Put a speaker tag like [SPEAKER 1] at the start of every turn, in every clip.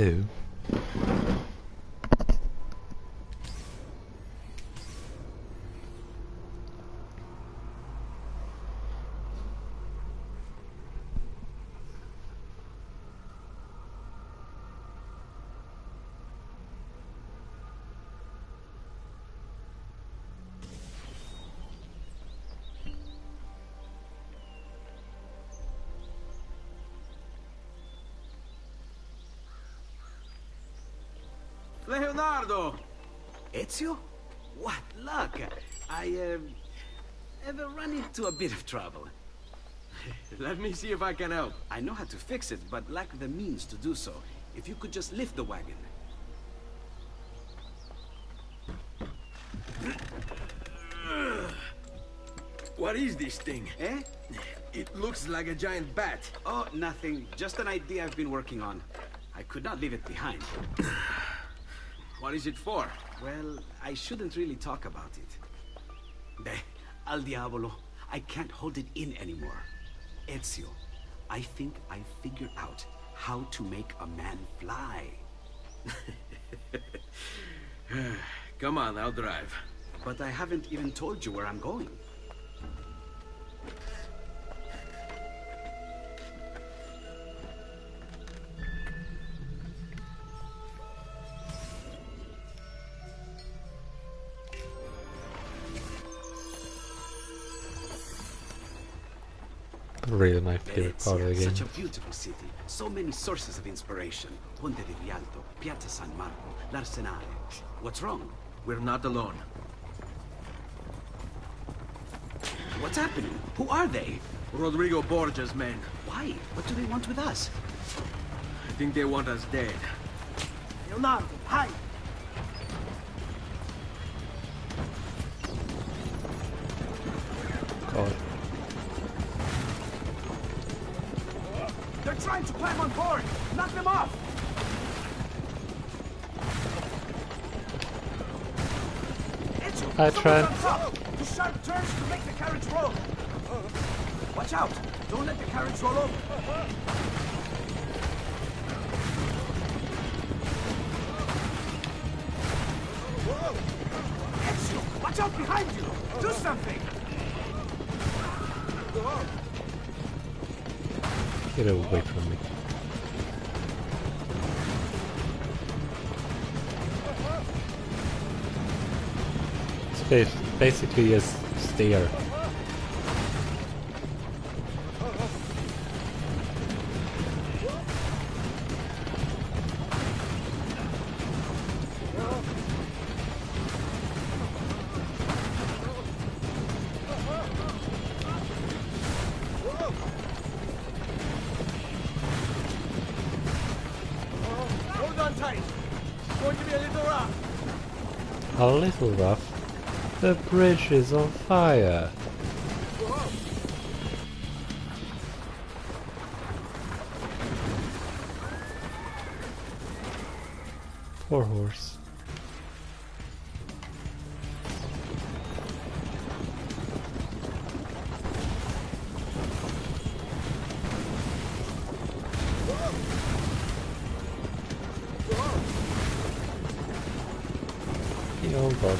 [SPEAKER 1] Ooh.
[SPEAKER 2] Leonardo! Ezio? What luck! I have run into a bit of trouble.
[SPEAKER 3] Let me see if I can help.
[SPEAKER 2] I know how to fix it, but lack the means to do so. If you could just lift the wagon.
[SPEAKER 3] What is this thing?
[SPEAKER 2] Eh?
[SPEAKER 3] It looks like a giant bat.
[SPEAKER 2] Oh, nothing. Just an idea I've been working on. I could not leave it behind.
[SPEAKER 3] What is it for?
[SPEAKER 2] Well, I shouldn't really talk about it. Al diavolo. I can't hold it in anymore. Ezio, I think I figured out how to make a man fly.
[SPEAKER 3] Come on, I'll drive.
[SPEAKER 2] But I haven't even told you where I'm going.
[SPEAKER 1] Really my favorite part of the game.
[SPEAKER 2] Such a beautiful city. So many sources of inspiration. Ponte di Rialto, Piazza San Marco, l'Arsenale. What's wrong?
[SPEAKER 3] We're not alone.
[SPEAKER 2] What's happening? Who are they?
[SPEAKER 3] Rodrigo Borgia's men.
[SPEAKER 2] Why? What do they want with us?
[SPEAKER 3] I think they want us dead.
[SPEAKER 4] Leonardo, hide!
[SPEAKER 1] God.
[SPEAKER 4] They're trying to climb on board! Knock them off!
[SPEAKER 1] Hi, Trent.
[SPEAKER 4] The sharp turns to make the carriage roll! Watch out! Don't let the carriage roll over! Ezio! Watch out behind you! Do something!
[SPEAKER 1] Get away from me. It's basically a stair.
[SPEAKER 4] Hold on tight! It's going to be a little rough!
[SPEAKER 1] A little rough. The bridge is on fire. Poor horse. Oh god.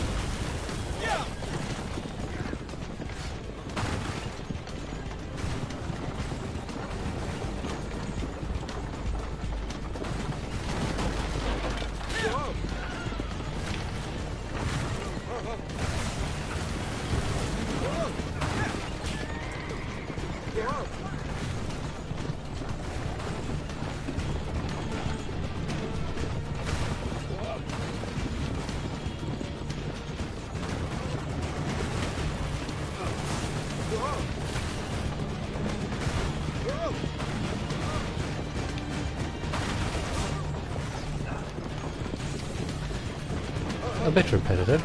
[SPEAKER 1] A bit repetitive.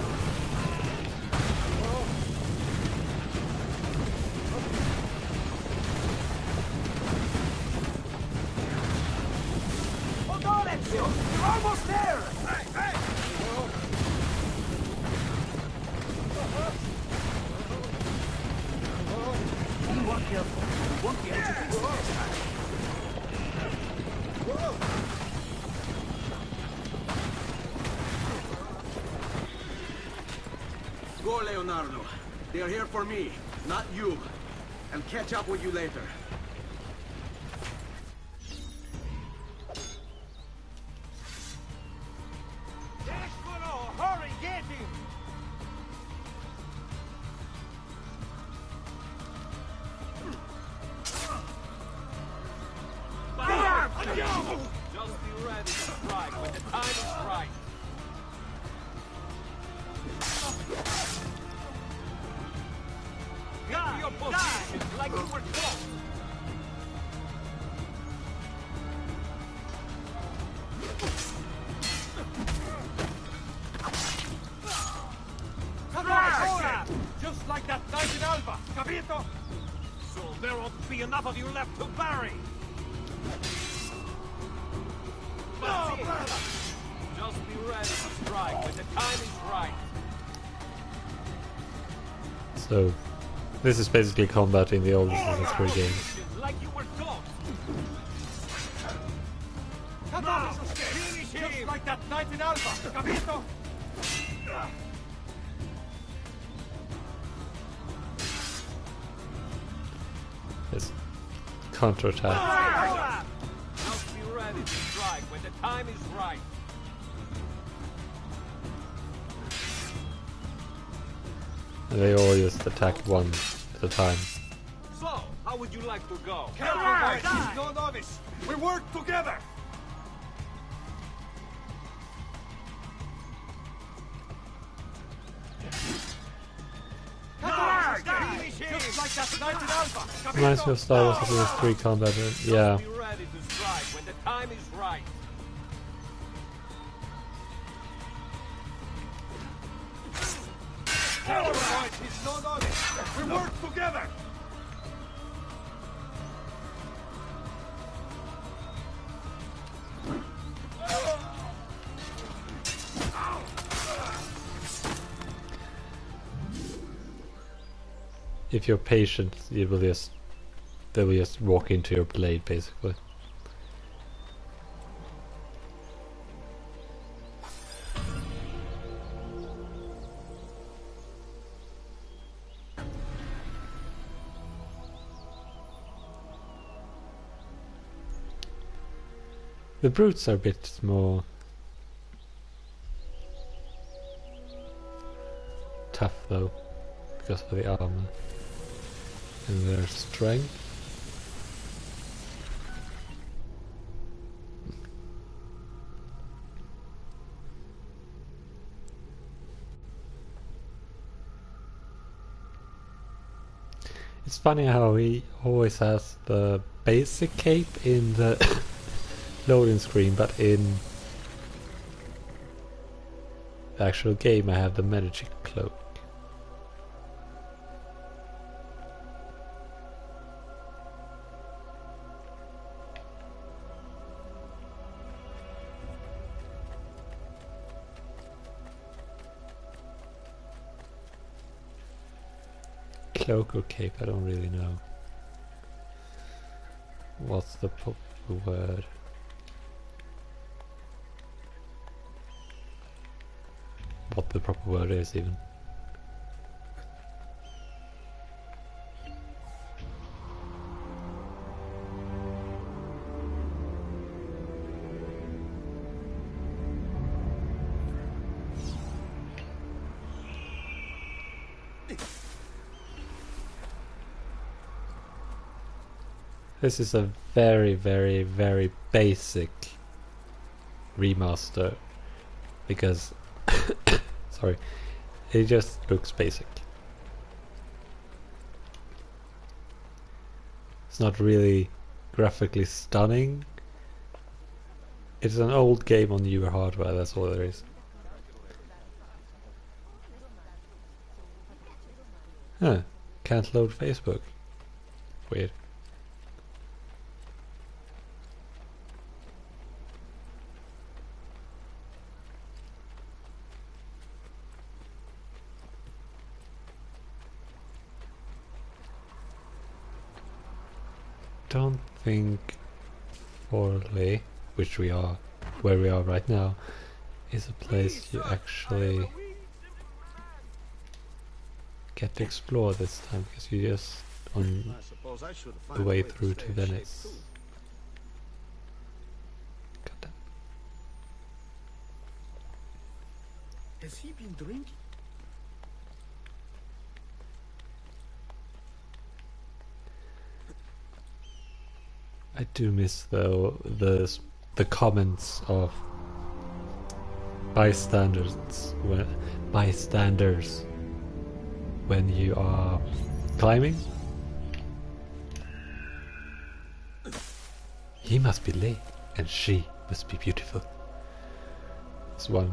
[SPEAKER 4] Hold on, Ezio! You're almost there! Hey, hey! Be more careful. You won't be able to fix it this time.
[SPEAKER 3] Go, Leonardo. They are here for me, not you. I'll catch up with you later.
[SPEAKER 4] Hurry, get him!
[SPEAKER 5] Just be ready to strike when the time is right. Get to your positions like you were taught.
[SPEAKER 4] Just like that night in Alba, capito?
[SPEAKER 5] So there won't be enough of you left to bury. That's it. Just be ready to strike when the time is right.
[SPEAKER 1] So, this is basically combat in the old Assassin's Creed games.
[SPEAKER 5] Like you were taught.
[SPEAKER 4] Finish him! Just like that night in Alba, capito?
[SPEAKER 1] It's counterattack.
[SPEAKER 5] Just be ready to strike when the time is right.
[SPEAKER 1] And they all just attack one at a time.
[SPEAKER 5] So, how would you like to go?
[SPEAKER 4] He's no novice. We work together. Finish him! Just like that night in Alba.
[SPEAKER 1] Reminds me of Star Wars Assassin's Creed combat. Yeah.
[SPEAKER 5] Be ready to strike when the time is right.
[SPEAKER 4] He's no novice. We work together.
[SPEAKER 1] If you're patient, they will just walk into your blade, basically. The brutes are a bit more tough though, because of the armor and their strength. It's funny how he always has the basic cape in the loading screen, but in the actual game I have the magic cloak. Cloak or cape, I don't really know. What's the proper word? What the proper word is even. This is a very, very, very basic remaster because sorry, it just looks basic. It's not really graphically stunning. It's an old game on newer hardware, that's all there is. Huh, can't load Facebook. Weird. Don't think Forley, which we are, where we are right now, is a place you actually get to explore this time because you're just on
[SPEAKER 3] I suppose I should
[SPEAKER 1] the
[SPEAKER 3] find a
[SPEAKER 1] way
[SPEAKER 3] to
[SPEAKER 1] through
[SPEAKER 3] stay
[SPEAKER 1] to
[SPEAKER 3] in shape,
[SPEAKER 1] Venice.
[SPEAKER 3] too.
[SPEAKER 1] Goddamn.
[SPEAKER 3] Has he been drinking?
[SPEAKER 1] I do miss though the comments of bystanders when you are climbing. He must be late and she must be beautiful. It's one.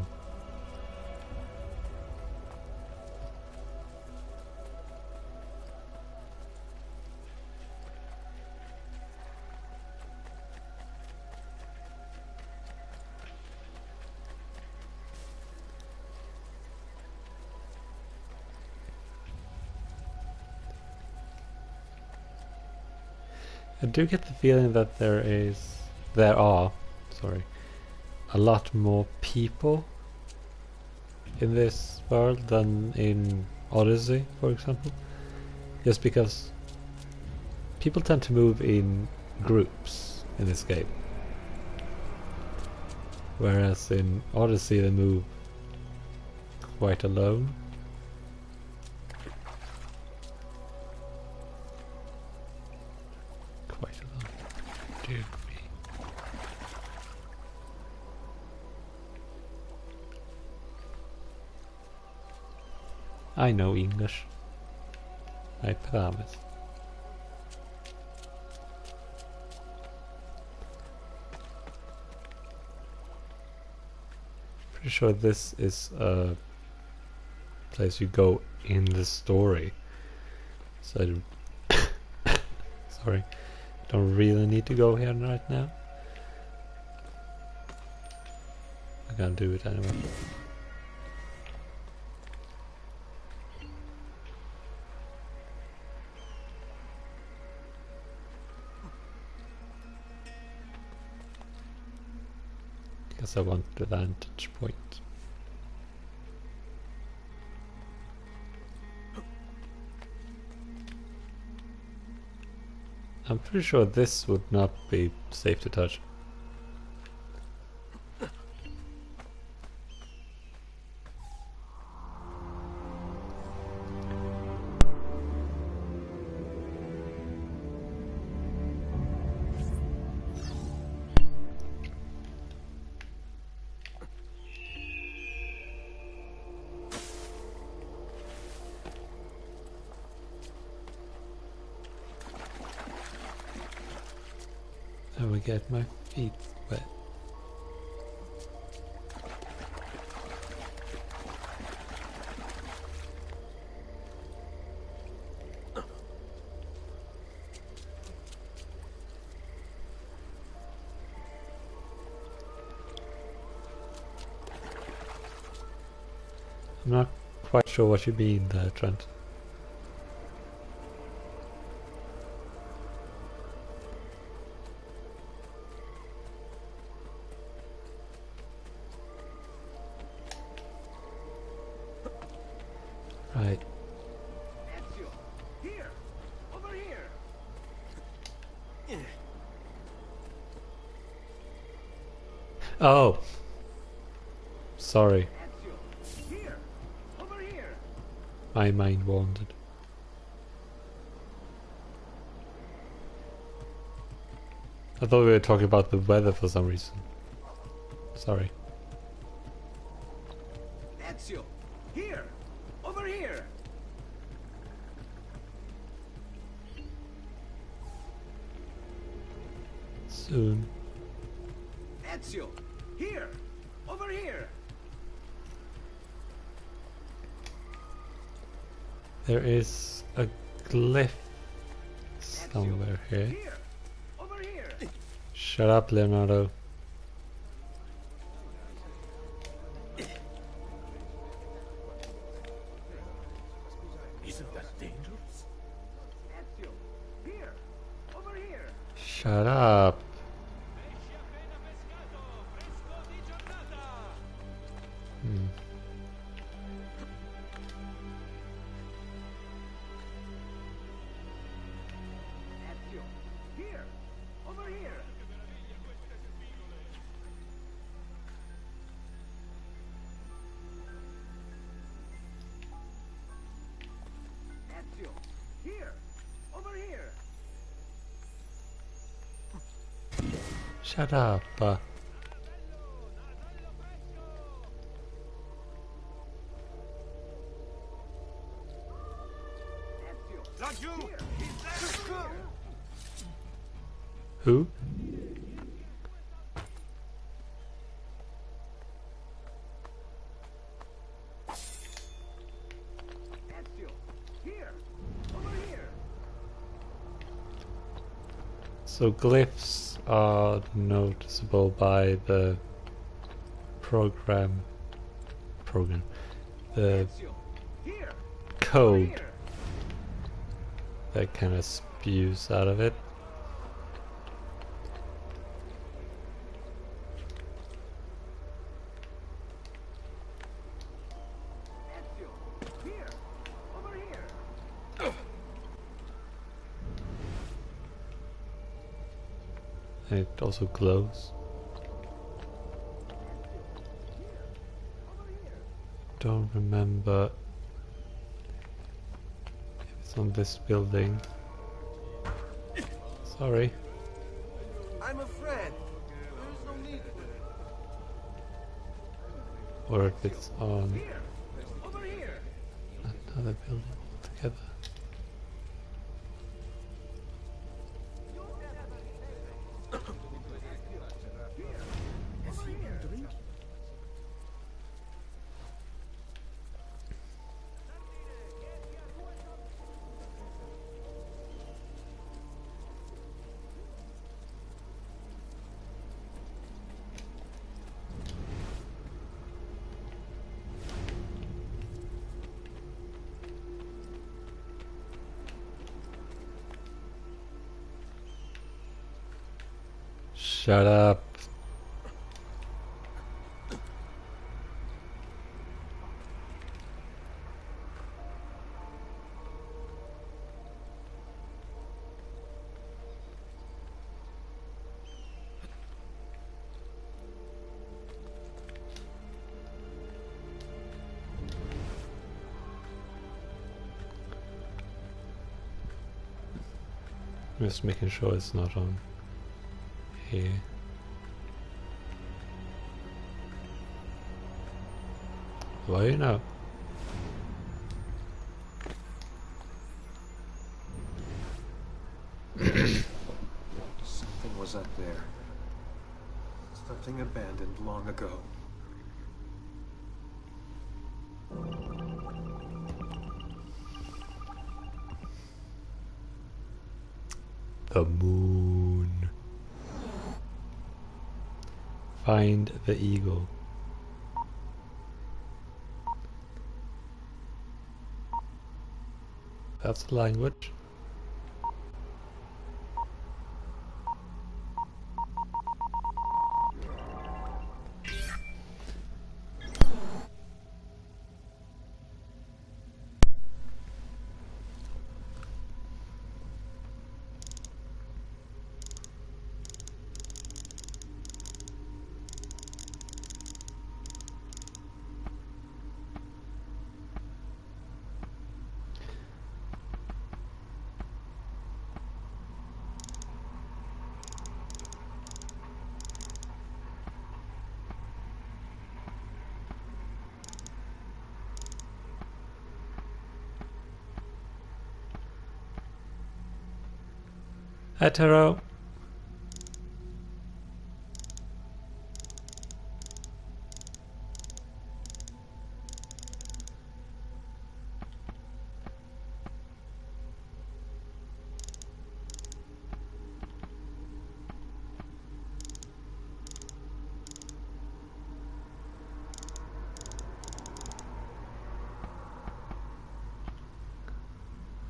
[SPEAKER 1] I do get the feeling that there are, a lot more people in this world than in Odyssey, for example. Just because people tend to move in groups in this game. Whereas in Odyssey they move quite alone. Dear me. I know English. I promise. Pretty sure this is a place you go in the story. So sorry. Don't really need to go here right now. I'm gonna do it anyway. Because I want the vantage point. I'm pretty sure this would not be safe to touch. I will get my feet wet. I'm not quite sure what you mean there, Trent. Right.
[SPEAKER 4] Ezio! Here! Over here!
[SPEAKER 1] Oh! Sorry,
[SPEAKER 4] Ezio! Here! Over here!
[SPEAKER 1] my mind wandered. I thought we were talking about the weather for some reason. Sorry.
[SPEAKER 4] Ezio! Here! Over here!
[SPEAKER 1] Soon.
[SPEAKER 4] Ezio! Here! Over here!
[SPEAKER 1] There is a glyph somewhere here.
[SPEAKER 4] Here! Over here!
[SPEAKER 1] Shut up, Leonardo.
[SPEAKER 3] Isn't that dangerous?
[SPEAKER 4] Ezio! Here! Over here!
[SPEAKER 1] Shut up. Shut up.
[SPEAKER 4] Not you!
[SPEAKER 1] Who?
[SPEAKER 4] Here! Over here!
[SPEAKER 1] So glyphs are noticeable by the program, the
[SPEAKER 4] Here!
[SPEAKER 1] code
[SPEAKER 4] Here!
[SPEAKER 1] that kind of spews out of it.
[SPEAKER 4] Here! Over here!
[SPEAKER 1] And it also glows. Don't remember if it's on this building. Sorry.
[SPEAKER 3] I'm a friend. There's no need for it.
[SPEAKER 1] Or if it's on
[SPEAKER 4] Here! Over here!
[SPEAKER 1] another building altogether.
[SPEAKER 3] Has he been drinking?
[SPEAKER 1] Shut up. Just making sure it's not on here. Why not?
[SPEAKER 3] Something was up there. Something abandoned long ago.
[SPEAKER 1] The moon. Find the eagle. That's the language. Hetero.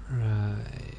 [SPEAKER 1] Right.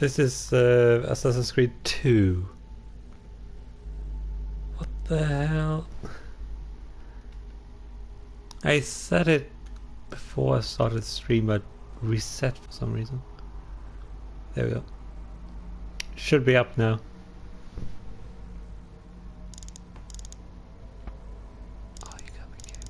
[SPEAKER 1] This is Assassin's Creed 2. What the hell? I said it before I started the stream, but reset for some reason. There we go. Should be up now. Oh, you got me kidding.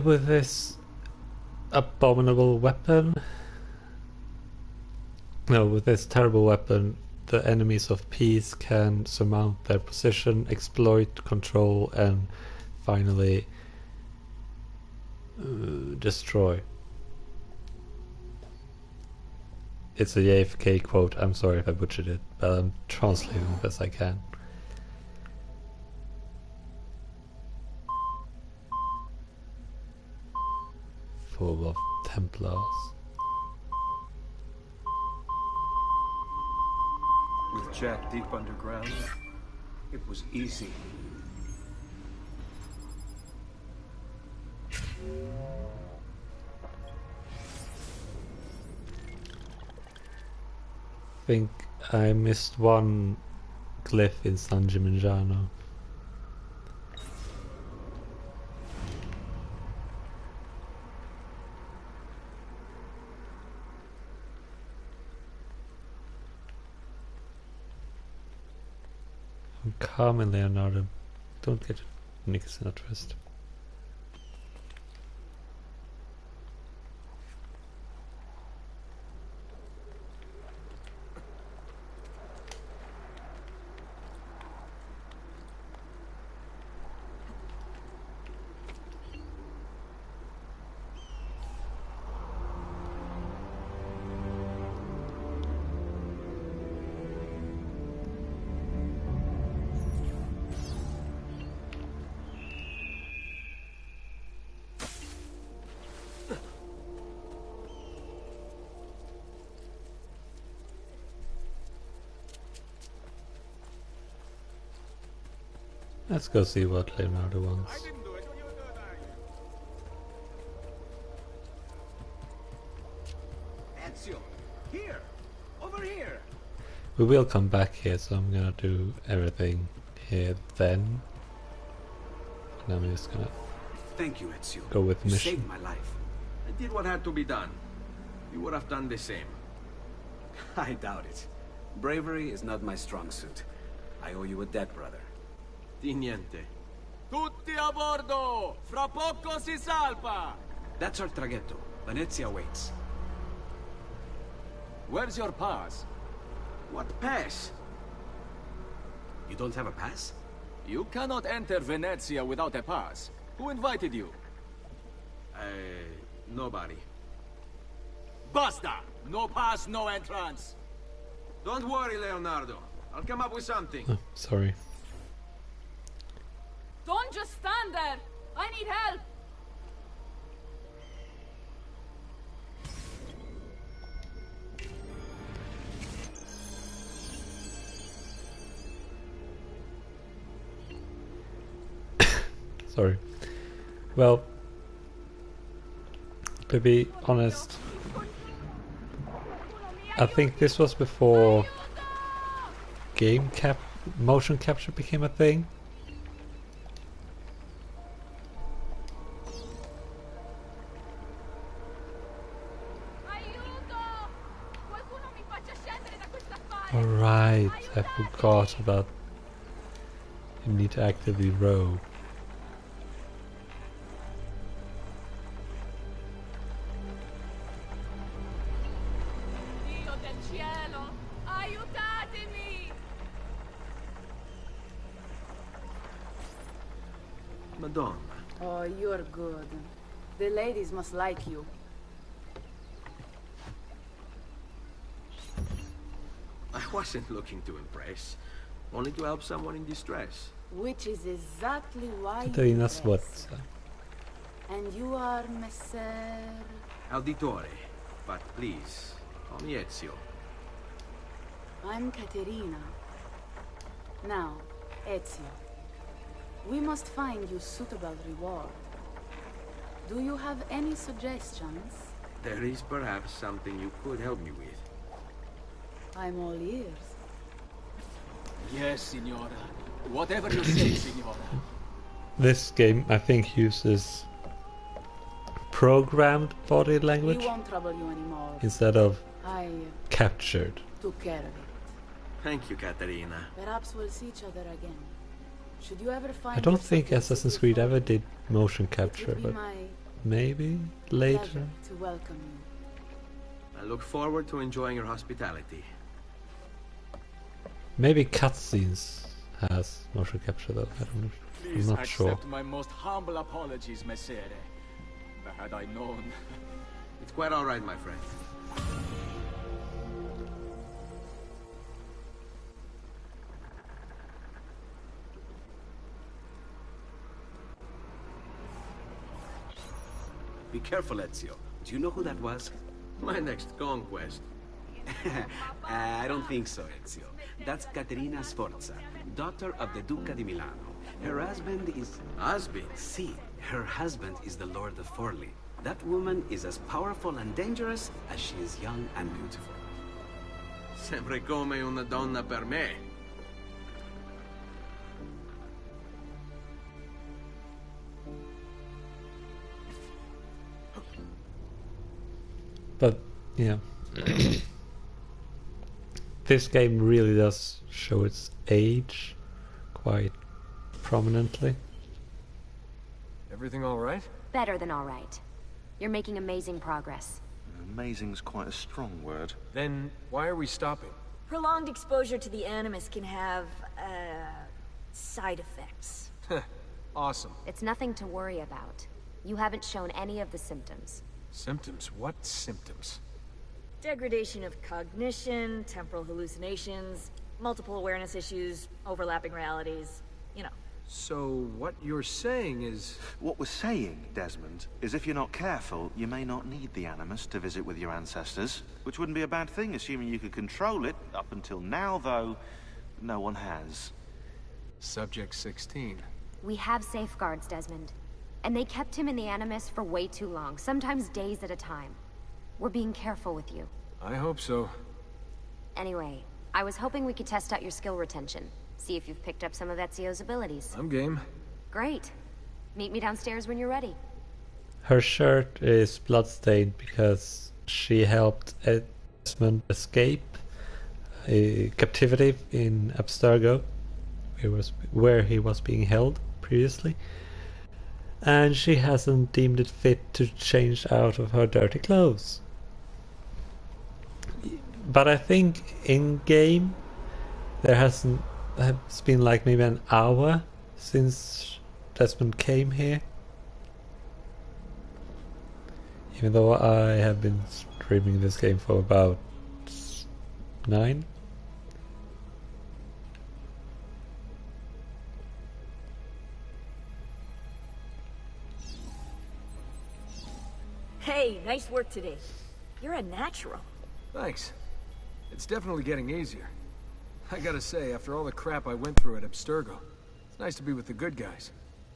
[SPEAKER 1] With this abominable weapon. No, with this terrible weapon, the enemies of peace can surmount their position, exploit, control, and finally destroy. It's a JFK quote. I'm sorry if I butchered it, but I'm translating the best I can. Full of Templars.
[SPEAKER 5] With Jack deep underground, it was easy.
[SPEAKER 1] I think I missed one glyph in San Gimignano. Carmen Leonardo, don't get Nix in a twist. Let's go see what Leonardo wants.
[SPEAKER 4] Ezio, here, over here.
[SPEAKER 1] We will come back here, so I'm gonna do everything here then. And I'm just gonna
[SPEAKER 2] Thank you, Ezio.
[SPEAKER 1] go with
[SPEAKER 2] You
[SPEAKER 1] mission.
[SPEAKER 2] saved my life.
[SPEAKER 3] I did what had to be done. You would have done the same.
[SPEAKER 2] I doubt it. Bravery is not my strong suit. I owe you a debt, brother.
[SPEAKER 3] Di niente.
[SPEAKER 5] Tutti a bordo! Fra poco si salpa!
[SPEAKER 2] That's our traghetto. Venezia waits.
[SPEAKER 5] Where's your pass?
[SPEAKER 3] What pass?
[SPEAKER 2] You don't have a pass?
[SPEAKER 5] You cannot enter Venezia without a pass. Who invited you?
[SPEAKER 3] Nobody.
[SPEAKER 5] Basta! No pass, no entrance!
[SPEAKER 3] Don't worry, Leonardo. I'll come up with something.
[SPEAKER 1] Oh, sorry.
[SPEAKER 6] Don't just stand there! I need help!
[SPEAKER 1] Sorry. Well, to be honest, I think this was before motion capture became a thing. Alright, I forgot about you need to actively row.
[SPEAKER 6] Dio del cielo! Aiutatemi!
[SPEAKER 3] Madonna.
[SPEAKER 7] Oh, you're good. The ladies must like you.
[SPEAKER 3] I wasn't looking to impress. Only to help someone in distress.
[SPEAKER 7] Which is exactly why you
[SPEAKER 1] Katarina's what?
[SPEAKER 7] dress. And you are Messer...
[SPEAKER 3] Auditore. But please, call me Ezio.
[SPEAKER 7] I'm Caterina. Now, Ezio. We must find you suitable reward. Do you have any suggestions?
[SPEAKER 3] There is perhaps something you could help me with.
[SPEAKER 7] I'm all ears.
[SPEAKER 5] Yes, Signora. Whatever you say, Signora.
[SPEAKER 1] This game, I think, uses programmed body
[SPEAKER 7] We
[SPEAKER 1] language
[SPEAKER 7] won't trouble you anymore.
[SPEAKER 1] instead of
[SPEAKER 7] I
[SPEAKER 1] captured.
[SPEAKER 7] took care of it.
[SPEAKER 3] Thank you, Caterina.
[SPEAKER 7] Perhaps we'll see each other again. Should you ever find
[SPEAKER 1] I don't
[SPEAKER 7] yourself
[SPEAKER 1] think
[SPEAKER 7] in
[SPEAKER 1] Assassin's
[SPEAKER 7] City
[SPEAKER 1] Creed
[SPEAKER 7] of
[SPEAKER 1] ever
[SPEAKER 7] Fallen,
[SPEAKER 1] did motion
[SPEAKER 7] it
[SPEAKER 1] capture,
[SPEAKER 7] would be
[SPEAKER 1] but
[SPEAKER 7] my
[SPEAKER 1] maybe later.
[SPEAKER 7] pleasure to welcome you.
[SPEAKER 3] I look forward to enjoying your hospitality.
[SPEAKER 1] Maybe cutscenes has motion capture though. I don't know. I'm
[SPEAKER 5] Please
[SPEAKER 1] not
[SPEAKER 5] accept
[SPEAKER 1] sure.
[SPEAKER 5] my most humble apologies, Messere. Had I known.
[SPEAKER 3] It's quite all right, my friend.
[SPEAKER 2] Be careful, Ezio. Do you know who that was?
[SPEAKER 3] My next conquest.
[SPEAKER 2] I don't think so, Ezio. That's Caterina Sforza, daughter of the Duca di Milano. Her husband is...
[SPEAKER 3] Husband?
[SPEAKER 2] See, her husband is the Lord of Forli. That woman is as powerful and dangerous as she is young and beautiful.
[SPEAKER 3] Sempre come una donna per me.
[SPEAKER 1] But yeah, this game really does show its age quite prominently.
[SPEAKER 5] Everything all right?
[SPEAKER 8] Better than all right. You're making amazing progress.
[SPEAKER 9] Amazing's quite a strong word.
[SPEAKER 5] Then why are we stopping?
[SPEAKER 10] Prolonged exposure to the Animus can have, side effects.
[SPEAKER 5] Awesome.
[SPEAKER 8] It's nothing to worry about. You haven't shown any of the symptoms.
[SPEAKER 5] Symptoms? What symptoms?
[SPEAKER 10] Degradation of cognition, temporal hallucinations, multiple awareness issues, overlapping realities, you know.
[SPEAKER 5] So what you're saying is...
[SPEAKER 9] What we're saying, Desmond, is if you're not careful, you may not need the Animus to visit with your ancestors. Which wouldn't be a bad thing, assuming you could control it. Up until now, though, no one has.
[SPEAKER 5] Subject 16.
[SPEAKER 8] We have safeguards, Desmond. And they kept him in the Animus for way too long, sometimes days at a time. We're being careful with you.
[SPEAKER 5] I hope so.
[SPEAKER 8] Anyway, I was hoping we could test out your skill retention. See if you've picked up some of Ezio's abilities.
[SPEAKER 5] I'm game.
[SPEAKER 8] Great. Meet me downstairs when you're ready.
[SPEAKER 1] Her shirt is bloodstained because she helped Desmond escape captivity in Abstergo, where he was being held previously. And she hasn't deemed it fit to change out of her dirty clothes. But I think in-game there has been like maybe an hour since Desmond came here. Even though I have been streaming this game for about 9.
[SPEAKER 10] Hey, nice work today. You're a natural.
[SPEAKER 5] Thanks. It's definitely getting easier. I gotta say, after all the crap I went through at Abstergo, it's nice to be with the good guys.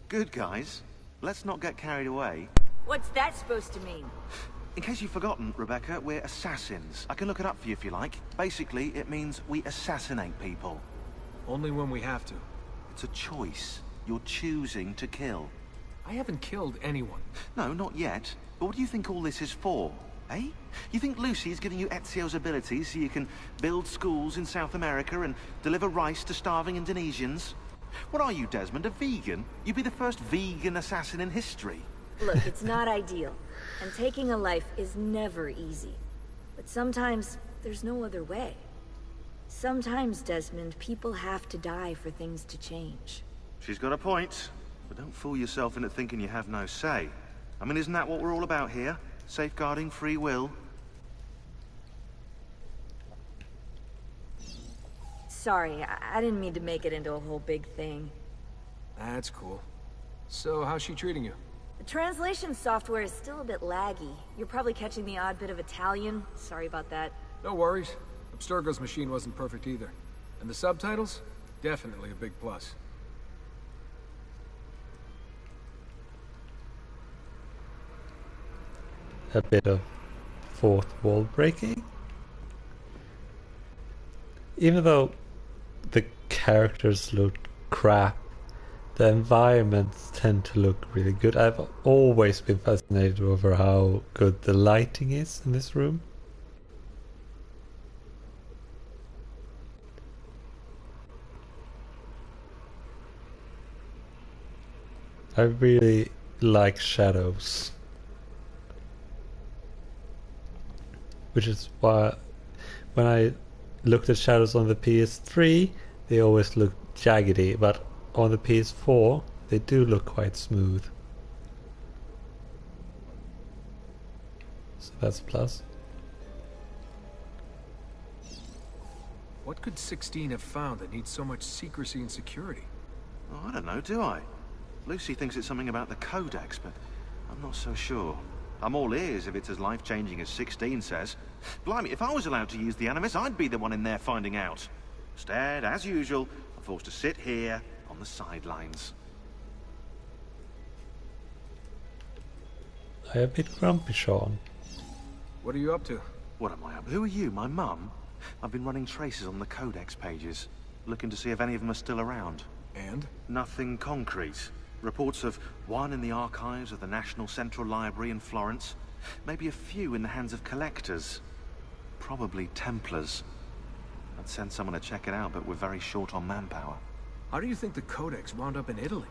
[SPEAKER 9] Good guys, let's not get carried away.
[SPEAKER 10] What's that supposed to mean?
[SPEAKER 9] In case you've forgotten, Rebecca, we're assassins. I can look it up for you if you like. Basically, it means we assassinate people.
[SPEAKER 5] Only when we have to.
[SPEAKER 9] It's a choice. You're choosing to kill.
[SPEAKER 5] I haven't killed anyone.
[SPEAKER 9] No, not yet. But what do you think all this is for? Eh? You think Lucy is giving you Ezio's abilities so you can build schools in South America and deliver rice to starving Indonesians? What are you, Desmond, a vegan? You'd be the first vegan assassin in history.
[SPEAKER 10] Look, it's not ideal. And taking a life is never easy. But sometimes, there's no other way. Sometimes, Desmond, people have to die for things to change.
[SPEAKER 9] She's got a point. But don't fool yourself into thinking you have no say. I mean, isn't that what we're all about here? Safeguarding free will?
[SPEAKER 10] Sorry, I didn't mean to make it into a whole big thing.
[SPEAKER 5] That's cool. So, how's she treating you?
[SPEAKER 10] The translation software is still a bit laggy. You're probably catching the odd bit of Italian. Sorry about that.
[SPEAKER 5] No worries. Abstergo's machine wasn't perfect either. And the subtitles? Definitely a big plus.
[SPEAKER 1] A bit of fourth wall breaking. Even though the characters look crap, the environments tend to look really good. I've always been fascinated over how good the lighting is in this room. I really like shadows. Which is why when I looked at shadows on the PS3, they always look jaggedy, but on the PS4 they do look quite smooth. So that's a plus.
[SPEAKER 5] What could 16 have found that needs so much secrecy and security?
[SPEAKER 9] Oh, I don't know, do I? Lucy thinks it's something about the Codex, but I'm not so sure. I'm all ears if it's as life-changing as 16 says. Blimey, if I was allowed to use the Animus, I'd be the one in there finding out. Instead, as usual, I'm forced to sit here on the sidelines.
[SPEAKER 1] I'm a bit grumpy, Sean.
[SPEAKER 5] What are you up to?
[SPEAKER 9] What am I up? Who are you, my mum? I've been running traces on the Codex pages, looking to see if any of them are still around.
[SPEAKER 5] And?
[SPEAKER 9] Nothing concrete. Reports of one in the archives of the National Central Library in Florence. Maybe a few in the hands of collectors. Probably Templars. I'd send someone to check it out, but we're very short on manpower.
[SPEAKER 5] How do you think the Codex wound up in Italy?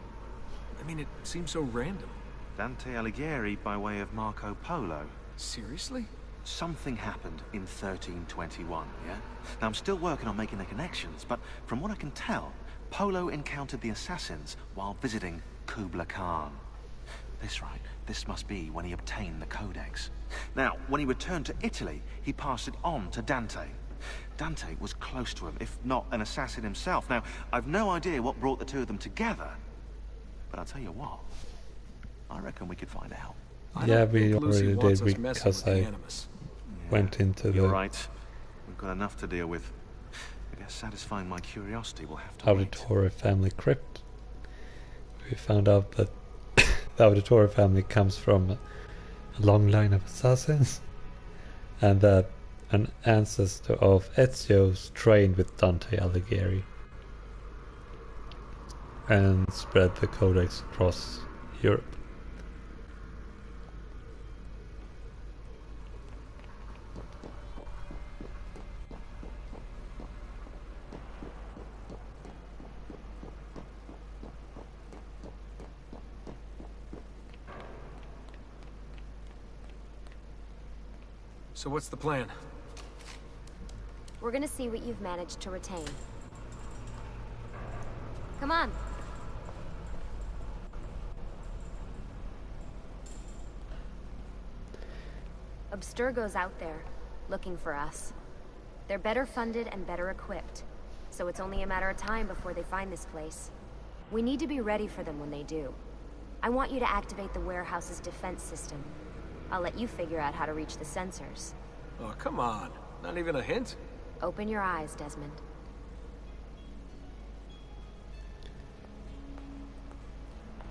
[SPEAKER 5] I mean, it seems so random.
[SPEAKER 9] Dante Alighieri by way of Marco Polo.
[SPEAKER 5] Seriously?
[SPEAKER 9] Something happened in 1321, yeah? Now, I'm still working on making the connections, but from what I can tell, Polo encountered the assassins while visiting Kubla Khan. This must be when he obtained the Codex. Now, when he returned to Italy, he passed it on to Dante. Dante was close to him, if not an assassin himself. Now, I've no idea what brought the two of them together, but I'll tell you what, I reckon we could find out.
[SPEAKER 1] Yeah, we
[SPEAKER 5] Lucy
[SPEAKER 1] already
[SPEAKER 5] wants
[SPEAKER 1] did
[SPEAKER 5] us messing with
[SPEAKER 1] because
[SPEAKER 5] the
[SPEAKER 1] I
[SPEAKER 5] Animus.
[SPEAKER 1] went into
[SPEAKER 9] You're
[SPEAKER 1] the
[SPEAKER 9] right. We've got enough to deal with. I guess satisfying my curiosity will have to wait.
[SPEAKER 1] Auditore family crypt. We found out that the Auditore family comes from a long line of assassins, and that an ancestor of Ezio's trained with Dante Alighieri and spread the Codex across Europe.
[SPEAKER 5] So what's the plan?
[SPEAKER 8] We're gonna see what you've managed to retain. Come on. Abstergo's out there, looking for us. They're better funded and better equipped, so it's only a matter of time before they find this place. We need to be ready for them when they do. I want you to activate the warehouse's defense system. I'll let you figure out how to reach the sensors.
[SPEAKER 5] Oh, come on. Not even a hint?
[SPEAKER 8] Open your eyes, Desmond.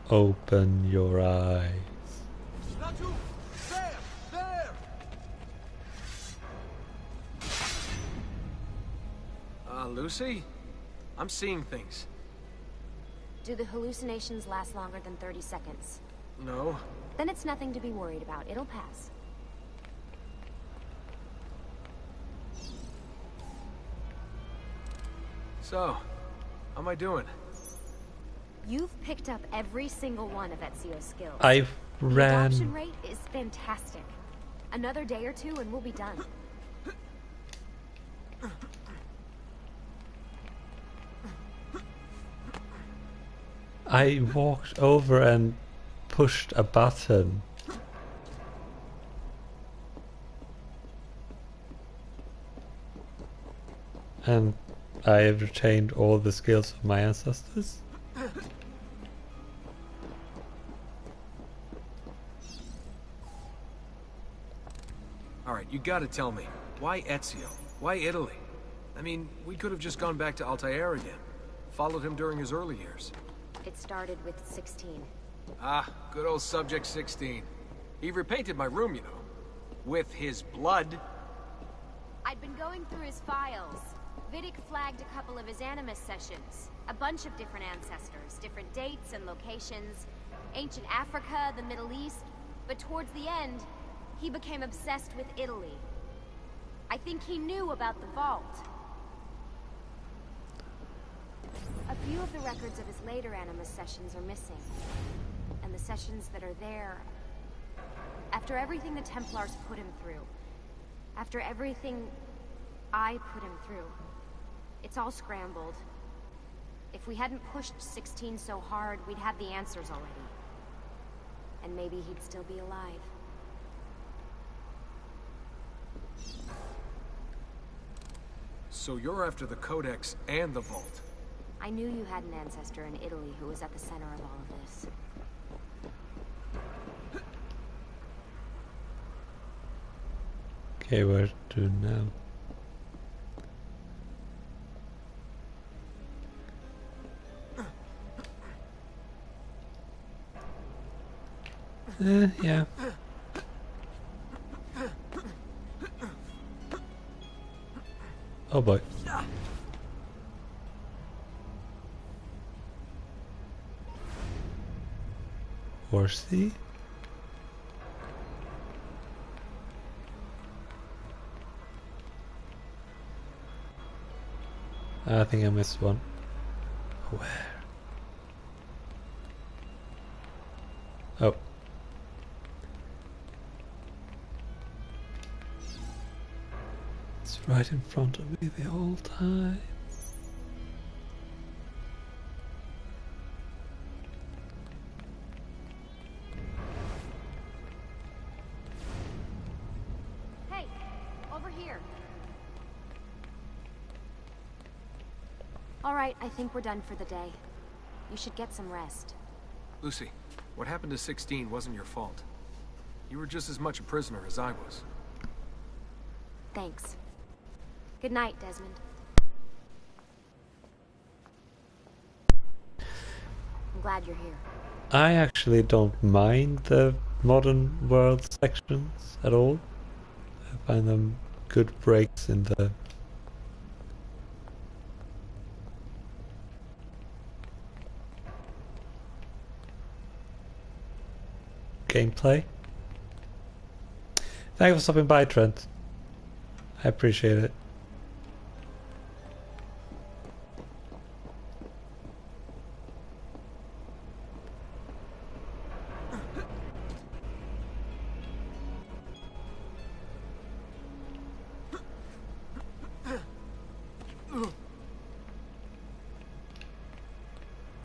[SPEAKER 1] Open your eyes.
[SPEAKER 3] Not you! There! There!
[SPEAKER 5] Lucy? I'm seeing things.
[SPEAKER 8] Do the hallucinations last longer than 30 seconds?
[SPEAKER 5] No.
[SPEAKER 8] Then it's nothing to be worried about. It'll pass.
[SPEAKER 5] So, how am I doing?
[SPEAKER 8] You've picked up every single one of Ezio's skills.
[SPEAKER 1] I
[SPEAKER 8] The adoption
[SPEAKER 1] ran.
[SPEAKER 8] rate is fantastic. Another day or two and we'll be done.
[SPEAKER 1] I walked over and pushed a button. And I have retained all the skills of my ancestors.
[SPEAKER 5] Alright, you gotta tell me. Why Ezio? Why Italy? I mean, we could have just gone back to Altair again. Followed him during his early years.
[SPEAKER 8] It started with 16.
[SPEAKER 5] Ah, good old Subject 16. He repainted my room, you know. With his blood.
[SPEAKER 8] I'd been going through his files. Vidic flagged a couple of his Animus sessions. A bunch of different ancestors, different dates and locations. Ancient Africa, the Middle East. But towards the end, he became obsessed with Italy. I think he knew about the vault. A few of the records of his later Animus sessions are missing. And the sessions that are there... After everything the Templars put him through, after everything I put him through, it's all scrambled. If we hadn't pushed 16 so hard, we'd have the answers already. And maybe he'd still be alive.
[SPEAKER 5] So you're after the Codex and the Vault?
[SPEAKER 8] I knew you had an ancestor in Italy who was at the center of all of this.
[SPEAKER 1] Okay, where to now? Yeah. Oh boy. Horsey? I think I missed one. Where? Oh. It's right in front of me the whole time.
[SPEAKER 8] Hey, over here. All right, I think we're done for the day. You should get some rest.
[SPEAKER 5] Lucy, what happened to 16 wasn't your fault. You were just as much a prisoner as I was.
[SPEAKER 8] Thanks. Good night, Desmond. I'm glad you're here.
[SPEAKER 1] I actually don't mind the modern world sections at all. I find them good breaks in the gameplay. Thank you for stopping by, Trent. I appreciate it.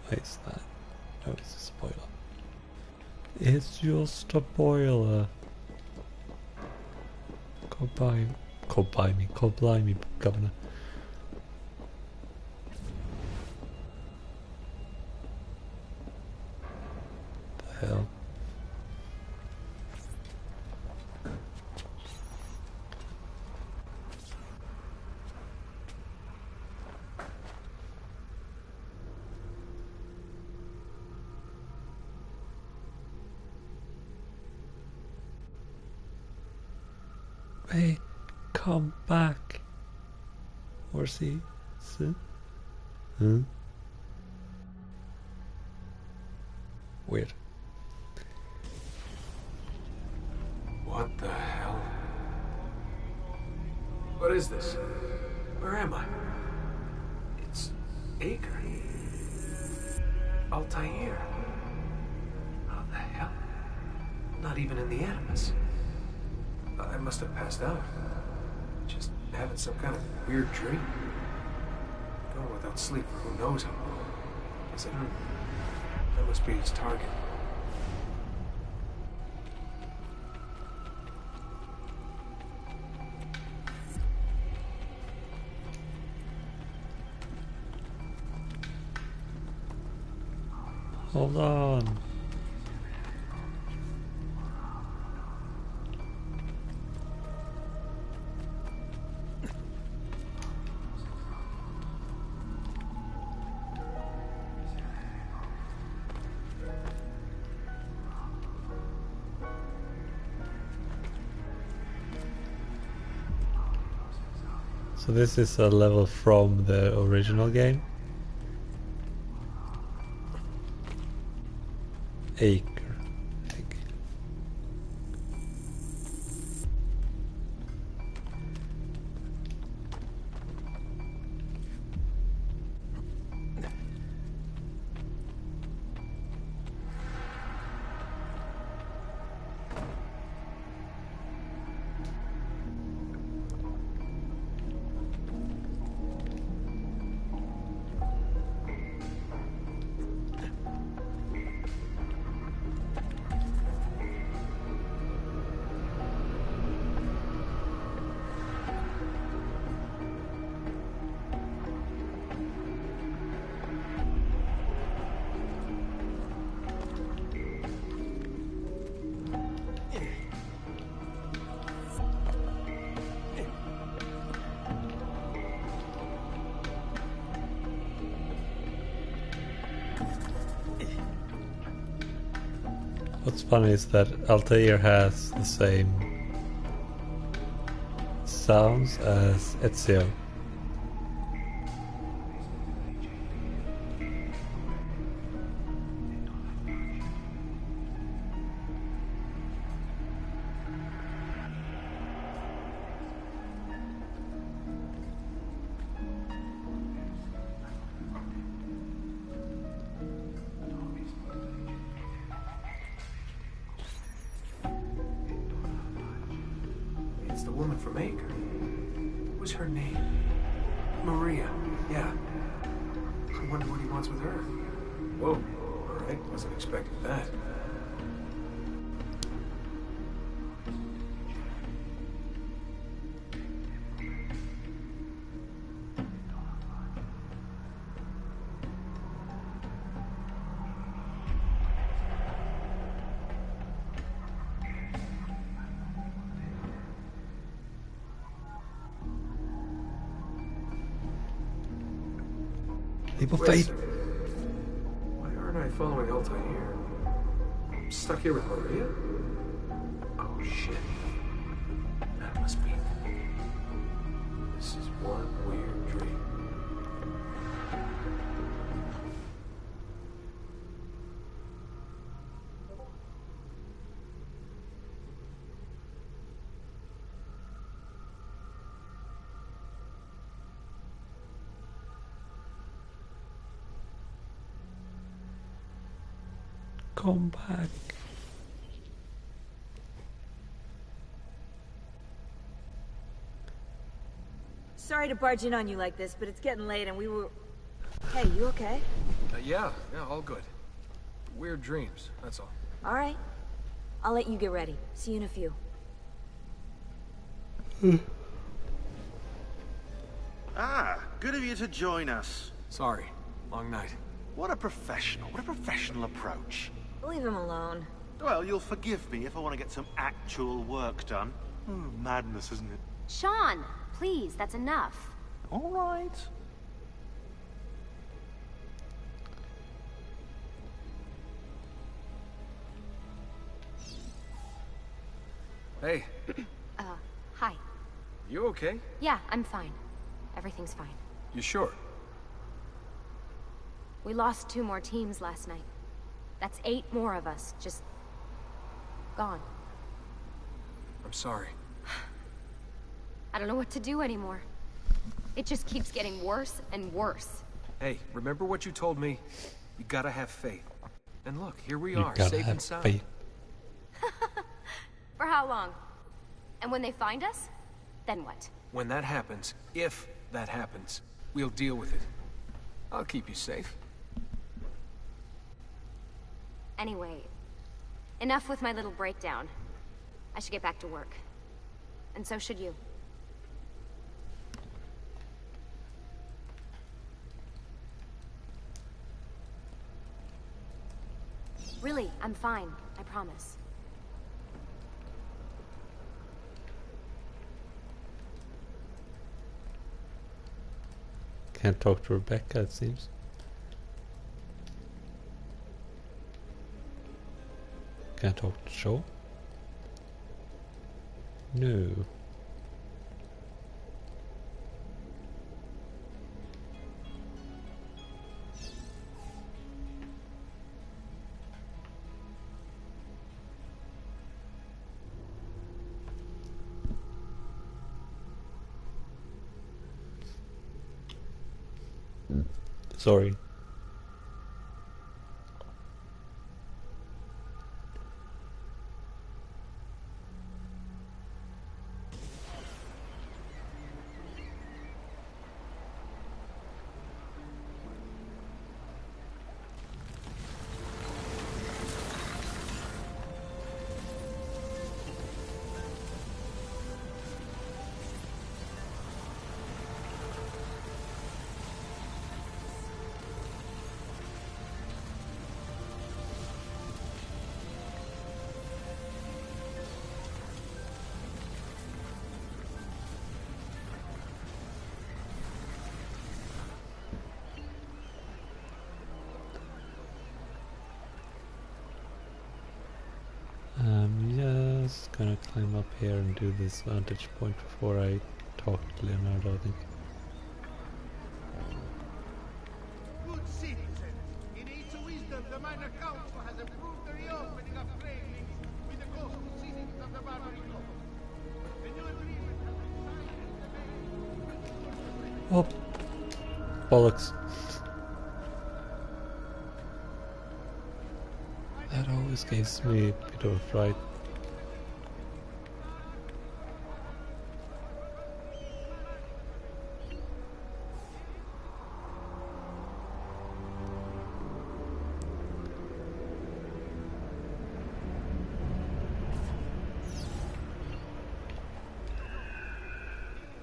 [SPEAKER 1] What is that? Oh, it's a spoiler. It's just a boiler. Go buy me, Governor. The hell? Hey, come back. Horsey, sit. Huh? Weird.
[SPEAKER 5] What the hell? What is this? Where am I? It's Acre. Altair. How the hell? Not even in the Animus. I must have passed out. Just having some kind of weird dream. Going without sleep for who knows how long. Guess that must be his target.
[SPEAKER 1] Hold on. So this is a level from the original game. Acre. What's funny is that Altair has the same sounds as Ezio.
[SPEAKER 5] It's the woman from Acre. What was her name? Maria. Yeah. I wonder what he wants with her. Whoa. All right. Wasn't expecting that.
[SPEAKER 1] Leap of
[SPEAKER 5] Wait a
[SPEAKER 1] faith.
[SPEAKER 5] second. Why aren't I following Altair? I'm stuck here with Maria? Oh, shit. That must be... This is one weird dream.
[SPEAKER 1] Come back.
[SPEAKER 10] Sorry to barge in on you like this, but it's getting late and we were... Hey, you okay?
[SPEAKER 5] Yeah, all good. Weird dreams, that's all.
[SPEAKER 10] All right. I'll let you get ready. See you in a few.
[SPEAKER 9] Ah, good of you to join us.
[SPEAKER 5] Sorry, long night.
[SPEAKER 9] What a professional approach.
[SPEAKER 10] Leave him alone.
[SPEAKER 9] Well, you'll forgive me if I want to get some actual work done. Madness, isn't it?
[SPEAKER 8] Sean, please, that's enough.
[SPEAKER 9] All right.
[SPEAKER 5] Hey,
[SPEAKER 8] Hi.
[SPEAKER 5] you okay?
[SPEAKER 8] Yeah, I'm fine. Everything's fine.
[SPEAKER 5] You sure?
[SPEAKER 8] We lost 2 more teams last night. That's 8 more of us, just... gone.
[SPEAKER 5] I'm sorry.
[SPEAKER 8] I don't know what to do anymore. It just keeps getting worse and worse.
[SPEAKER 5] Hey, remember what you told me? You gotta have faith. And look, here we
[SPEAKER 1] You
[SPEAKER 5] are,
[SPEAKER 1] gotta
[SPEAKER 5] safe and
[SPEAKER 1] have
[SPEAKER 5] sound.
[SPEAKER 1] faith.
[SPEAKER 8] For how long? And when they find us, then what?
[SPEAKER 5] When that happens, if that happens, we'll deal with it. I'll keep you safe.
[SPEAKER 8] Anyway, enough with my little breakdown. I should get back to work. And so should you. Really, I'm fine. I promise.
[SPEAKER 1] Can't talk to Rebecca, it seems. Can't talk to Joel? No. Sorry. Just gonna climb up here and do this vantage point before I talk to Leonardo, I think.
[SPEAKER 3] Good citizens, in its wisdom, the Minor Council has approved the reopening of trade links with the coastal cities of the Barbary Coast. The new agreement has been signed
[SPEAKER 1] Oh, bollocks. That always gives me a bit of a fright.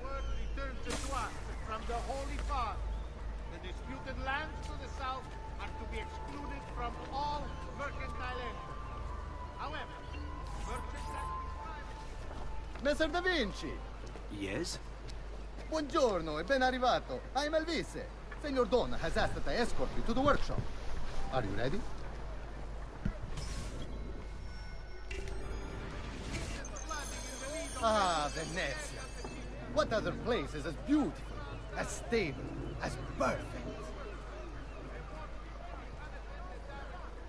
[SPEAKER 3] word returned to us from the Holy Father. The disputed lands to the south are to be excluded from all mercantile entry. However,
[SPEAKER 11] Messer Da Vinci!
[SPEAKER 2] Yes?
[SPEAKER 11] Buongiorno e ben arrivato. I'm Elvise. Senor Don has asked that I escort you to the workshop. Are you ready? Ah, Venezia. What other place is as beautiful, as stable, as perfect?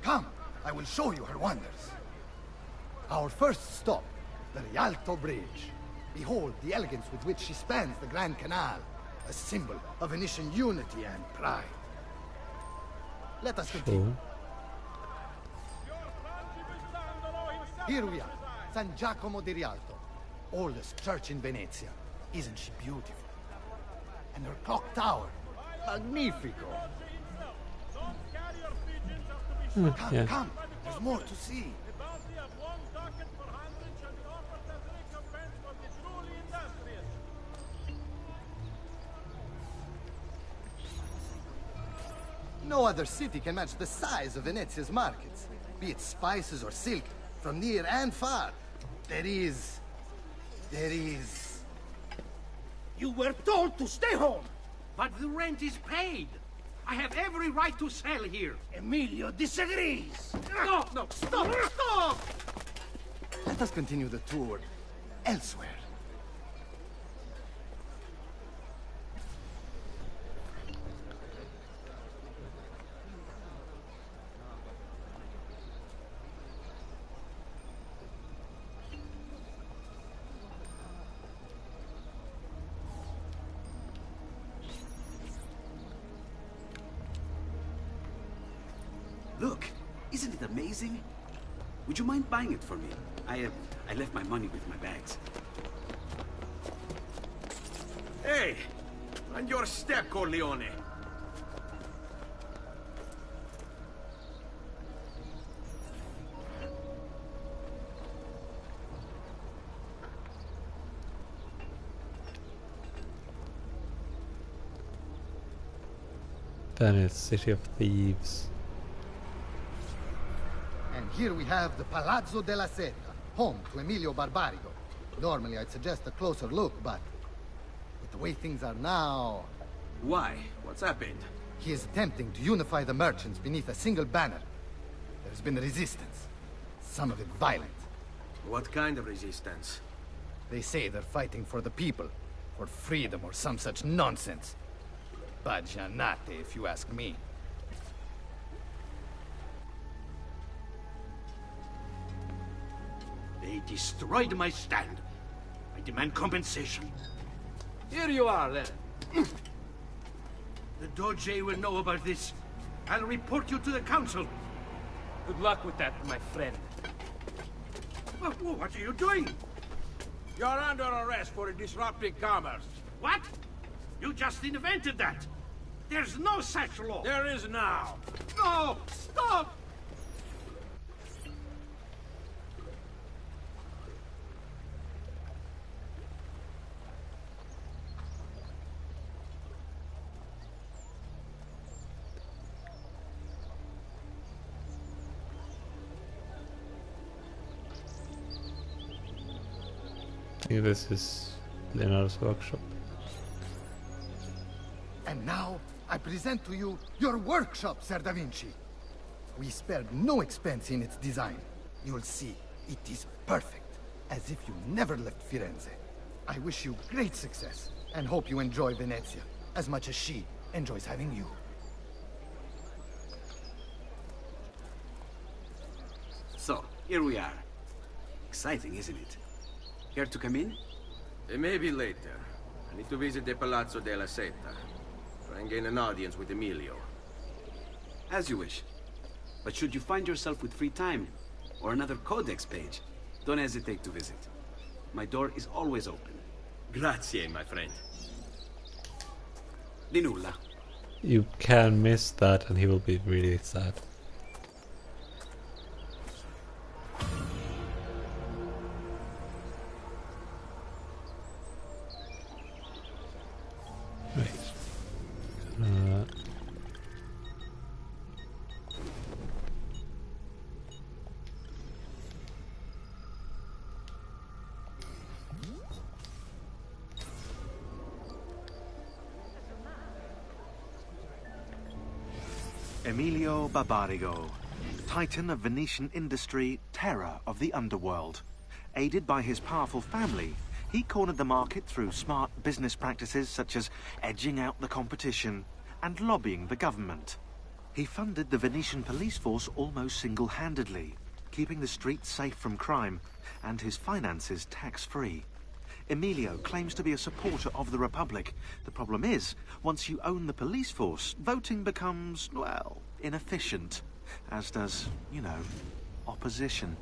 [SPEAKER 11] Come, I will show you her wonders. Our first stop, the Rialto Bridge. Behold the elegance with which she spans the Grand Canal, a symbol of Venetian unity and pride. Let us continue. Here we are, San Giacomo di Rialto, oldest church in Venezia. Isn't she beautiful? And her clock tower, magnifico. Come,
[SPEAKER 1] yeah.
[SPEAKER 11] come, there's more to see. No other city can match the size of Venezia's markets, be it spices or silk, from near and far. There is...
[SPEAKER 3] You were told to stay home! But the rent is paid! I have every right to sell here! Emilio disagrees! No, no, stop, stop!
[SPEAKER 11] Let us continue the tour elsewhere.
[SPEAKER 2] Look, isn't it amazing? Would you mind buying it for me? I left my money with my bags.
[SPEAKER 3] Hey! On your step, Corleone!
[SPEAKER 1] Venice, city of thieves.
[SPEAKER 11] And here we have the Palazzo della Seta, home to Emilio Barbarigo. Normally I'd suggest a closer look, but with the way things are now...
[SPEAKER 3] Why? What's happened?
[SPEAKER 11] He is attempting to unify the merchants beneath a single banner. There's been resistance, some of it violent.
[SPEAKER 3] What kind of resistance?
[SPEAKER 11] They say they're fighting for the people, for freedom or some such nonsense. Baggianate, if you ask me.
[SPEAKER 3] They destroyed my stand. I demand compensation. Here you are, then. The Doge will know about this. I'll report you to the council.
[SPEAKER 12] Good luck with that, my friend.
[SPEAKER 3] What are you doing?
[SPEAKER 13] You're under arrest for disrupting commerce.
[SPEAKER 3] What? You just invented that. There's no such law.
[SPEAKER 13] There is now.
[SPEAKER 3] No! Stop!
[SPEAKER 1] I think this is Leonardo's workshop.
[SPEAKER 11] And now, I present to you your workshop, Sir Da Vinci. We spared no expense in its design. You'll see, it is perfect, as if you never left Firenze. I wish you great success, and hope you enjoy Venezia, as much as she enjoys having you.
[SPEAKER 2] So, here we are. Exciting, isn't it? Care to come in?
[SPEAKER 13] Maybe later. I need to visit the Palazzo della Seta. Try and gain an audience with Emilio.
[SPEAKER 2] As you wish. But should you find yourself with free time, or another codex page, don't hesitate to visit. My door is always open.
[SPEAKER 13] Grazie, my friend.
[SPEAKER 2] Di nulla.
[SPEAKER 1] You can miss that and he will be really sad.
[SPEAKER 9] Emilio Barbarigo, titan of Venetian industry, terror of the underworld. Aided by his powerful family, he cornered the market through smart business practices such as edging out the competition and lobbying the government. He funded the Venetian police force almost single-handedly, keeping the streets safe from crime and his finances tax-free. Emilio claims to be a supporter of the Republic. The problem is, once you own the police force, voting becomes, well, inefficient. As does, you know, opposition.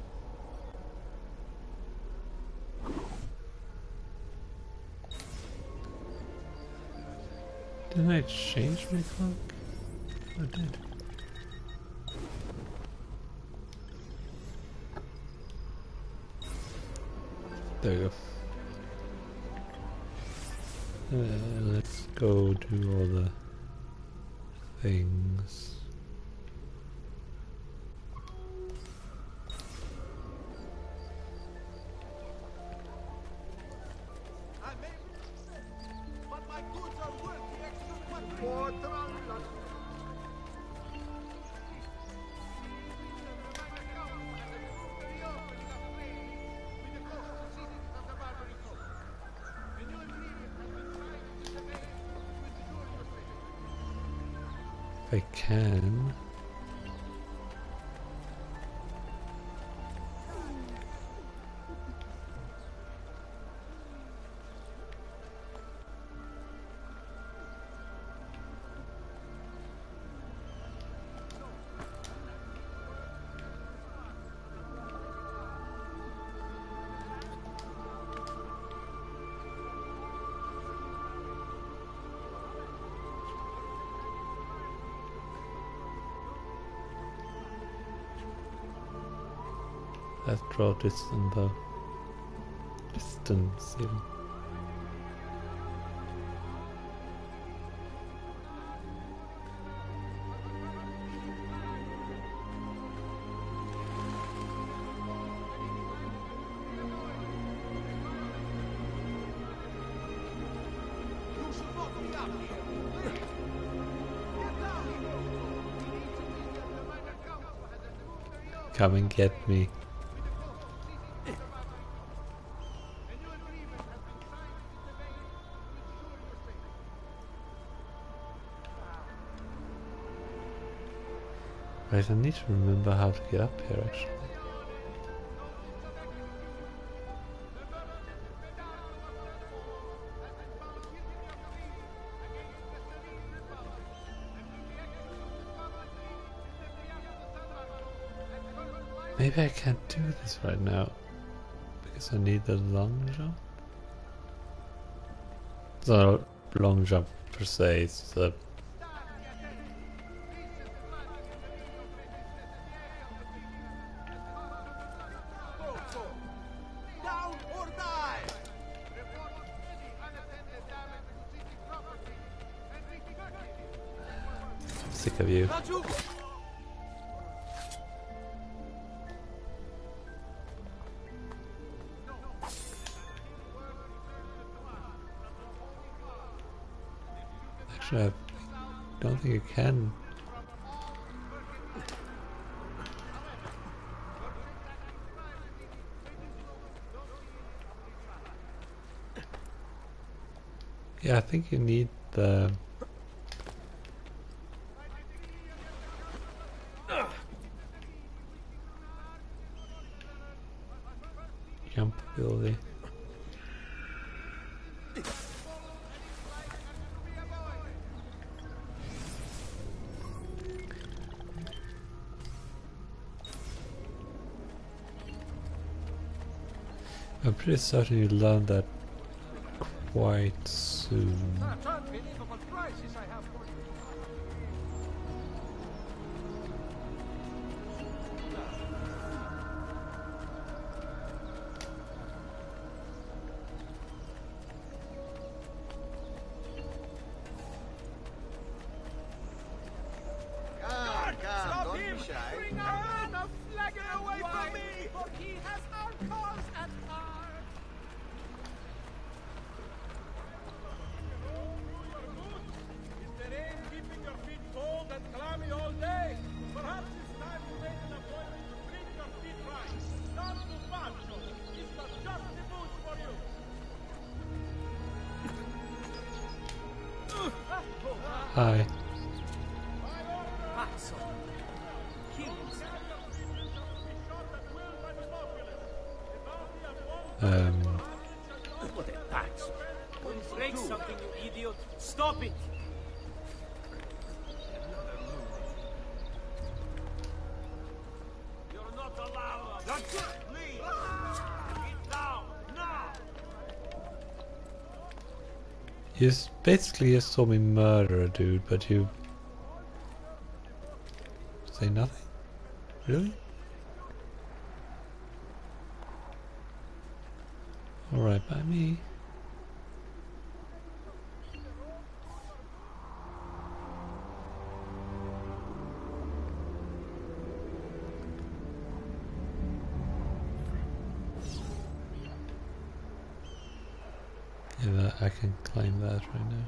[SPEAKER 1] Didn't I change my cloak? I did. There we go. Let's go do all the things. If I can. Let's draw distance though. Distance even. Come and get me. Right, I need to remember how to get up here actually. Maybe I can't do this right now because I need the long jump. It's not a long jump per se, it's a
[SPEAKER 3] Down or die!
[SPEAKER 1] I'm sick of you. Actually, I don't think you can. Yeah, I think you need the jump ability. I'm pretty certain you learn that quite soon.
[SPEAKER 3] Such unbelievable prices I have for you.
[SPEAKER 4] Come, don't be shy.
[SPEAKER 3] Bring our man of flagon away from me! For he has our cause at heart! Is the rain keeping your feet cold and clammy all day? Perhaps it's time to make an appointment to drink your feet right. Not to Pancho. He's got just the booze for you.
[SPEAKER 1] Hi.
[SPEAKER 12] What a tax. Break something, you idiot. Stop it! You're not allowed. That's it, please. Get down, now!
[SPEAKER 1] You basically just saw me murder a dude, but you say nothing? Really? Alright, by me. Yeah, I can claim that right now.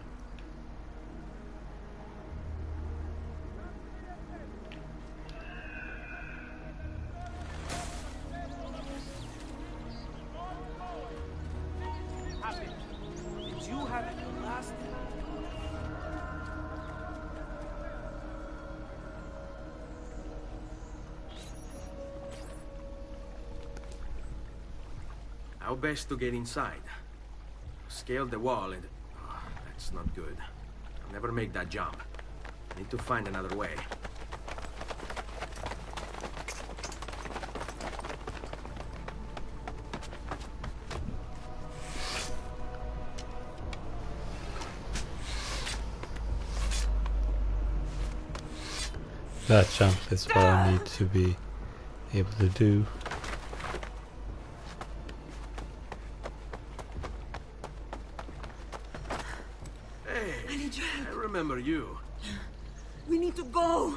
[SPEAKER 12] Did you have it last?
[SPEAKER 13] How best to get inside? Scale the wall and... Oh, that's not good. I'll never make that jump. Need to find another way.
[SPEAKER 1] That jump is what I need to be able to do.
[SPEAKER 13] Hey, I remember you.
[SPEAKER 10] We need to go!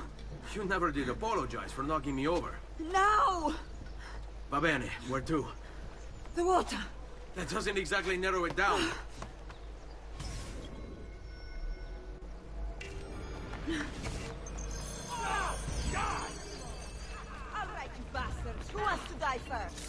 [SPEAKER 13] You never did apologize for knocking me over.
[SPEAKER 10] Now!
[SPEAKER 13] Va bene, where to?
[SPEAKER 10] The water!
[SPEAKER 13] That doesn't exactly narrow it down.
[SPEAKER 10] All right, you bastards! Who wants to die first?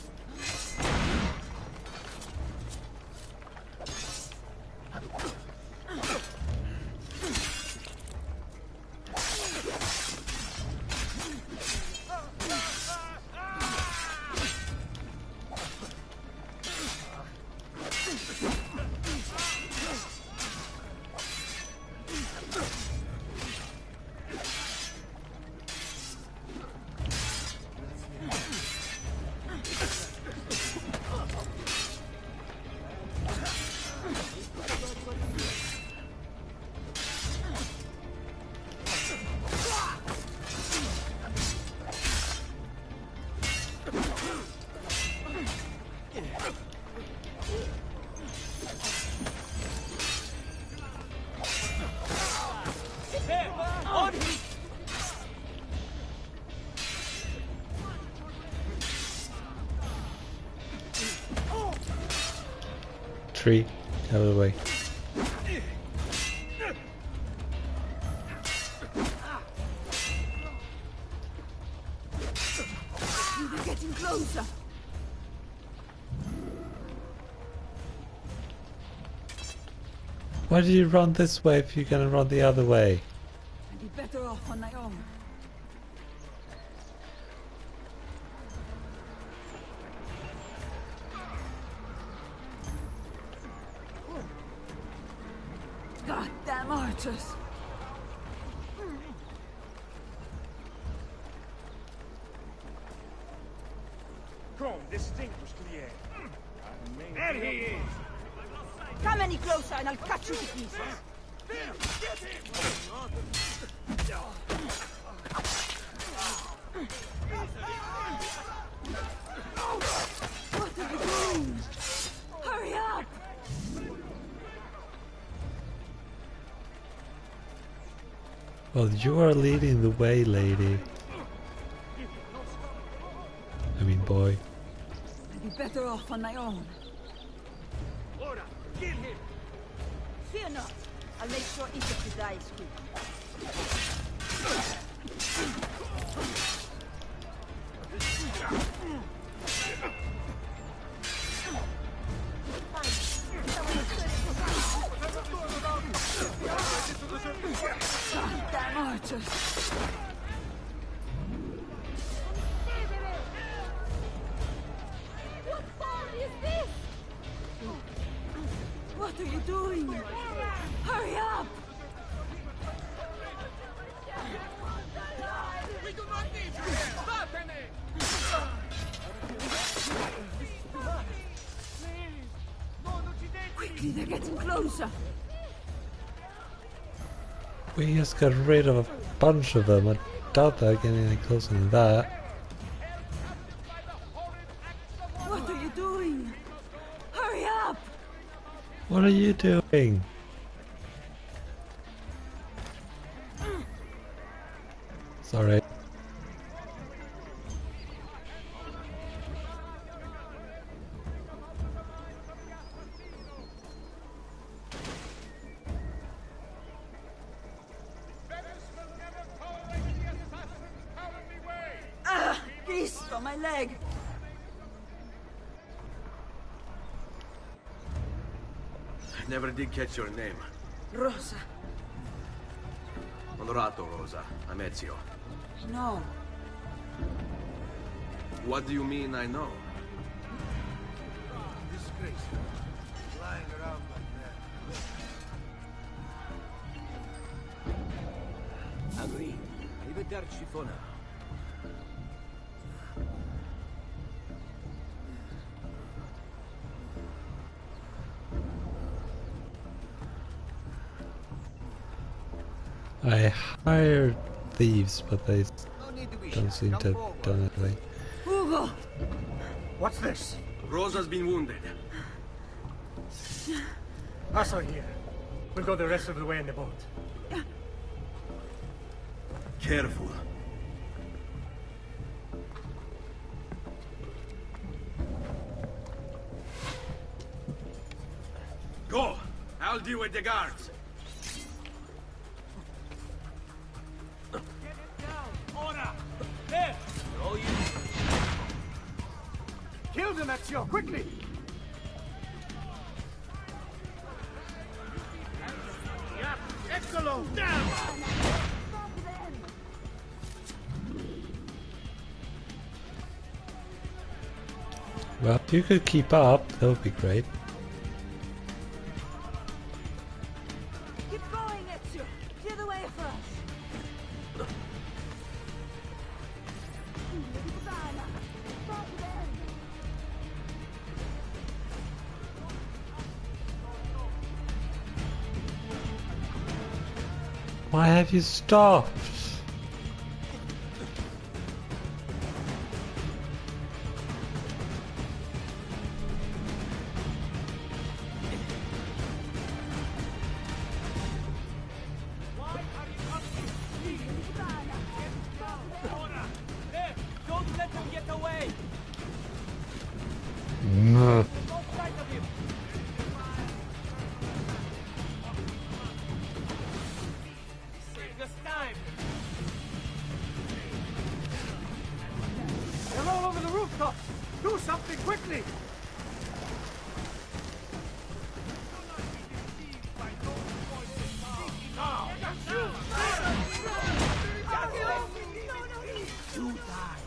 [SPEAKER 1] tree. Out of the way.
[SPEAKER 7] They're getting closer.
[SPEAKER 1] Why did you run this way if you're gonna run the other way?
[SPEAKER 7] I'd be better off on my own. Goddamn archers!
[SPEAKER 12] Come, distinguished clear. There he is!
[SPEAKER 7] Come any closer and I'll cut you to pieces. What are you doing? Hurry up!
[SPEAKER 1] Well, you are leading the way, lady. I mean, boy.
[SPEAKER 7] I'd be better off on my own.
[SPEAKER 12] Ora, kill him!
[SPEAKER 7] Fear not. I'll make sure each of you dies quick. Goddamn archers!
[SPEAKER 6] What fun is this?
[SPEAKER 7] What are you doing? Hurry up!
[SPEAKER 12] We do not need you here! Bátene!
[SPEAKER 7] Quickly, they're getting closer.
[SPEAKER 1] We just got rid of a bunch of them. I doubt they're getting any closer than that.
[SPEAKER 7] What are you doing? Hurry up!
[SPEAKER 1] What are you doing? Sorry.
[SPEAKER 7] Ah! Beast on my leg!
[SPEAKER 13] I never did catch your name.
[SPEAKER 7] Rosa.
[SPEAKER 13] Onorato, Rosa. I'm Ezio.
[SPEAKER 7] No.
[SPEAKER 13] What do you mean I know?
[SPEAKER 3] Disgrace. Lying around like that.
[SPEAKER 4] Agree. Arrivederci for now.
[SPEAKER 1] I hired thieves, but they don't seem to have done anything.
[SPEAKER 7] Hugo!
[SPEAKER 3] What's this?
[SPEAKER 13] Rosa's been wounded.
[SPEAKER 3] Us are here. We'll go the rest of the way in the boat.
[SPEAKER 13] Careful. Go! I'll deal with the guards.
[SPEAKER 12] Ora! There!
[SPEAKER 3] No, you... Kill them, Ezio, quickly! Yeah, Eccolo, down!
[SPEAKER 1] Well, if you could keep up, that would be great.
[SPEAKER 7] Keep going, Ezio! Clear the way for us!
[SPEAKER 1] Why have you stopped?
[SPEAKER 12] Don't let him get away!
[SPEAKER 1] No.
[SPEAKER 3] something quickly! You die!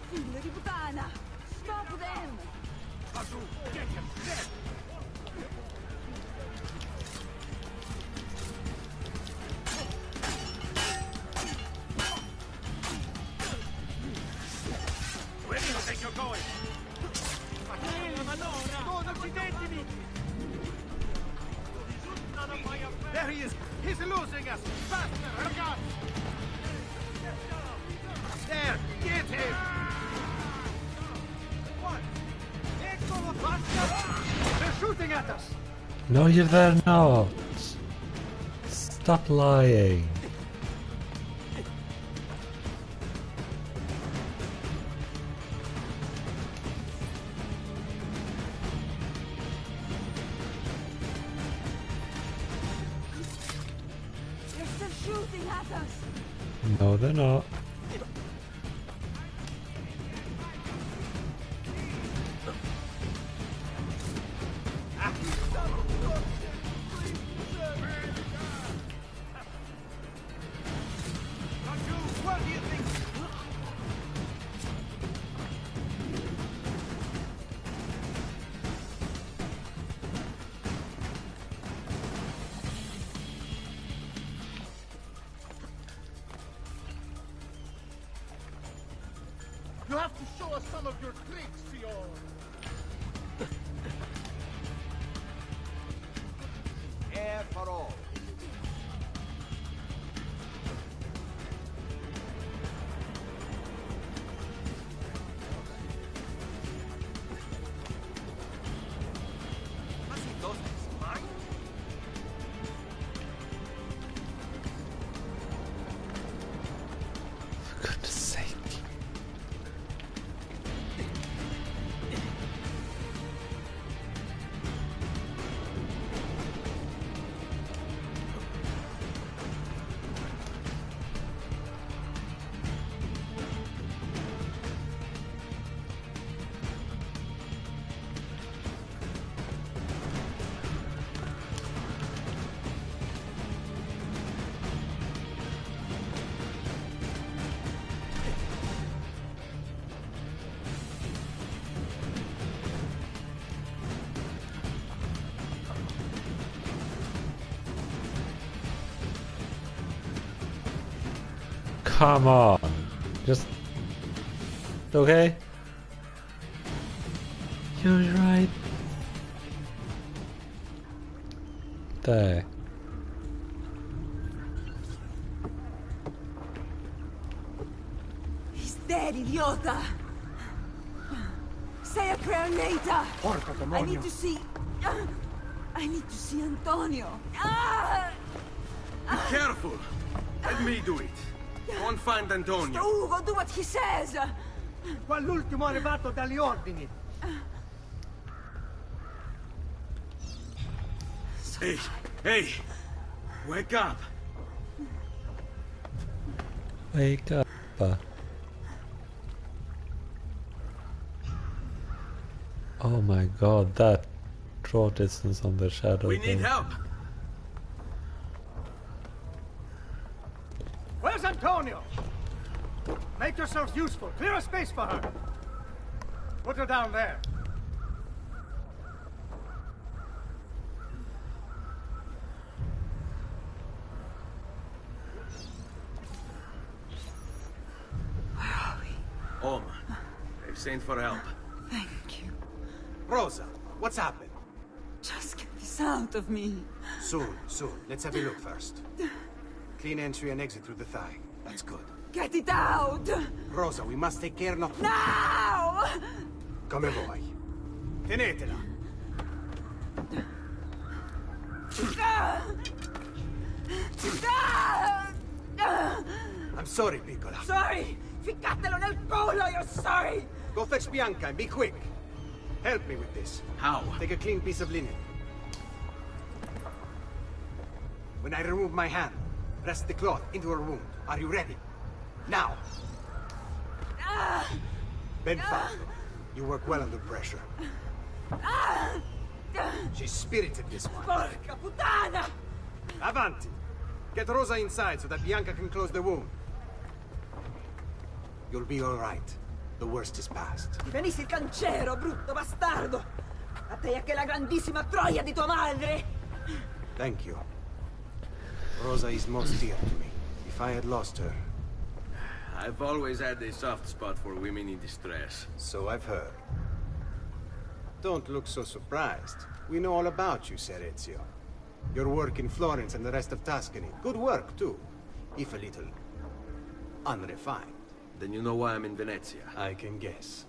[SPEAKER 7] Figlio di puttana! Stop them!
[SPEAKER 3] Get him dead! Where do you think you're going? There he is! He's losing us! Faster! Ragazzi! There! Get him! What? Eccolo fatto! They're shooting at us!
[SPEAKER 1] No, you're there not. Stop lying.
[SPEAKER 7] They're still shooting at us!
[SPEAKER 1] No, they're not.
[SPEAKER 3] What do you think? You have to show us some of your tricks, Fior. Air for all.
[SPEAKER 1] For goodness sake. Come on. Just... Okay? You're right. There.
[SPEAKER 7] He's dead, idiota! Say a prayer later!
[SPEAKER 3] Porca
[SPEAKER 7] I
[SPEAKER 3] demonio.
[SPEAKER 7] need to see... I need to see Antonio! Ah!
[SPEAKER 13] Be careful! Let me do it. Go and find Antonio.
[SPEAKER 7] Ugo, do what he says!
[SPEAKER 3] Qua l'ultimo arrivato dagli ordini.
[SPEAKER 13] Hey, hey! Wake up!
[SPEAKER 1] Wake up. Oh my god, that draw distance on the shadow.
[SPEAKER 13] We need help!
[SPEAKER 3] Where's Antonio? Make yourselves useful. Clear a space for her. Put her down there.
[SPEAKER 13] Oma, they've sent for help.
[SPEAKER 7] Thank you.
[SPEAKER 14] Rosa, what's happened?
[SPEAKER 7] Just get this out of me.
[SPEAKER 14] Soon, soon. Let's have a look first. Clean entry and exit through the thigh. That's good.
[SPEAKER 7] Get it out!
[SPEAKER 14] Rosa, we must take care not...
[SPEAKER 7] Now!
[SPEAKER 14] Come vuoi. Tenetela. I'm sorry, piccola.
[SPEAKER 7] Sorry! Ficcatelo nel culo, you're sorry!
[SPEAKER 14] Go fetch Bianca and be quick. Help me with this.
[SPEAKER 13] How?
[SPEAKER 14] Take a clean piece of linen. When I remove my hand, Press the cloth into her wound. Are you ready? Now! Benfalco, you work well under pressure. She's spirited, this one.
[SPEAKER 7] Porca puttana!
[SPEAKER 14] Avanti! Get Rosa inside so that Bianca can close the wound. You'll be all right. The worst is past.
[SPEAKER 7] Ti venissi il cancero, brutto bastardo! A te e che la grandissima troia di tua madre!
[SPEAKER 14] Thank you. Rosa is most dear to me. If I had lost her...
[SPEAKER 13] I've always had a soft spot for women in distress.
[SPEAKER 14] So I've heard. Don't look so surprised. We know all about you, Ser Ezio. Your work in Florence and the rest of Tuscany. Good work, too. If a little... unrefined.
[SPEAKER 13] Then you know why I'm in Venezia.
[SPEAKER 14] I can guess.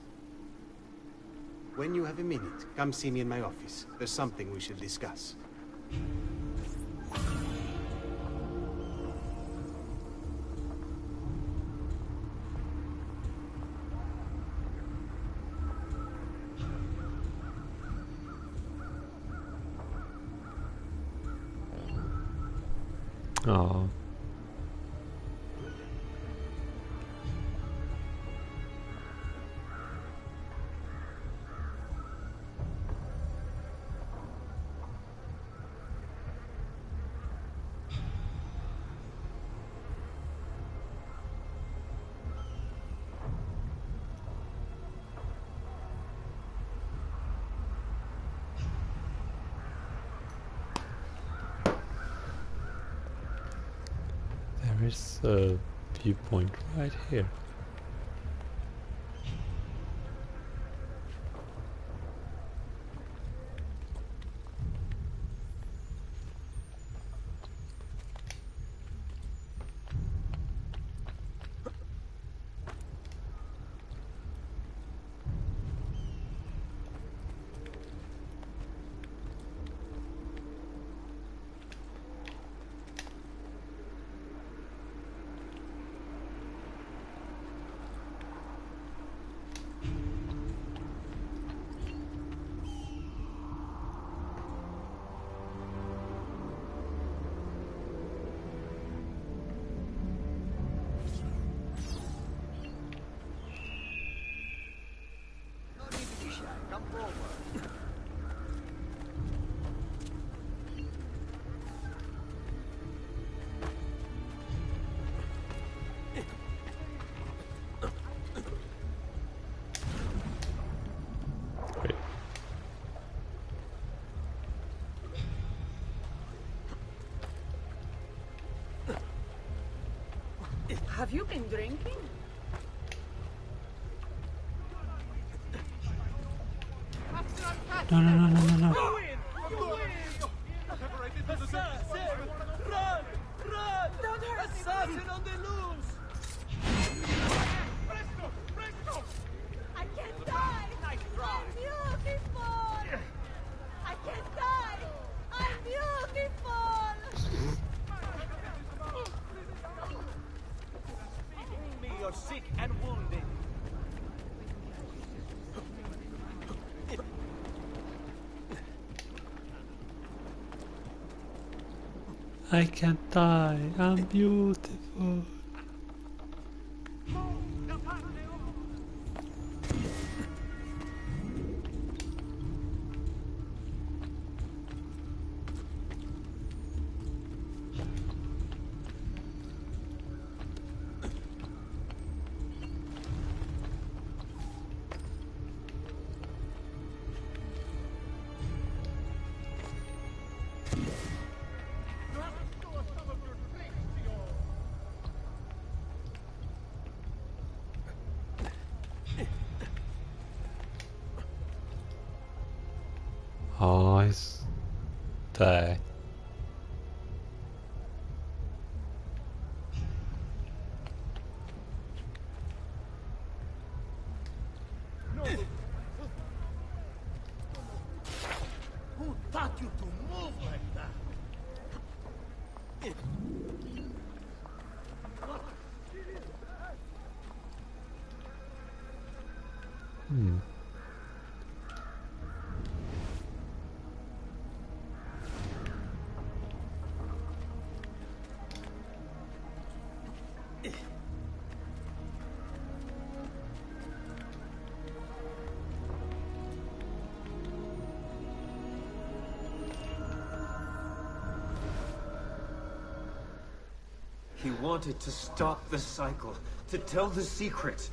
[SPEAKER 14] When you have a minute, come see me in my office. There's something we should discuss.
[SPEAKER 1] Oh. There is a viewpoint right here.
[SPEAKER 7] Have you been drinking?
[SPEAKER 1] No.
[SPEAKER 7] Run! Run! Don't hurt me! Assassin on the loose! Presto! Presto! I can't die! Nice try! I'm beautiful! I can't die! I'm beautiful!
[SPEAKER 12] Me, you're sick and wounded.
[SPEAKER 1] I can't die. I'm beautiful. Oh, he's there.
[SPEAKER 3] Who taught you to move like that?
[SPEAKER 15] He wanted to stop the cycle, to tell the secret.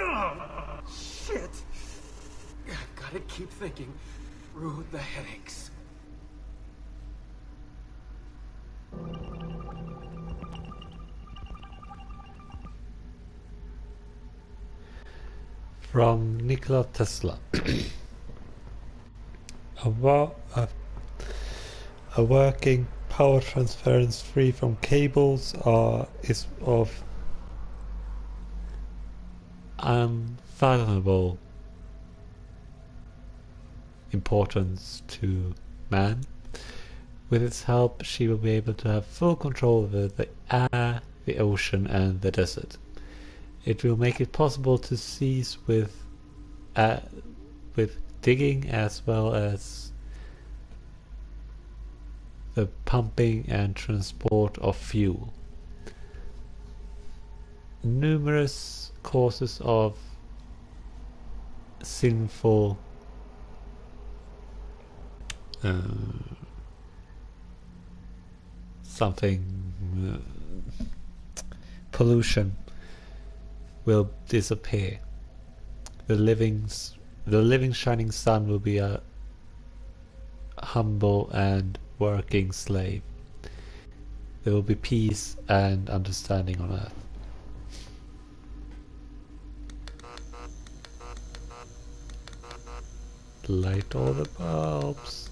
[SPEAKER 15] Ugh, shit! Gotta keep thinking through the headaches.
[SPEAKER 1] From Nikola Tesla. A working power transference free from cables is of unfathomable importance to man. With its help, she will be able to have full control over the air, the ocean, and the desert. It will make it possible to cease with digging as well as the pumping and transport of fuel. Numerous causes of sinful pollution will disappear. The living shining sun will be a humble and working slave. There will be peace and understanding on earth. Light all the bulbs.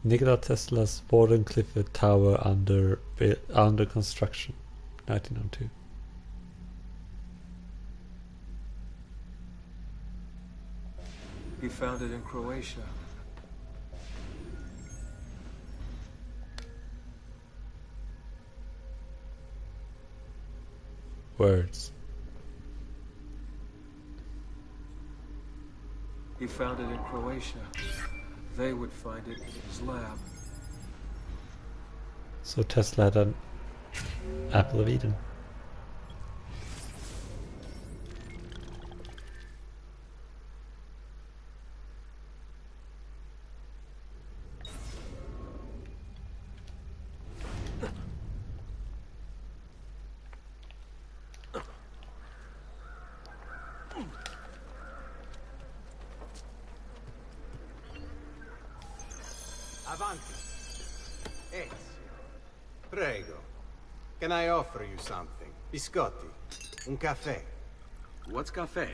[SPEAKER 1] Nikola Tesla's Wardenclyffe Tower under construction, 1902.
[SPEAKER 5] He found it in Croatia.
[SPEAKER 1] Words.
[SPEAKER 5] He found it in Croatia. They would find it in his lab.
[SPEAKER 1] So Tesla had an Apple of Eden.
[SPEAKER 14] Avanti. Ezio. Prego. Can I offer you something? Biscotti. Un caffè.
[SPEAKER 13] What's cafe?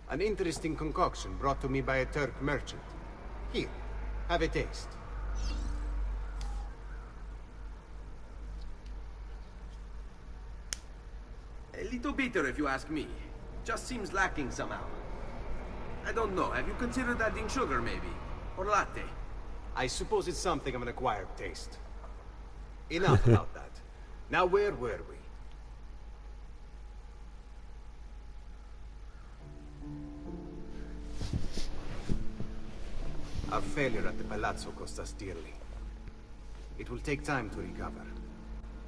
[SPEAKER 14] An interesting concoction brought to me by a Turk merchant. Here, have a taste.
[SPEAKER 13] A little bitter if you ask me. Just seems lacking somehow. I don't know, have you considered adding sugar maybe? Or latte?
[SPEAKER 14] I suppose it's something of an acquired taste. Enough about that. Now where were we? Our failure at the Palazzo cost us dearly. It will take time to recover.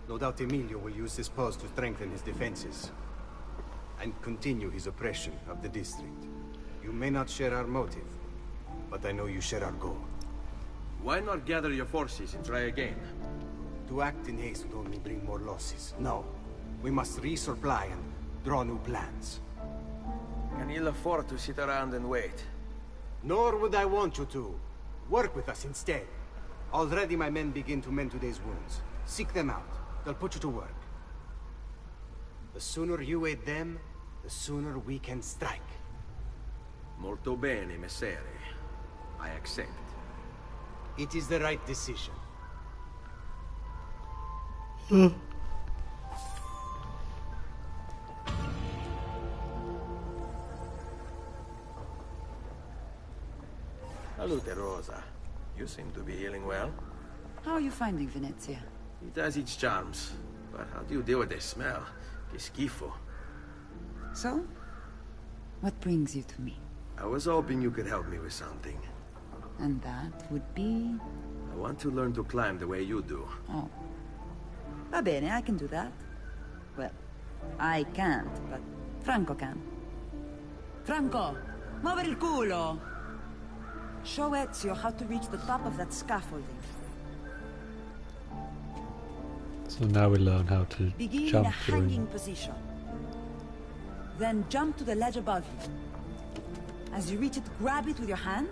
[SPEAKER 14] No doubt Emilio will use this post to strengthen his defenses and continue his oppression of the district. You may not share our motive, but I know you share our goal.
[SPEAKER 13] Why not gather your forces and try again?
[SPEAKER 14] To act in haste would only bring more losses. No. We must resupply and draw new plans.
[SPEAKER 13] Can you afford to sit around and wait?
[SPEAKER 14] Nor would I want you to. Work with us instead. Already my men begin to mend today's wounds. Seek them out. They'll put you to work. The sooner you aid them, the sooner we can strike.
[SPEAKER 13] Molto bene, messere. I accept.
[SPEAKER 14] It is the right decision.
[SPEAKER 13] Salute, Rosa. You seem to be healing well.
[SPEAKER 16] How are you finding Venezia?
[SPEAKER 13] It has its charms. But how do you deal with the smell? Che schifo.
[SPEAKER 16] So? What brings you to me?
[SPEAKER 13] I was hoping you could help me with something.
[SPEAKER 16] And that would be?
[SPEAKER 13] I want to learn to climb the way you do.
[SPEAKER 16] Oh. Va bene, I can do that. Well, I can't, but Franco can. Franco, muovere il culo! Show Ezio how to reach the top of that scaffolding.
[SPEAKER 1] So now we learn how to
[SPEAKER 16] Begin in
[SPEAKER 1] jump
[SPEAKER 16] a hanging
[SPEAKER 1] during.
[SPEAKER 16] position. Then jump to the ledge above you. As you reach it, grab it with your hand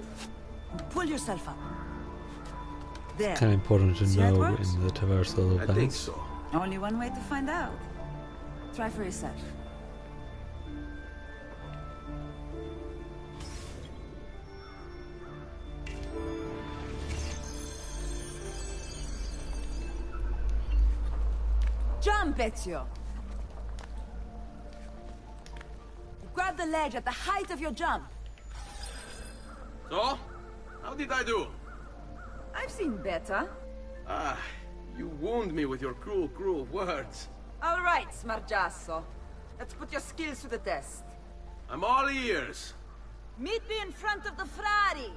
[SPEAKER 16] and pull yourself up. There.
[SPEAKER 1] Kind of important to
[SPEAKER 16] See how it
[SPEAKER 1] know
[SPEAKER 16] works?
[SPEAKER 1] in the traversal events.
[SPEAKER 13] I think so.
[SPEAKER 16] Only one way to find out. Try for yourself. Jump, Ezio! Grab the ledge at the height of your jump.
[SPEAKER 13] So? How did I do?
[SPEAKER 16] I've seen better.
[SPEAKER 13] Ah, you wound me with your cruel, cruel words.
[SPEAKER 16] All right, Smargiasso. Let's put your skills to the test.
[SPEAKER 13] I'm all ears.
[SPEAKER 16] Meet me in front of the Frari.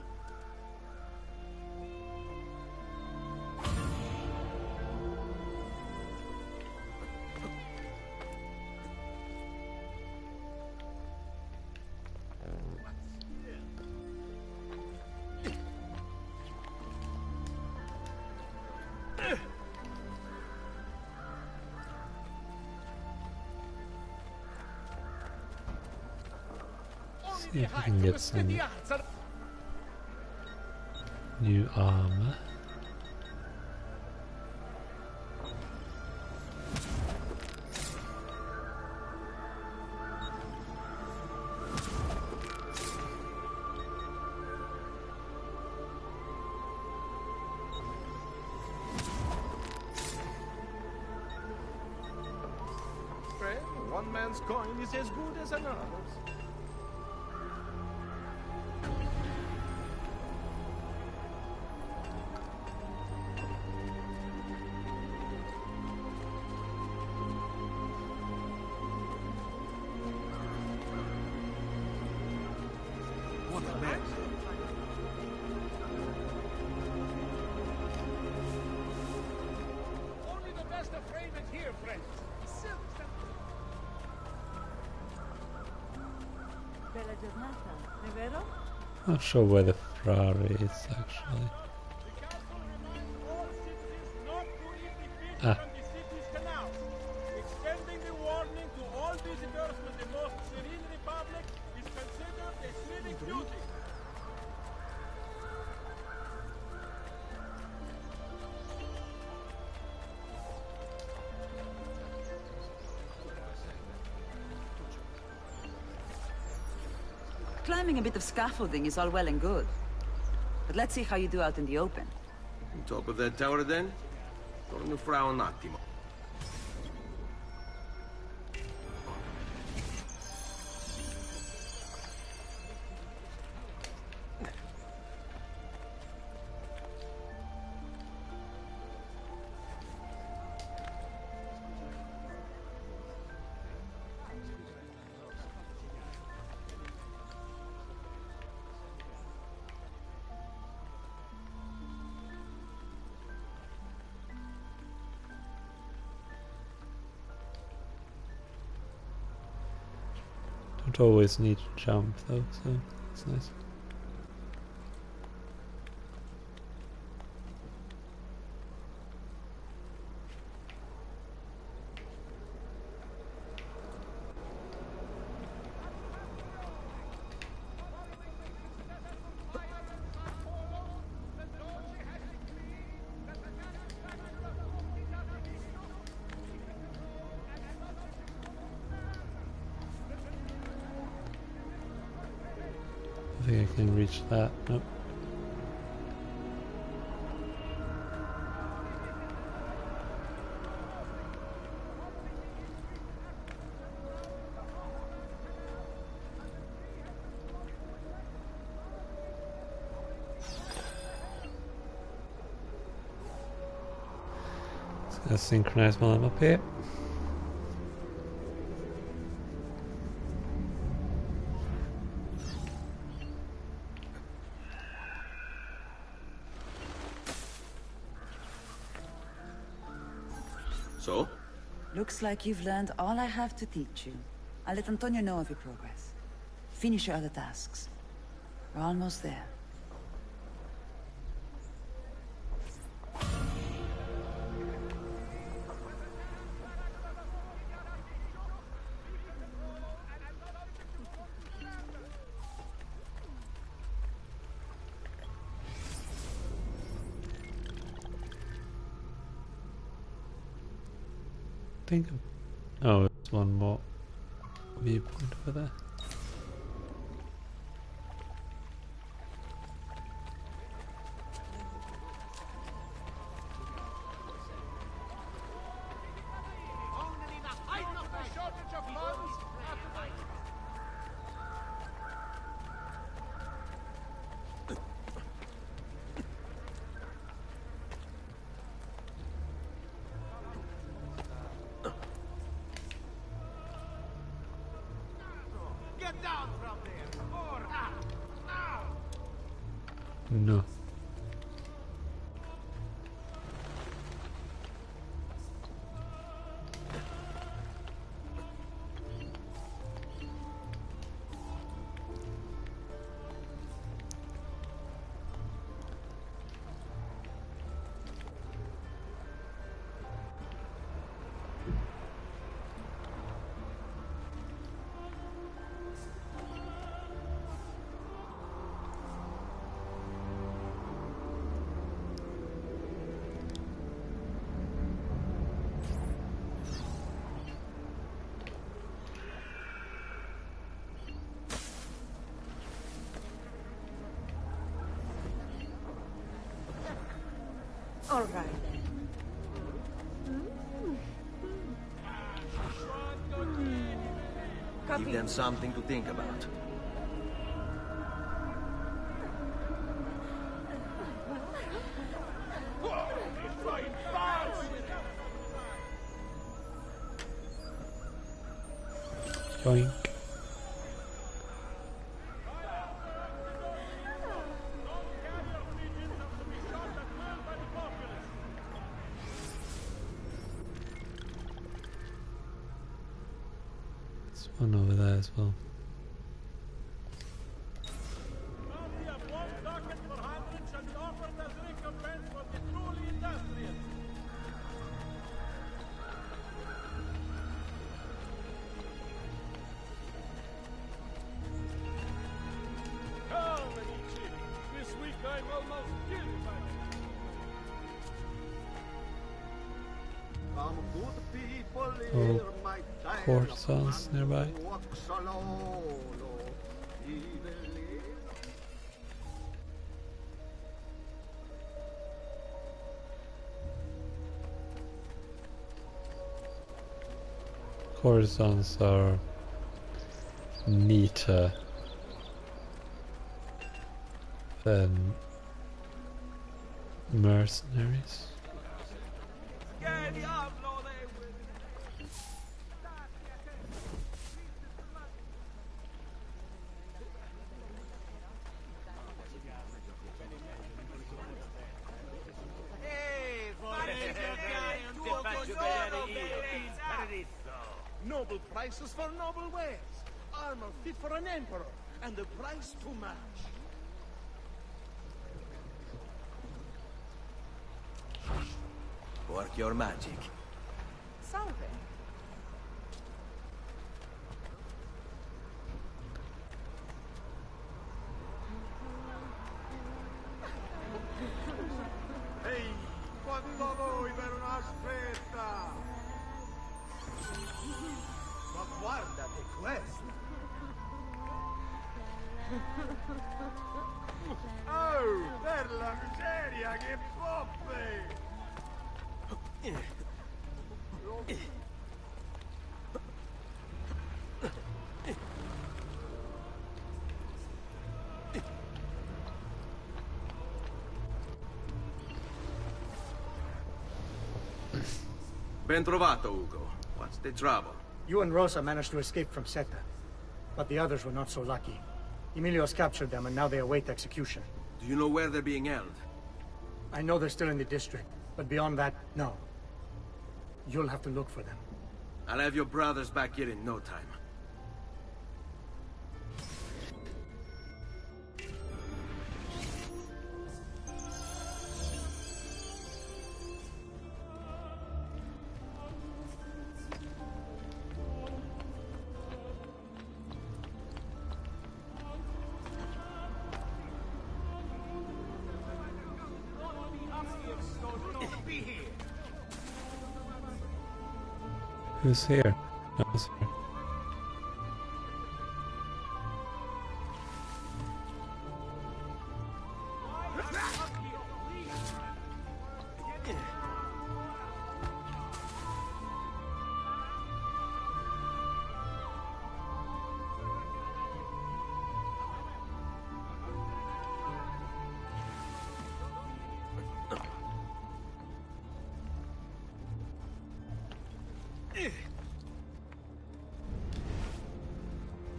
[SPEAKER 1] See if we can get some new armor.
[SPEAKER 3] Friend, one man's coin is as good as another's.
[SPEAKER 2] What a man.
[SPEAKER 3] Only the best of Raymond here, friend.
[SPEAKER 7] Bella giornata, è vero?
[SPEAKER 1] Not sure where the Ferrari is actually. Ah,
[SPEAKER 3] From the city's canals, extending the warning to all visitors to the most serene republic is considered a civic duty.
[SPEAKER 16] Climbing a bit of scaffolding is all well and good. But let's see how you do out in the open.
[SPEAKER 13] On top of that tower then? Torno fra un attimo.
[SPEAKER 1] don't always need to jump though, so it's nice. I think I can reach that. Nope. Just gonna synchronize while I'm up here.
[SPEAKER 13] So?
[SPEAKER 16] Looks like you've learned all I have to teach you. I'll let Antonio know of your progress. Finish your other tasks. We're almost there.
[SPEAKER 1] think. Oh, there's one more viewpoint over there.
[SPEAKER 3] Get down from there! Or now!
[SPEAKER 1] No.
[SPEAKER 10] All right then.
[SPEAKER 17] Give them something to think about.
[SPEAKER 1] Yoink. There's one over there as well.
[SPEAKER 12] This week I'm almost killed by
[SPEAKER 3] Some good people
[SPEAKER 1] Oh,
[SPEAKER 3] here might die
[SPEAKER 1] courtesans nearby.
[SPEAKER 3] walks alone, evenly.
[SPEAKER 1] Courtesans are neater than mercenaries.
[SPEAKER 3] Noble prices for noble wares. Armor fit for an emperor, and the price to match.
[SPEAKER 17] Work your magic.
[SPEAKER 7] Salve.
[SPEAKER 3] Ehi, quanto voi per un'aspetta! Ma guardate questo! Oh, per la miseria, che poppe!
[SPEAKER 13] Ben trovato, Ugo. What's the trouble?
[SPEAKER 18] You and Rosa managed to escape from Seta, but the others were not so lucky. Emilio's captured them, and now they await execution.
[SPEAKER 13] Do you know where they're being held?
[SPEAKER 18] I know they're still in the district, but beyond that, no. You'll have to look for them.
[SPEAKER 13] I'll have your brothers back here in no time.
[SPEAKER 1] Who's here? No one's here.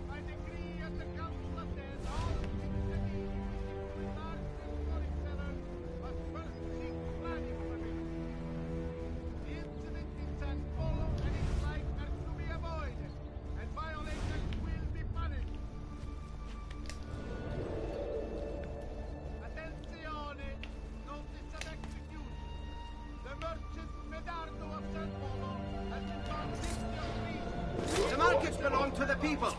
[SPEAKER 3] By decree of the Council of Dead, all citizens, large storytellers must first seek planning permission. The incident in San Polo and its like are to be avoided, and violators will be punished. Attenzione! Notice of execution. The merchant Medardo of San Polo has been found guilty of treason.
[SPEAKER 2] The markets belong to the people.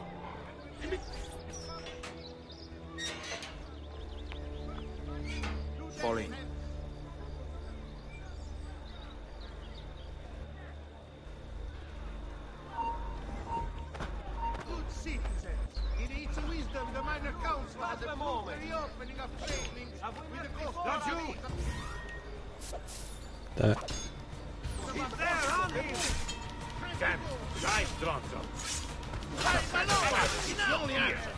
[SPEAKER 2] Fall in.
[SPEAKER 3] Good citizens, in its wisdom, the Minor Council has approved the reopening of trade links with the coast of
[SPEAKER 1] That.
[SPEAKER 12] He's there, on him! Damn, I dropped him.
[SPEAKER 3] It's the only answer.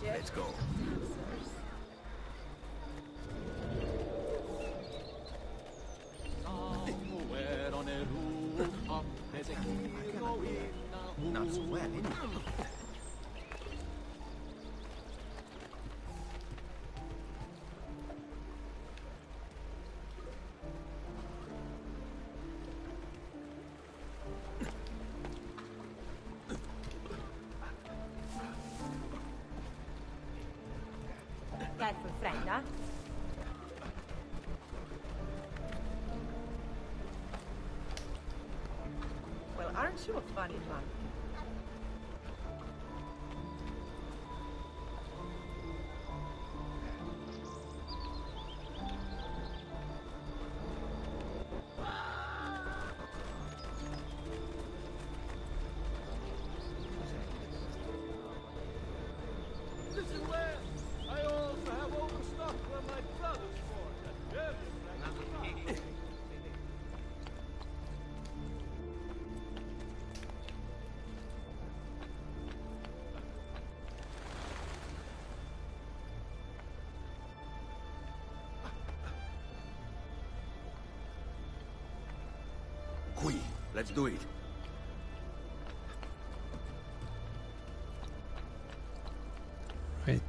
[SPEAKER 2] Let's go. Not so well, isn't it?
[SPEAKER 7] Tijd voor vrijdag. Well, aren't you a funny one?
[SPEAKER 3] Listen well. I also have overstock where my brother's forged. Every
[SPEAKER 2] Qui, let's do it.
[SPEAKER 1] Right.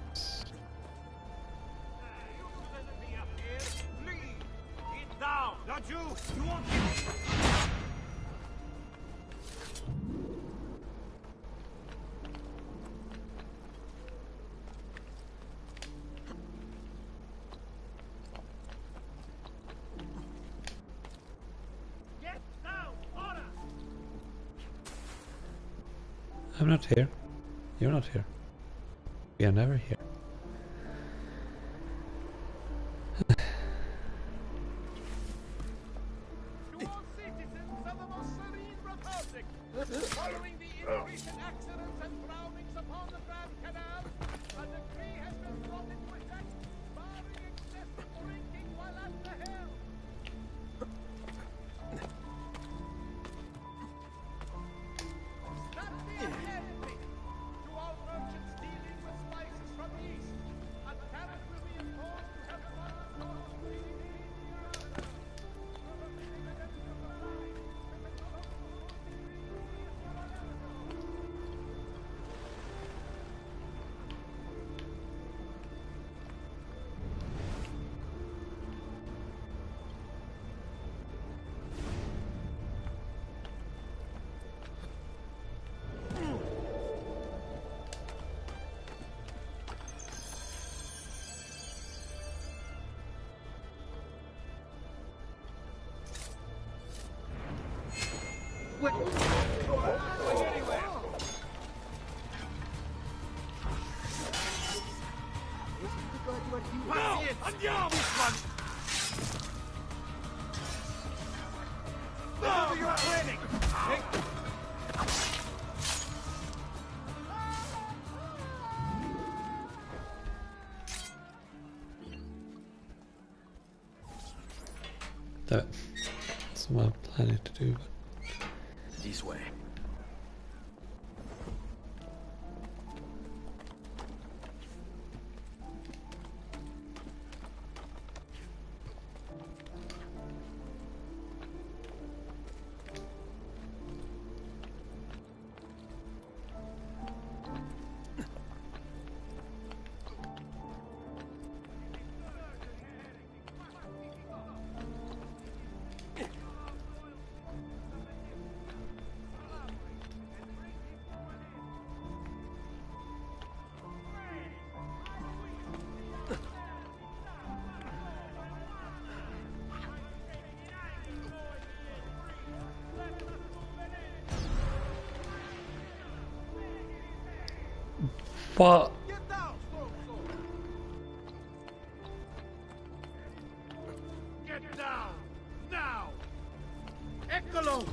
[SPEAKER 12] Get down! Not you! You won't
[SPEAKER 3] Get down! Order!
[SPEAKER 1] I'm not here. You're not here. We are never here.
[SPEAKER 3] To all citizens of the most serene republic, following the increasing accidents and drownings upon the Grand Canal, a decree has been brought into effect barring excessive drinking while at the helm. Start immediately to all merchants dealing with spices from the east. A tariff will be imposed to have
[SPEAKER 12] No! Andiamo! This one! No! You're training!
[SPEAKER 1] That's what I'm planning to do.
[SPEAKER 2] This way.
[SPEAKER 1] What?
[SPEAKER 3] Get down! Now! Eccolo!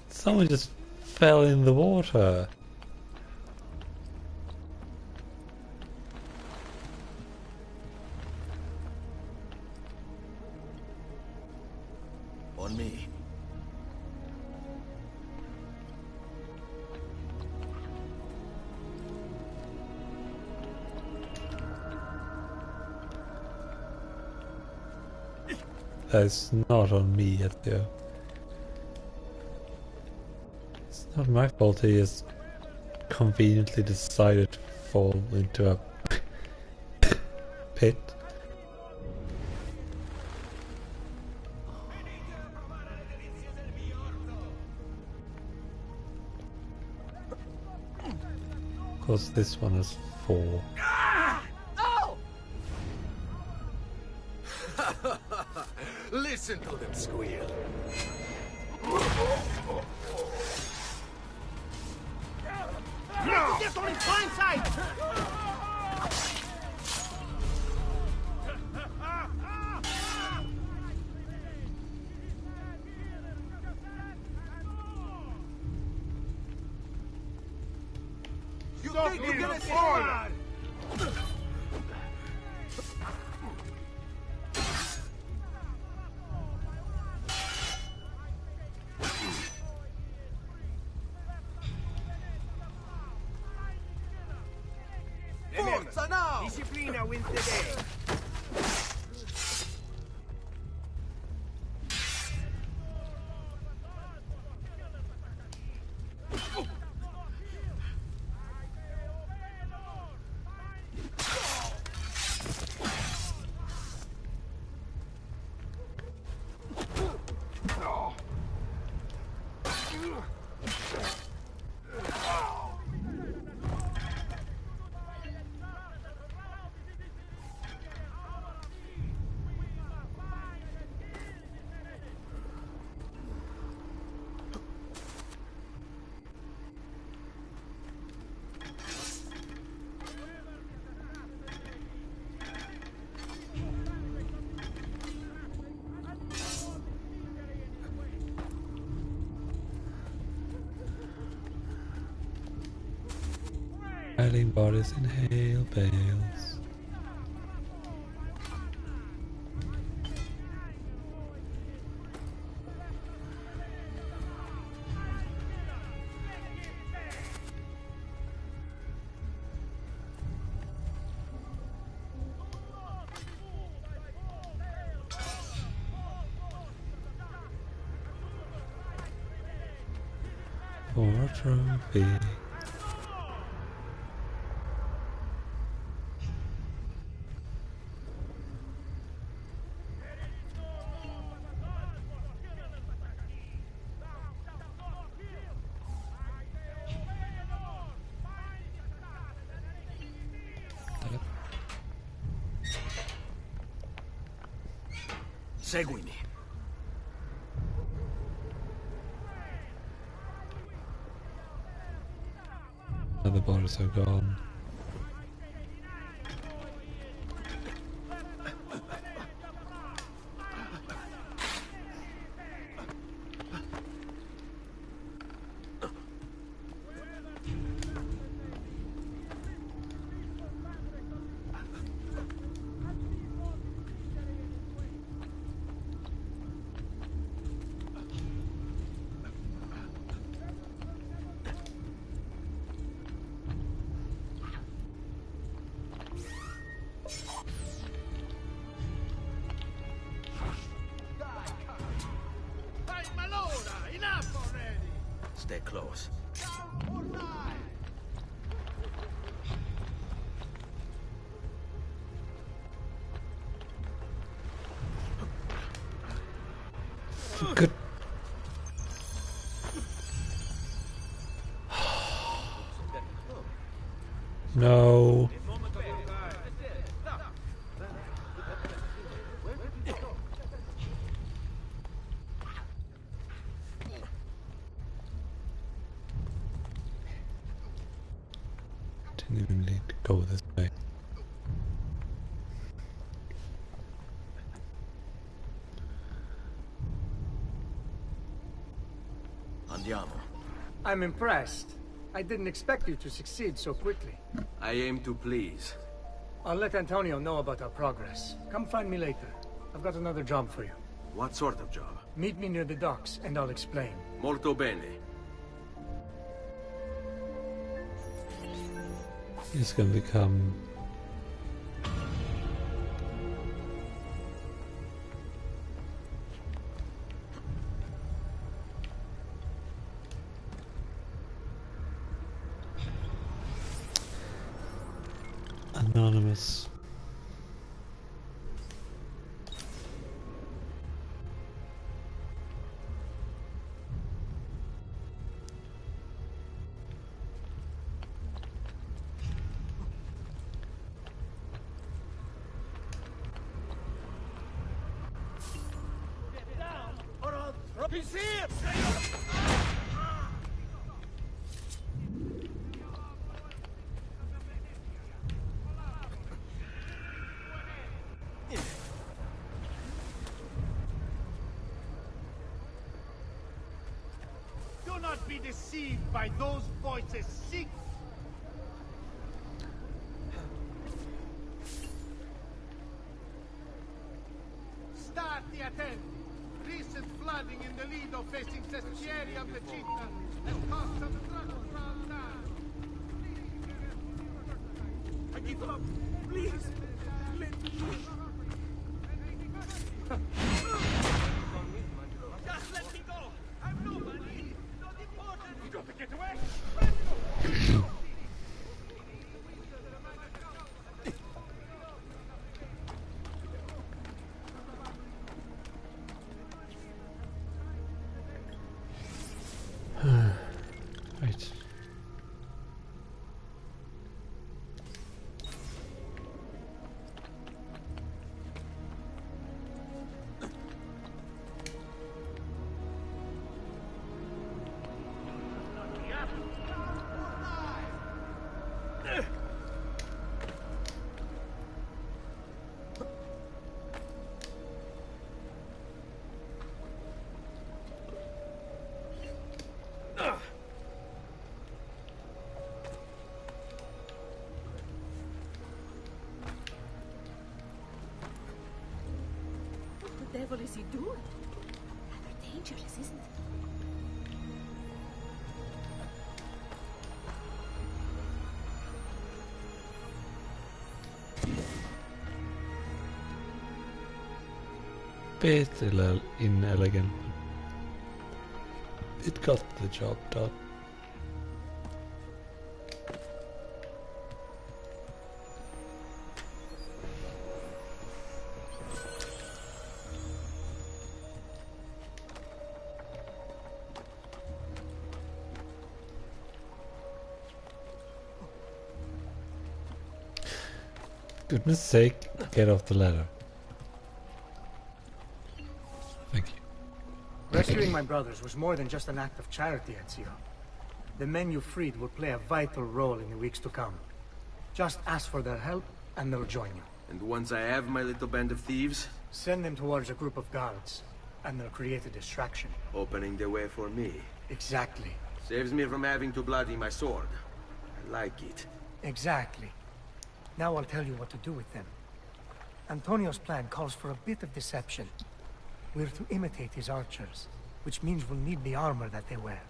[SPEAKER 1] Someone just fell in the water.
[SPEAKER 2] On me.
[SPEAKER 1] That's not on me yet, though. It's not my fault he has conveniently decided to fall into a pit. Of course, this one has 4.
[SPEAKER 12] Oh! Listen to them squeal.
[SPEAKER 3] No! Get on his blind side!
[SPEAKER 12] You think you're gonna fall? Forza now! Disciplina wins the day.
[SPEAKER 1] Hiding bodies in hail bales. For a trophy.
[SPEAKER 4] Seguimi.
[SPEAKER 1] The borders are gone.
[SPEAKER 2] Stay close.
[SPEAKER 1] Good. No. Didn't even need to go this way.
[SPEAKER 2] Andiamo.
[SPEAKER 18] I'm impressed. I didn't expect you to succeed so quickly.
[SPEAKER 13] I aim to please.
[SPEAKER 18] I'll let Antonio know about our progress. Come find me later. I've got another job for you.
[SPEAKER 13] What sort of job?
[SPEAKER 18] Meet me near the docks, and I'll explain.
[SPEAKER 13] Molto bene.
[SPEAKER 1] He's gonna become anonymous.
[SPEAKER 12] He's here! Do not be deceived by those voices. Seek. Stati attenti. Recent flooding in the Lido facing Sestieri of the Città has caused some struggles down. I give up. Please. Let me. Just let me go. I'm nobody. Not important. You got to get away.
[SPEAKER 1] Right.
[SPEAKER 7] What the devil is he doing? Rather dangerous, isn't it?
[SPEAKER 1] Bit inelegant. It got the job done. Goodness sake, get off the ladder.
[SPEAKER 18] Rescuing my brothers was more than just an act of charity, Ezio. The men you freed will play a vital role in the weeks to come. Just ask for their help, and they'll join you.
[SPEAKER 13] And once I have my little band of thieves?
[SPEAKER 18] Send them towards a group of guards, and they'll create a distraction.
[SPEAKER 13] Opening the way for me.
[SPEAKER 18] Exactly.
[SPEAKER 13] Saves me from having to bloody my sword. I like it.
[SPEAKER 18] Exactly. Now I'll tell you what to do with them. Antonio's plan calls for a bit of deception. We're to imitate his archers, which means we'll need the armor that they wear.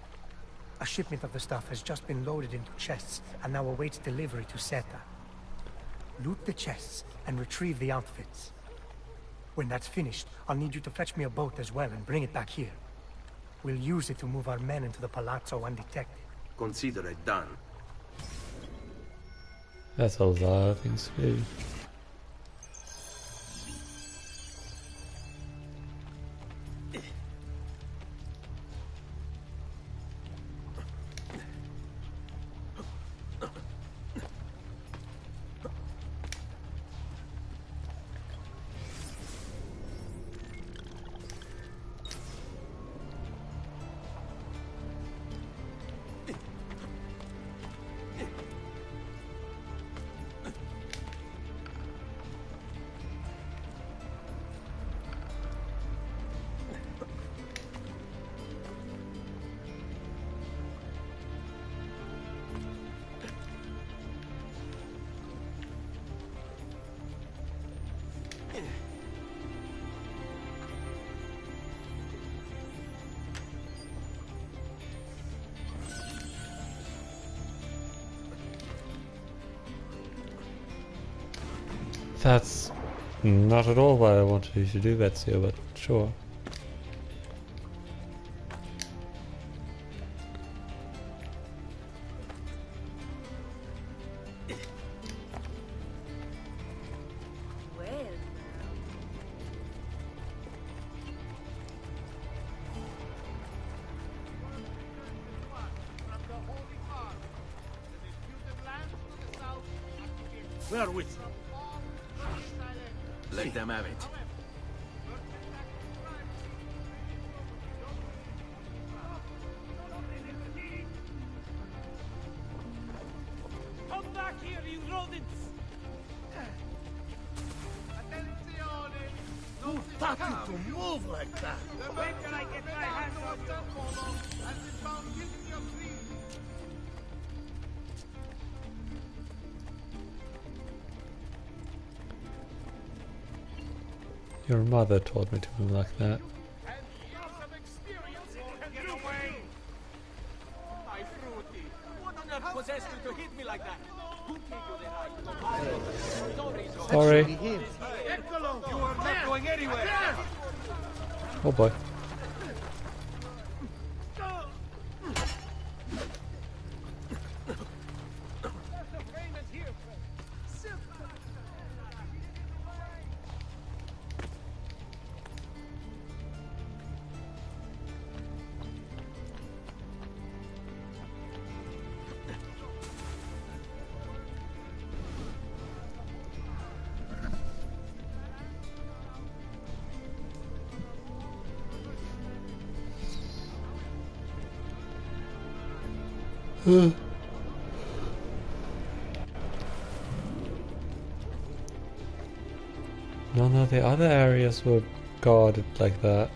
[SPEAKER 18] A shipment of the stuff has just been loaded into chests and now awaits delivery to Seta. Loot the chests and retrieve the outfits. When that's finished, I'll need you to fetch me a boat as well and bring it back here. We'll use it to move our men into the Palazzo undetected.
[SPEAKER 13] Consider it done.
[SPEAKER 1] That's a lot of things to do. That's not at all what I wanted you to do, Ezio, but sure.
[SPEAKER 12] We are with you.
[SPEAKER 13] Let them have it.
[SPEAKER 12] Come back here, you rodents!
[SPEAKER 11] Who taught you to move like that?
[SPEAKER 12] The baker I get my hands on you has been found guilty of treason.
[SPEAKER 1] Your mother told me to move like that.
[SPEAKER 15] Possessed you to hit me like that. Who gave you the right?
[SPEAKER 1] Sorry.
[SPEAKER 15] You are not going anywhere.
[SPEAKER 1] Oh boy. None of the other areas were guarded like that.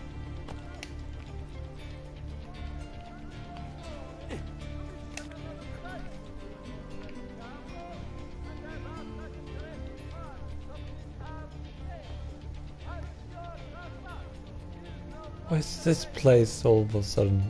[SPEAKER 1] Why is this place all of a sudden?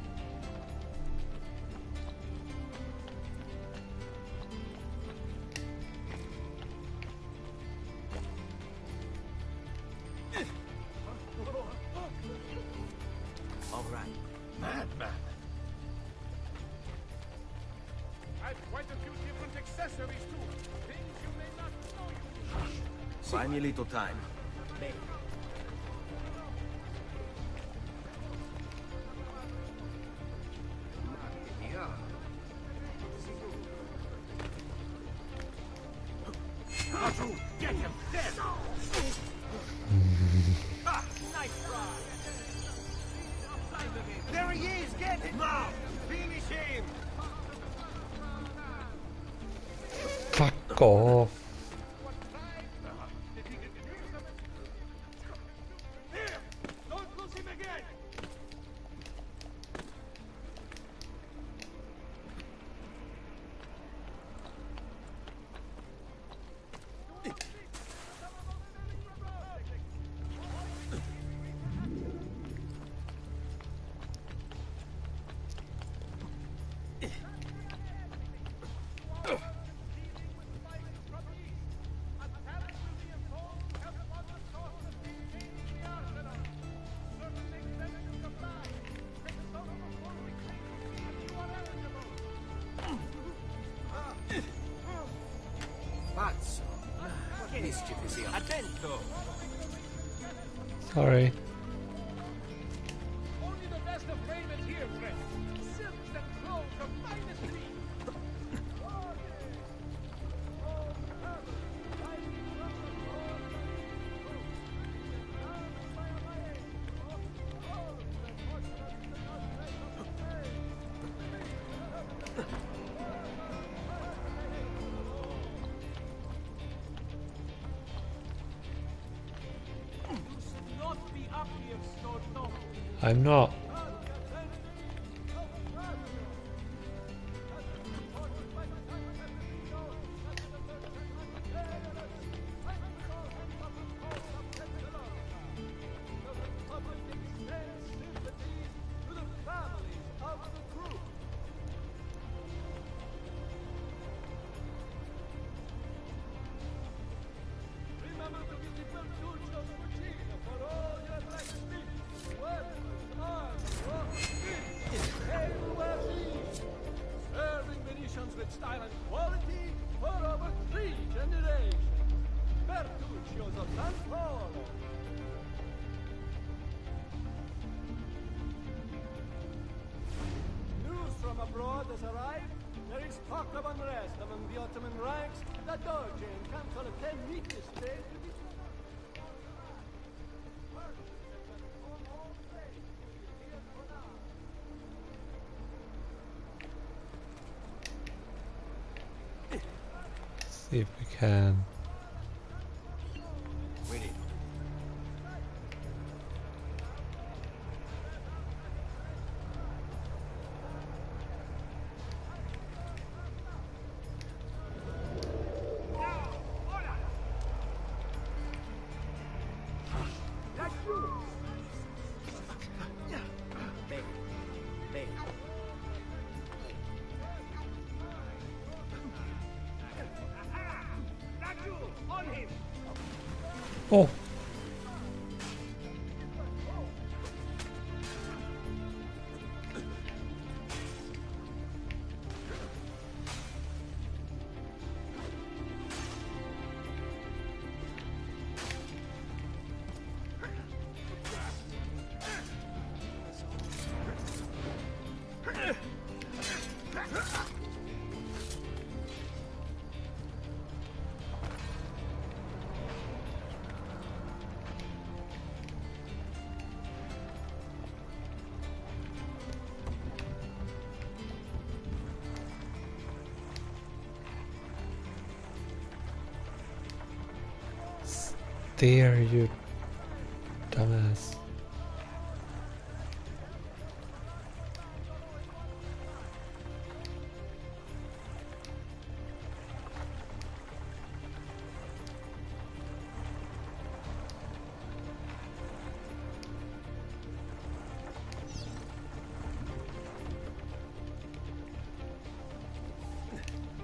[SPEAKER 13] Buy me a little time.
[SPEAKER 12] Get him dead!
[SPEAKER 1] off.
[SPEAKER 12] Don't lose him again!
[SPEAKER 14] Pazzo! Che mischief is he? Attento!
[SPEAKER 1] Sorry.
[SPEAKER 12] Only the best of raiment here, friend. Silks and clothes of finest meat. Not be up here, Storto.
[SPEAKER 1] I'm not.
[SPEAKER 12] Serving Venetians with style and quality for over 3 generations. Bertuccio's of San Paolo. News from abroad has arrived. There is talk of unrest among the Ottoman ranks. The Doge encamped on a 10-meter space to be
[SPEAKER 1] See if we can.
[SPEAKER 14] Wait in.
[SPEAKER 1] Oh. There, you dumbass.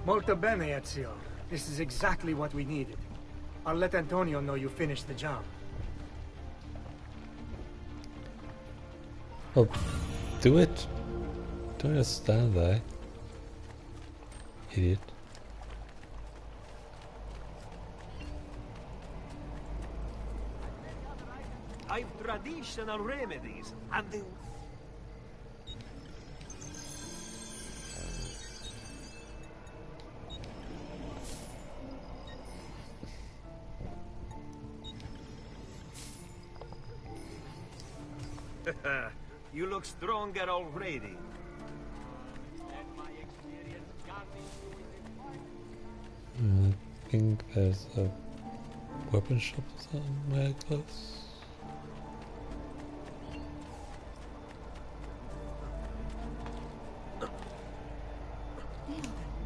[SPEAKER 18] Molto bene, Ezio. This is exactly what we needed. I'll let Antonio know you finished the job.
[SPEAKER 1] Oh, do it. Don't just stand there. Idiot.
[SPEAKER 15] I've traditional remedies, and the... You look stronger already.
[SPEAKER 1] think there's a weapon shop somewhere close.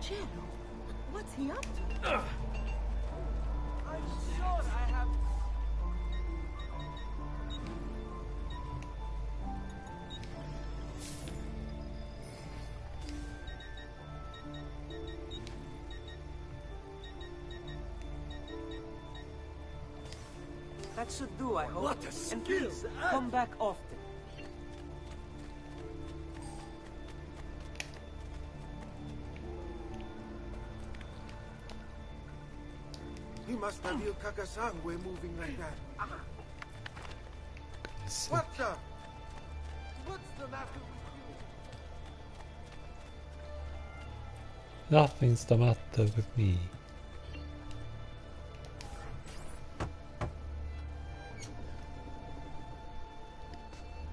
[SPEAKER 7] Cello, what's he up to?
[SPEAKER 4] I'm sure I have...
[SPEAKER 15] That should do, I hope.
[SPEAKER 4] What a
[SPEAKER 15] And
[SPEAKER 4] skill!
[SPEAKER 15] please, come back often.
[SPEAKER 12] He must have Il Kakasangwe moving like that. What the? What's the matter with you?
[SPEAKER 1] Nothing's the matter with me.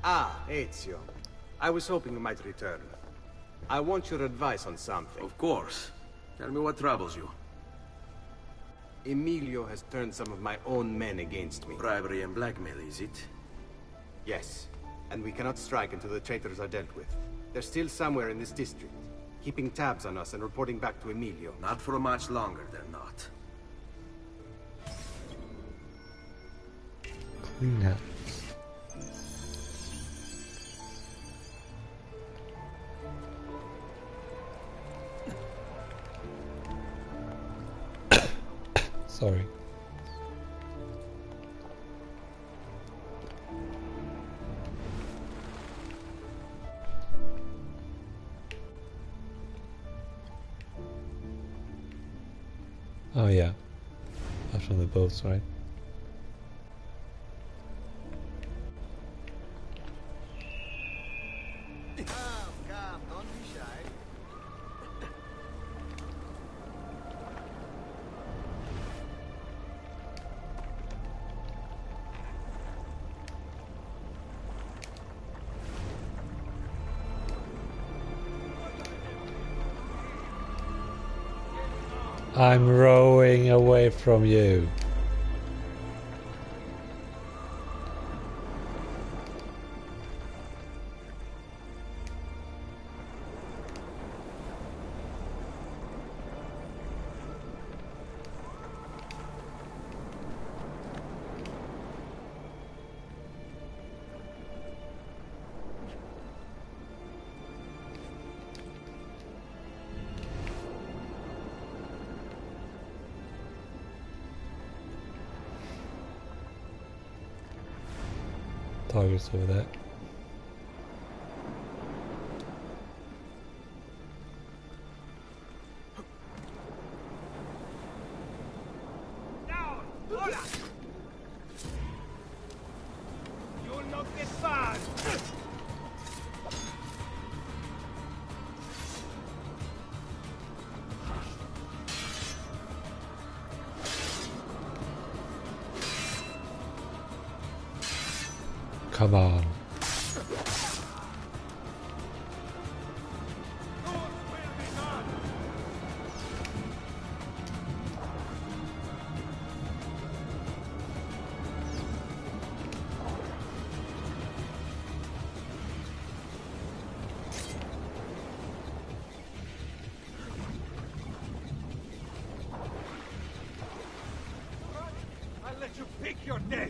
[SPEAKER 14] Ah, Ezio. I was hoping you might return. I want your advice on something.
[SPEAKER 13] Of course. Tell me what troubles you.
[SPEAKER 14] Emilio has turned some of my own men against me.
[SPEAKER 13] Bribery and blackmail, is it?
[SPEAKER 14] Yes. And we cannot strike until the traitors are dealt with. They're still somewhere in this district, keeping tabs on us and reporting back to Emilio.
[SPEAKER 13] Not for much longer, they're not.
[SPEAKER 1] Clean up. Sorry. Oh yeah, that's from the boats, right?
[SPEAKER 12] Come, don't be shy.
[SPEAKER 1] I'm rowing away from you. Targets over there.
[SPEAKER 12] Down! Hola! You'll not get fast!
[SPEAKER 1] Come on.
[SPEAKER 12] I'll let you pick your death!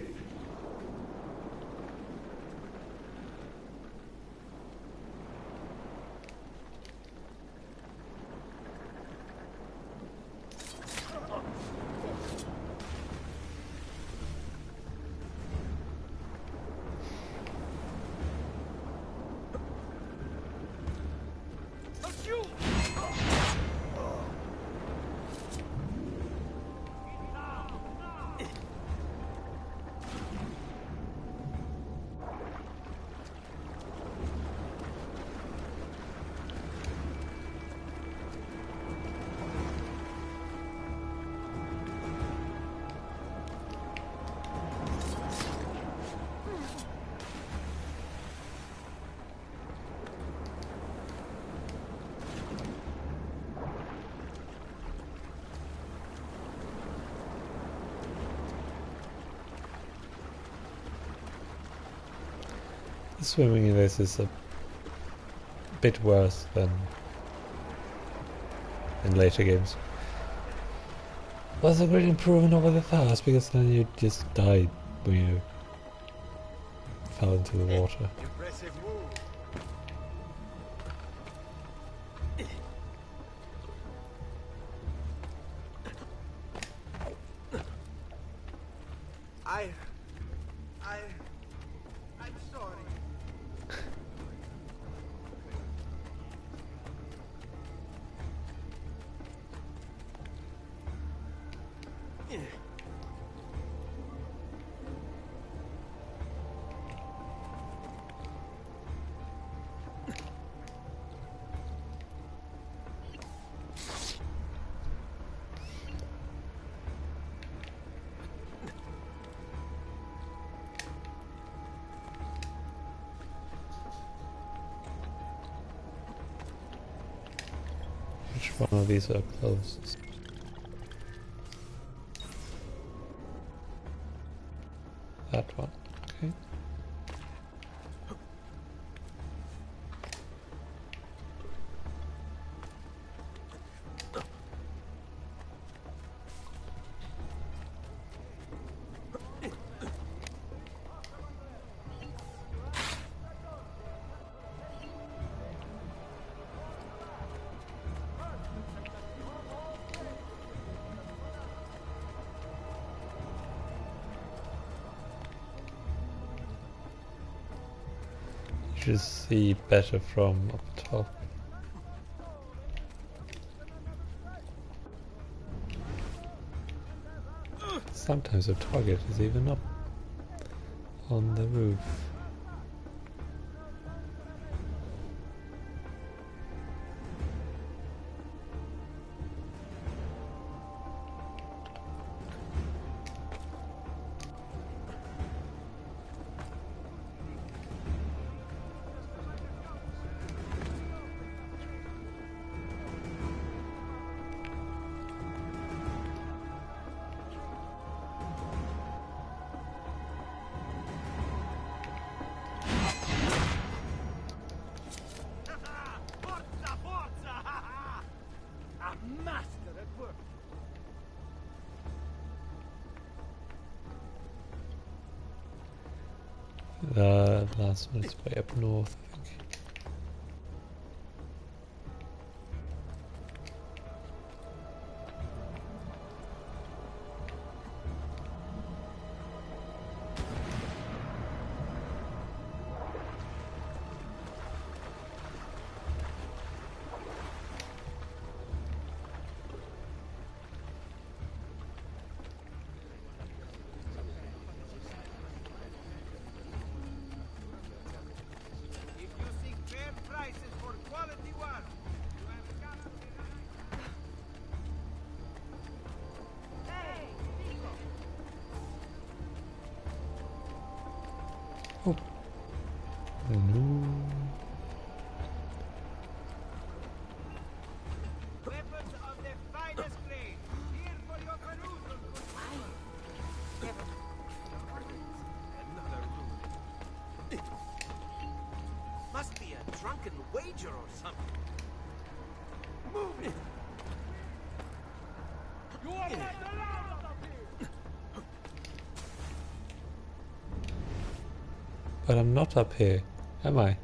[SPEAKER 1] The swimming in this is a bit worse than in later games. Was a great improvement over the first, because then you just died when you fell into the water.
[SPEAKER 3] Impressive move. I'm sorry.
[SPEAKER 1] Which one of these are closed? That one, okay. You should see better from up top. Sometimes the target is even up on the roof. The last one is way up north, I think. Oh. No.
[SPEAKER 3] Weapons of the finest grade. Here for your perusal. Another room. Must be a drunken wager or something. Move it. You are not allowed up here.
[SPEAKER 1] But I'm not up here, am I?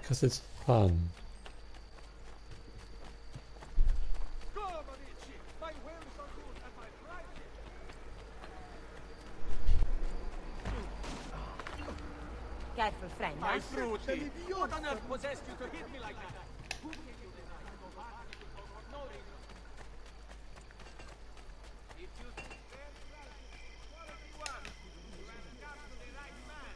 [SPEAKER 1] Because it's fun.
[SPEAKER 7] Careful, friend.
[SPEAKER 15] My fruity! What on earth possessed you to hit me like that? Who gave you this right? No reason. If you think very well, whatever you want, you have come to the right man.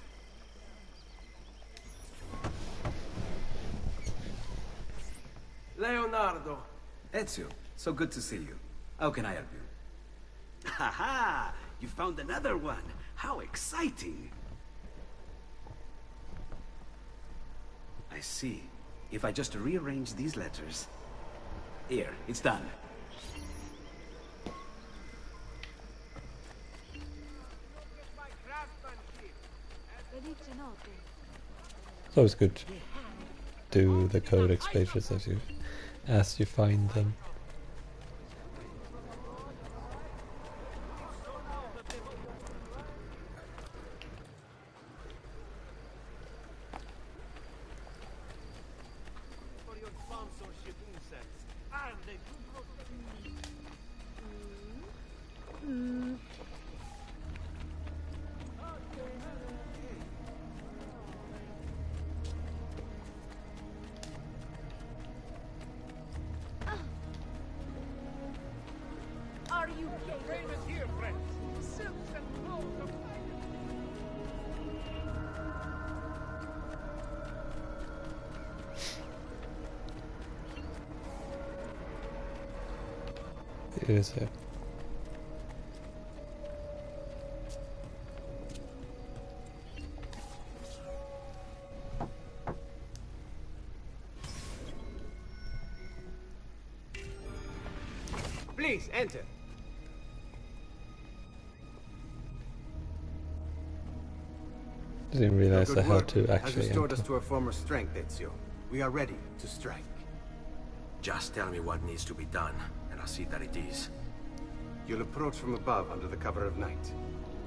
[SPEAKER 2] Leonardo. Ezio, so good to see you. How can I help you? Ha! You found another one. How exciting. I see. If I just rearrange these letters... Here, it's done.
[SPEAKER 1] It's always good to do the codex pages as you find them.
[SPEAKER 7] Are you gay?
[SPEAKER 12] Famous here, friends. Silks and clothes of
[SPEAKER 1] It is here.
[SPEAKER 14] Please, enter.
[SPEAKER 1] Didn't realize
[SPEAKER 14] Your good
[SPEAKER 1] how
[SPEAKER 14] work
[SPEAKER 1] to
[SPEAKER 14] has
[SPEAKER 1] actually
[SPEAKER 14] restored
[SPEAKER 1] enter.
[SPEAKER 14] us to our former strength, Ezio. We are ready to strike.
[SPEAKER 13] Just tell me what needs to be done, and I'll see that it is.
[SPEAKER 14] You'll approach from above under the cover of night.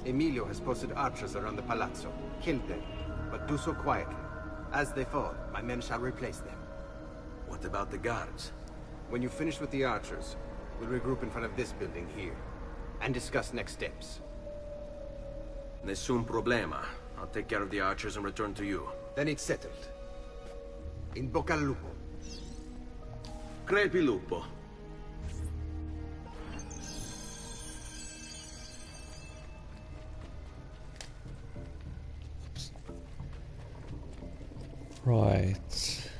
[SPEAKER 14] Emilio has posted archers around the palazzo. Kill them, but do so quietly. As they fall, my men shall replace them.
[SPEAKER 13] What about the guards?
[SPEAKER 14] When you finish with the archers, we'll regroup in front of this building here, and discuss next steps.
[SPEAKER 13] Nessun problema. I'll take care of the archers and return to you.
[SPEAKER 14] Then it's settled. In bocca al lupo.
[SPEAKER 13] Crepi lupo.
[SPEAKER 1] Right.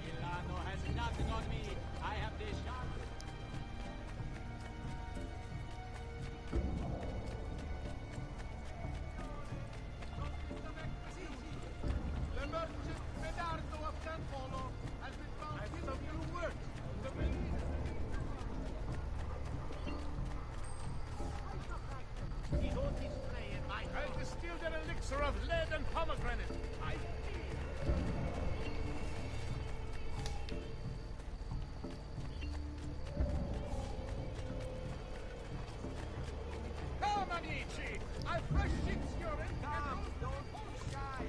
[SPEAKER 15] Milano has nothing on me. I have this sharp.
[SPEAKER 12] The merchant Medardo of San Polo has been found with some new work. The police. He's on display in my house. I distilled an elixir of lead and pomegranate. I Come, amici! I've fresh sheep's urine. Come, don't be shy.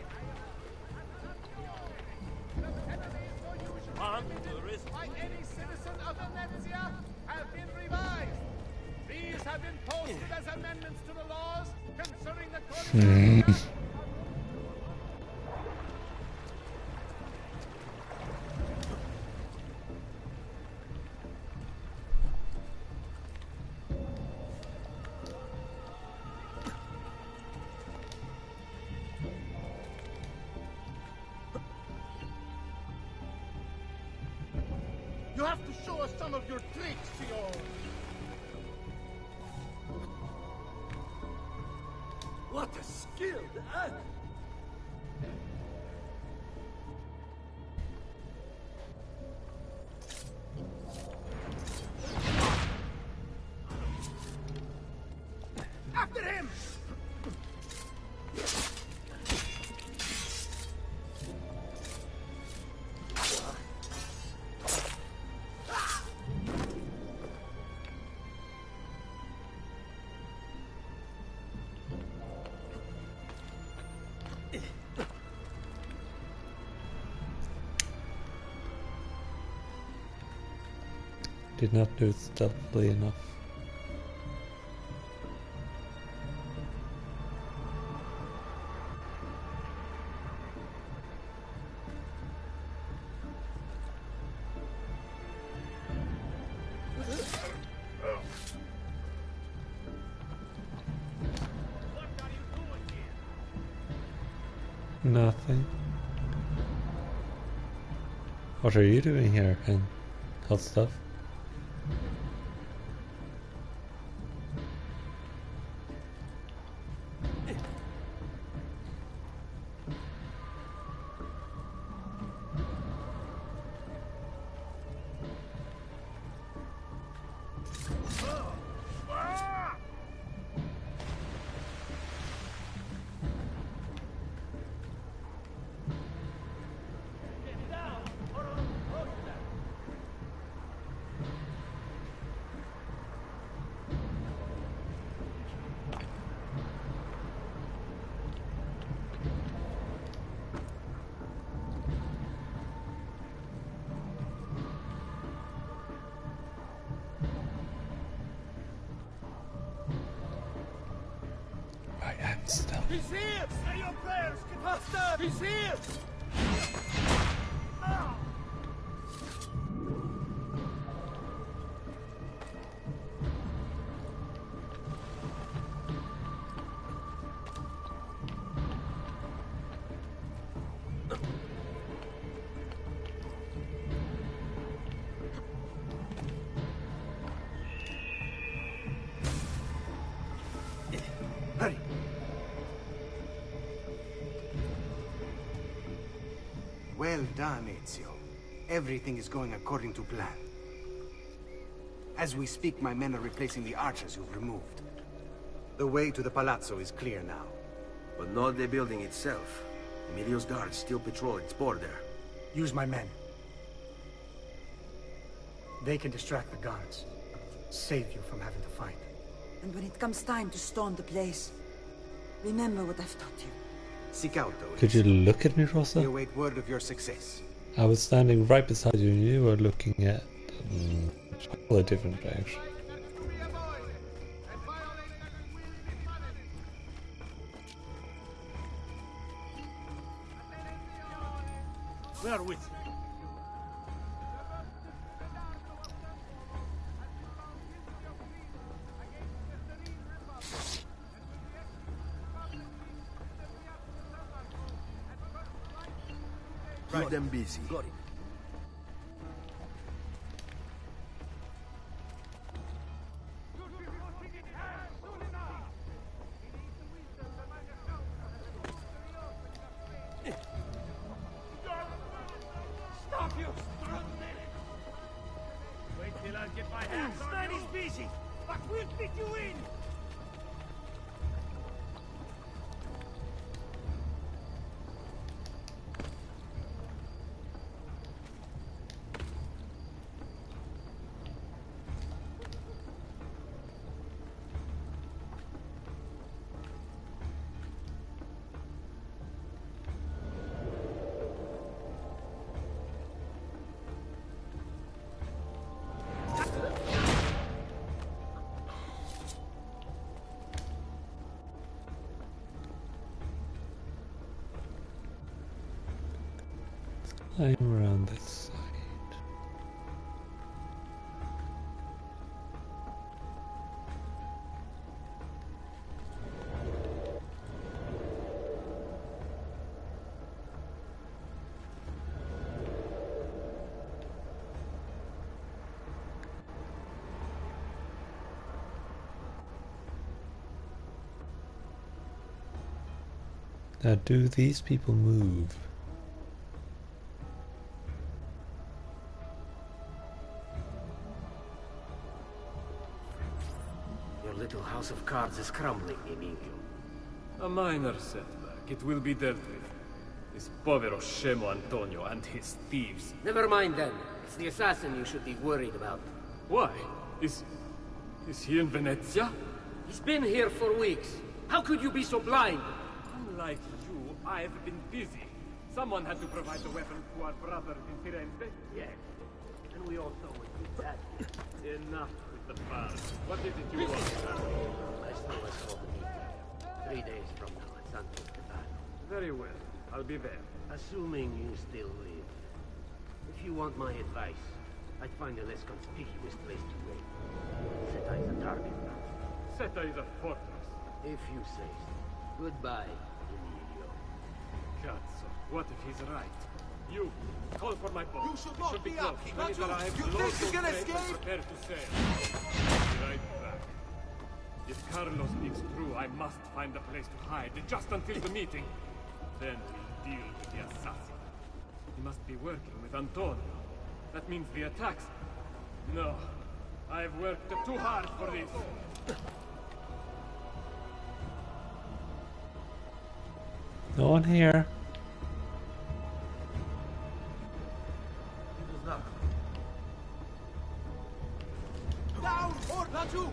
[SPEAKER 12] The penalties for usual by any citizen of Venezia have been revised. These have been posted as amendments to the laws concerning the Codice. You have to show us some of your tricks, Signor. What a skilled act! After him!
[SPEAKER 1] Did not do it stealthily enough. Nothing. What are you doing here, and hot stuff?
[SPEAKER 12] He's here! Say your prayers! Get faster! He's here!
[SPEAKER 14] Hurry! Well done, Ezio. Everything is going according to plan. As we speak, my men are replacing the archers you've removed. The way to the Palazzo is clear now.
[SPEAKER 13] But not the building itself. Emilio's guards still patrol its border.
[SPEAKER 18] Use my men. They can distract the guards. Save you from having to fight.
[SPEAKER 16] And when it comes time to storm the place, remember what I've taught you.
[SPEAKER 14] Seek out those.
[SPEAKER 1] Could you look at me, Rosa?
[SPEAKER 14] We await word of your success.
[SPEAKER 1] I was standing right beside you and you were looking at a different direction.
[SPEAKER 12] We are with you.
[SPEAKER 13] Keep them busy.
[SPEAKER 4] Got it.
[SPEAKER 12] Stop you! Wait till I get my hands on you! Man is busy, but we'll fit you in!
[SPEAKER 1] I'm around this side. Now, do these people move?
[SPEAKER 15] Little house of cards is crumbling, Emilio.
[SPEAKER 17] A minor setback. It will be dealt with. This povero Scemo Antonio and his thieves.
[SPEAKER 15] Never mind then. It's the assassin you should be worried about.
[SPEAKER 17] Why? Is he in Venezia?
[SPEAKER 15] He's been here for weeks. How could you be so blind?
[SPEAKER 17] Unlike you, I've been busy. Someone had to provide the weapons to our brother in Firenze.
[SPEAKER 15] Yes. And we all know what you did.
[SPEAKER 17] Enough with the bar. What is it you want?
[SPEAKER 15] I still was told to meet you 3 days from now at Santo Stefano.
[SPEAKER 17] Very well. I'll be there.
[SPEAKER 15] Assuming you still live. If you want my advice, I'd find a less conspicuous place to wait. Seta is a target.
[SPEAKER 17] Seta is a fortress.
[SPEAKER 15] If you say so. Goodbye, Emilio.
[SPEAKER 17] Cazzo, what if he's right? You, call for my boat.
[SPEAKER 12] You should not
[SPEAKER 17] be
[SPEAKER 12] be
[SPEAKER 17] close.
[SPEAKER 12] up,
[SPEAKER 17] When it
[SPEAKER 12] Pikachu.
[SPEAKER 17] arrives,
[SPEAKER 12] You
[SPEAKER 17] load
[SPEAKER 12] think you
[SPEAKER 17] those
[SPEAKER 12] can
[SPEAKER 17] crates and
[SPEAKER 12] escape?
[SPEAKER 17] prepare to sail. Be right back. If Carlo speaks true, I must find a place to hide just until the meeting. Then we'll deal with the assassin. He must be working with Antonio. That means the attacks. No, I've worked too hard for this.
[SPEAKER 1] No one here.
[SPEAKER 12] Down, Orlaju!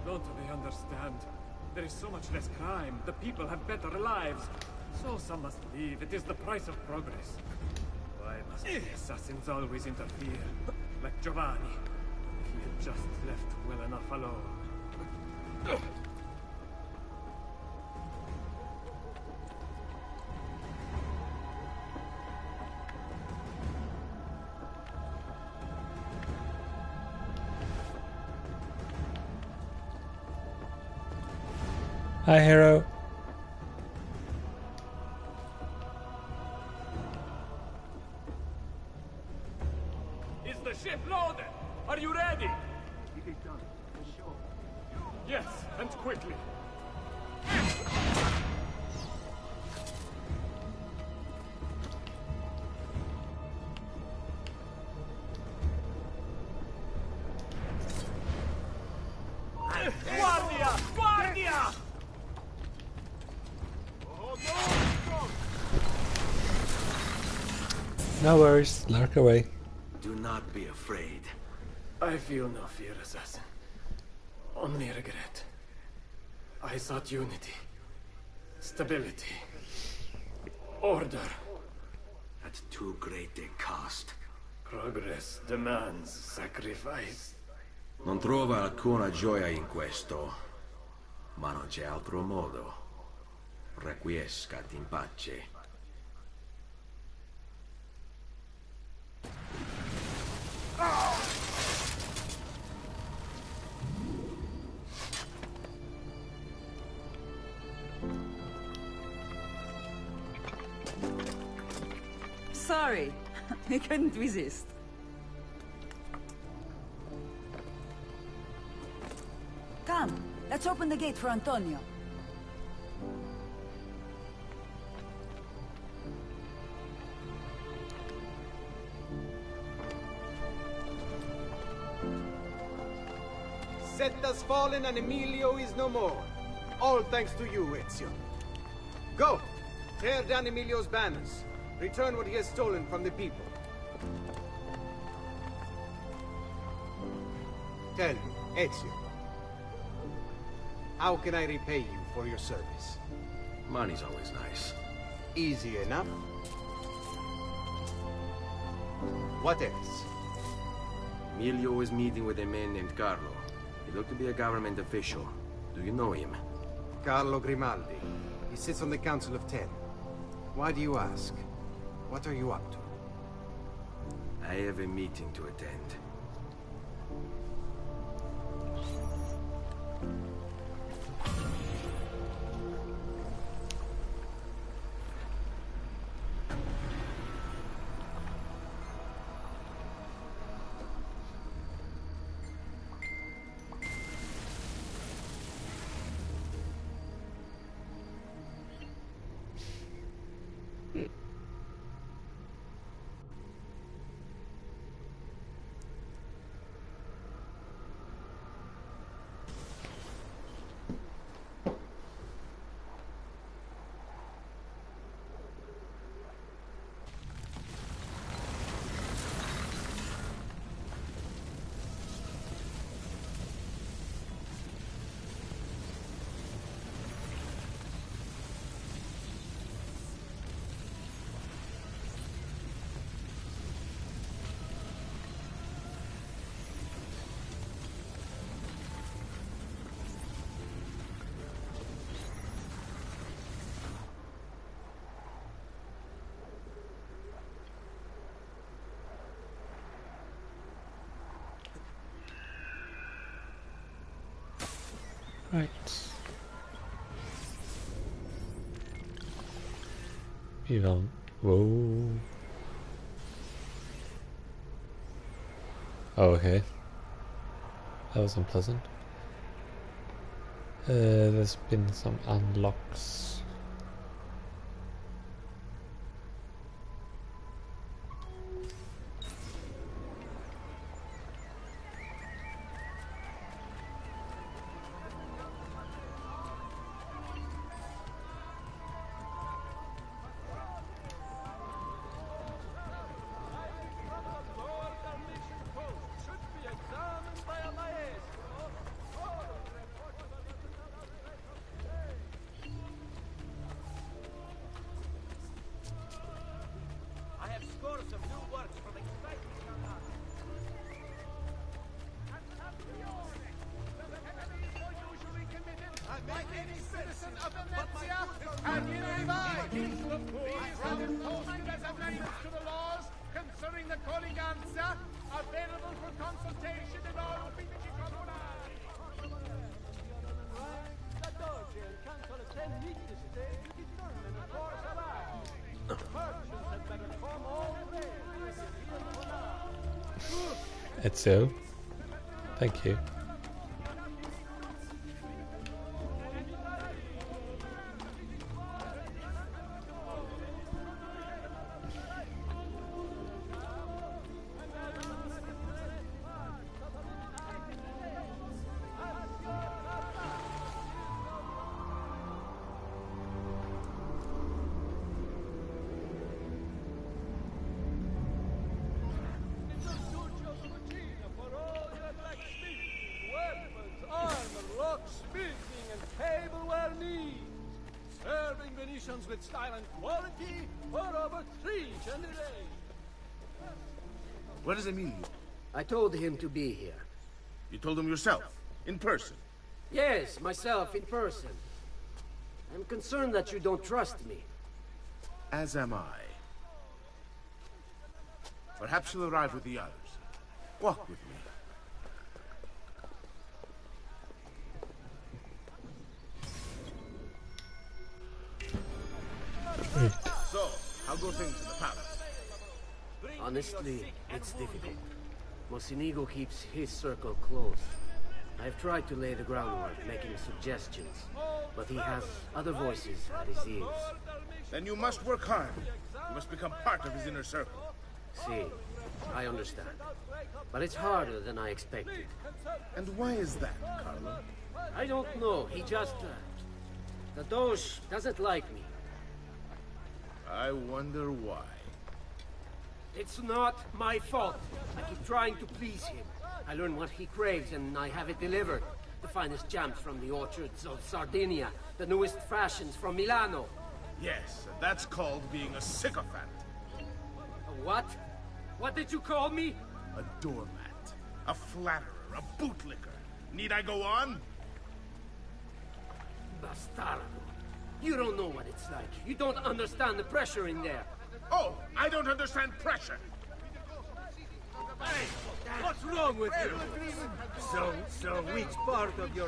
[SPEAKER 17] Don't they understand? There is so much less crime. The people have better lives. So some must leave. It is the price of progress. Why must the assassins always interfere? Like Giovanni. If he had just left well enough alone.
[SPEAKER 1] Hi, hero.
[SPEAKER 17] Is the ship loaded? Are you ready?
[SPEAKER 15] It is done, for sure.
[SPEAKER 17] Yes, and quickly. Guardia! Guardia!
[SPEAKER 1] No worries, lurk away.
[SPEAKER 2] Do not be afraid.
[SPEAKER 17] I feel no fear, assassin. Only regret. I sought unity, stability, order.
[SPEAKER 2] At too great a cost.
[SPEAKER 17] Progress demands sacrifice.
[SPEAKER 13] Non trova alcuna gioia in questo, ma non c'è altro modo. Requiescat in pace.
[SPEAKER 16] Sorry, I couldn't resist. Come, let's open the gate for Antonio.
[SPEAKER 14] Seta's fallen and Emilio is no more. All thanks to you, Ezio. Go! Tear down Emilio's banners. Return what he has stolen from the people. Tell me, Ezio. How can I repay you for your service?
[SPEAKER 13] Money's always nice.
[SPEAKER 14] Easy enough. What else?
[SPEAKER 13] Emilio is meeting with a man named Carlo. He looked to be a government official. Do you know him?
[SPEAKER 14] Carlo Grimaldi. He sits on the Council of Ten. Why do you ask? What are you up to?
[SPEAKER 13] I have a meeting to attend.
[SPEAKER 1] Right. You don't. Whoa. Oh, okay. That was unpleasant. There's been some unlocks. Ezio, thank you.
[SPEAKER 12] With style and quality for over 3 generations.
[SPEAKER 19] What does it mean?
[SPEAKER 20] I told him to be here.
[SPEAKER 19] You told him yourself, in person?
[SPEAKER 20] Yes, myself, in person. I'm concerned that you don't trust me.
[SPEAKER 19] As am I. Perhaps you'll arrive with the others. Walk with me. So, how go things in the palace?
[SPEAKER 20] Honestly, it's difficult. Mocenigo keeps his circle close. I've tried to lay the groundwork, making suggestions, but he has other voices at his ears.
[SPEAKER 19] Then you must work hard. You must become part of his inner circle.
[SPEAKER 20] See, I understand. But it's harder than I expected.
[SPEAKER 19] And why is that, Carlo?
[SPEAKER 20] I don't know. He just... the Doge doesn't like me.
[SPEAKER 19] I wonder why.
[SPEAKER 20] It's not my fault. I keep trying to please him. I learn what he craves and I have it delivered. The finest jams from the orchards of Sardinia. The newest fashions from Milano.
[SPEAKER 19] Yes, and that's called being a sycophant.
[SPEAKER 20] A what? What did you call me?
[SPEAKER 19] A doormat. A flatterer. A bootlicker. Need I go on?
[SPEAKER 20] Bastardo. You don't know what it's like. You don't understand the pressure in there.
[SPEAKER 19] Oh, I don't understand pressure.
[SPEAKER 12] Hey, what's wrong with you? So which part of your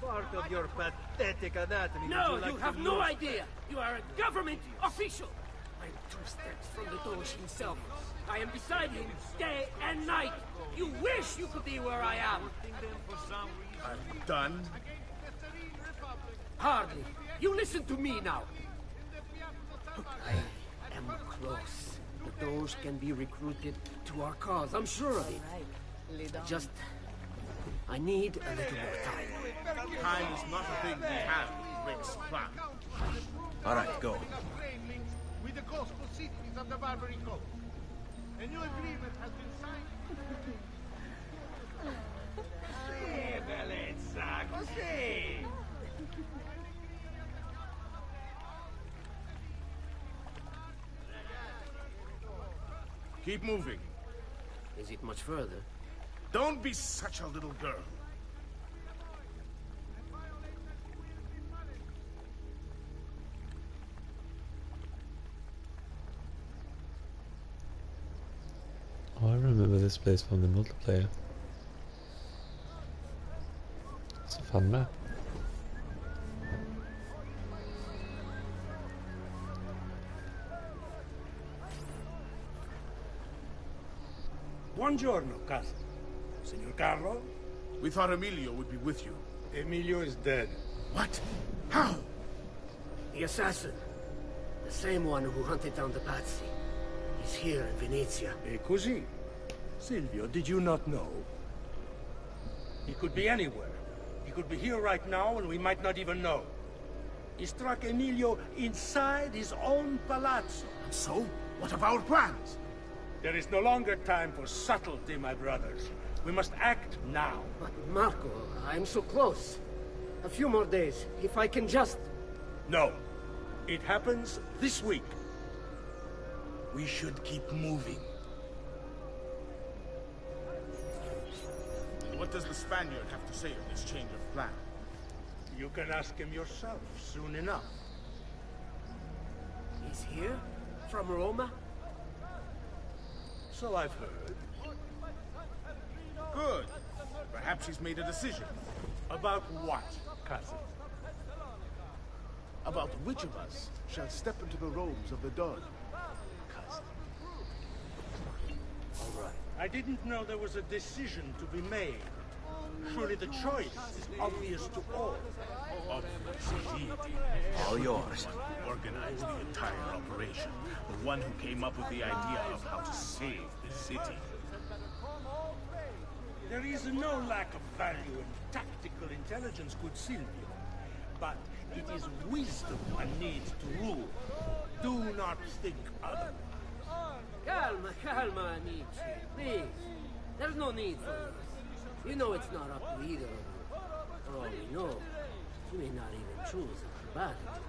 [SPEAKER 12] part of your pathetic anatomy?
[SPEAKER 20] No, you have no idea. You are a government official. I'm 2 steps from the Doge himself. I am beside him day and night. You wish you could be where I am.
[SPEAKER 19] I'm done.
[SPEAKER 20] Hardly. You listen to me now. I am close. The Doge can be recruited to our cause. I'm sure of it. I need a little more time.
[SPEAKER 19] Time is not a thing we have, Rex Clark.
[SPEAKER 14] All right, go.
[SPEAKER 3] With the coastal cities of the Barbary Coast. A new agreement has been signed.
[SPEAKER 12] Bellezza, così!
[SPEAKER 19] Keep moving.
[SPEAKER 20] Is it much further?
[SPEAKER 19] Don't be such a little girl.
[SPEAKER 1] Oh, I remember this place from the multiplayer. It's a han med?
[SPEAKER 3] Buongiorno, cousin. Signor Carlo?
[SPEAKER 19] We thought Emilio would be with you.
[SPEAKER 3] Emilio is dead.
[SPEAKER 19] What? How?
[SPEAKER 20] The assassin. The same one who hunted down the Pazzi. He's here in Venezia.
[SPEAKER 3] E così? Silvio, did you not know? He could be anywhere. He could be here right now and we might not even know. He struck Emilio inside his own palazzo.
[SPEAKER 19] And so? What of our plans?
[SPEAKER 3] There is no longer time for subtlety, my brothers. We must act now.
[SPEAKER 20] But Marco, I'm so close. A few more days, if I can just...
[SPEAKER 3] No. It happens this week. We should keep moving.
[SPEAKER 19] What does the Spaniard have to say of this change of plan?
[SPEAKER 3] You can ask him yourself soon enough.
[SPEAKER 20] He's here? From Roma?
[SPEAKER 3] So I've heard.
[SPEAKER 19] Good. Perhaps he's made a decision.
[SPEAKER 3] About what, cousin?
[SPEAKER 19] About which of us shall step into the robes of the Don.
[SPEAKER 3] Cousin. All right. I didn't know there was a decision to be made. Surely the choice is obvious to all.
[SPEAKER 19] All yours. Organized the entire operation. The one who came up with the idea of how to save the city.
[SPEAKER 3] There is no lack of value in tactical intelligence, good Silvio. But it is wisdom one needs to rule. Do not think otherwise.
[SPEAKER 20] Calma, calma, amici. Please. There's no need for this. You know it's not up to either of you. For all we know, you may not even choose a combatant.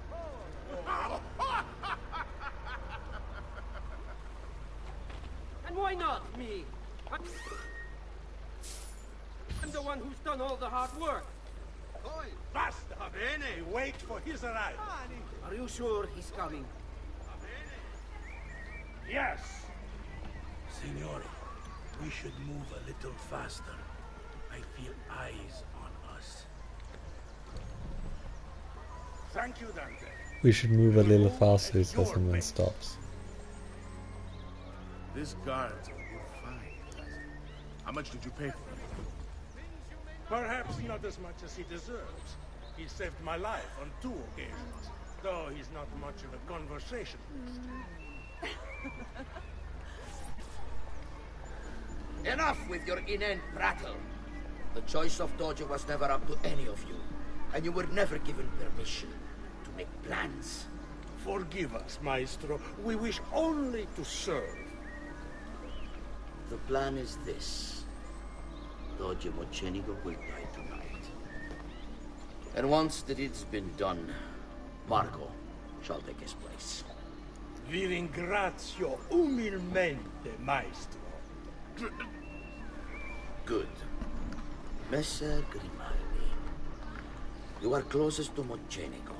[SPEAKER 20] And why not me? I'm the one who's done all the hard work.
[SPEAKER 3] Basta bene. Wait for his arrival.
[SPEAKER 20] Are you sure he's coming?
[SPEAKER 3] Yes.
[SPEAKER 19] Signore, we should move a little faster. I feel eyes on us.
[SPEAKER 3] Thank you, Dante.
[SPEAKER 1] We should move a little faster, he says, and then stops.
[SPEAKER 19] This guard's a good find. How much did you pay for him?
[SPEAKER 3] Perhaps not as much as he deserves. He saved my life on 2 occasions, though he's not much of a conversationalist.
[SPEAKER 21] Enough with your inane prattle. The choice of Dojo was never up to any of you, and you were never given permission to make plans.
[SPEAKER 3] Forgive us, Maestro. We wish only to serve.
[SPEAKER 21] The plan is this. Dojo Mocenigo will die tonight. And once the deed's been done, Marco shall take his place.
[SPEAKER 3] Vi ringrazio umilmente, Maestro.
[SPEAKER 21] Good. Messer Grimaldi, you are closest to Mocenigo.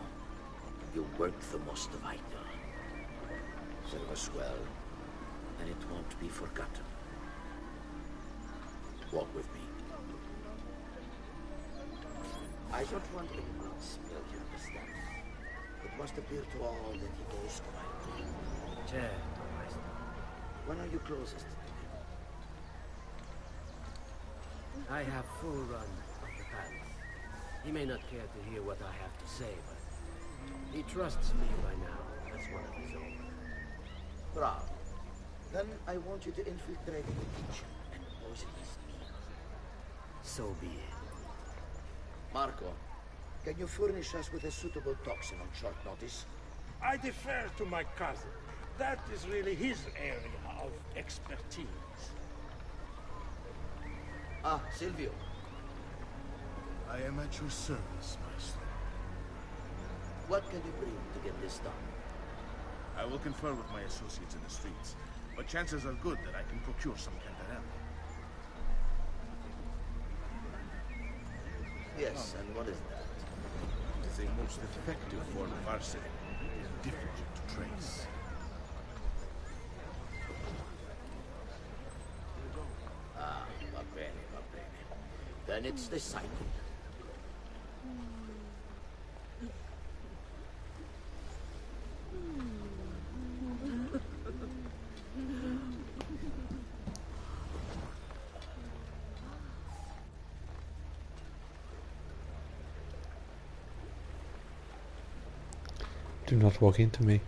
[SPEAKER 21] You work the most vital. Serve us well, and it won't be forgotten. Walk with me. I don't want anyone spilled, you understand? It must appear to all that he goes quietly.
[SPEAKER 20] Certo, Maestro.
[SPEAKER 21] When are you closest to him?
[SPEAKER 20] I have full run of the palace. He may not care to hear what I have to say, but he trusts me by now as one of his own.
[SPEAKER 21] Bravo. Then I want you to infiltrate the kitchen and poison his meal.
[SPEAKER 20] So be it.
[SPEAKER 21] Marco, can you furnish us with a suitable toxin on short notice?
[SPEAKER 3] I defer to my cousin. That is really his area of expertise.
[SPEAKER 21] Ah, Silvio.
[SPEAKER 19] I am at your service, Maestro.
[SPEAKER 21] What can you bring to get this done?
[SPEAKER 19] I will confer with my associates in the streets, but chances are good that I can procure some cantarelle.
[SPEAKER 21] Yes, and what is that?
[SPEAKER 19] It is a most effective form of arsenic, difficult to trace.
[SPEAKER 21] Ah, va bene, va bene. Then it's decided.
[SPEAKER 1] Do not walk into me.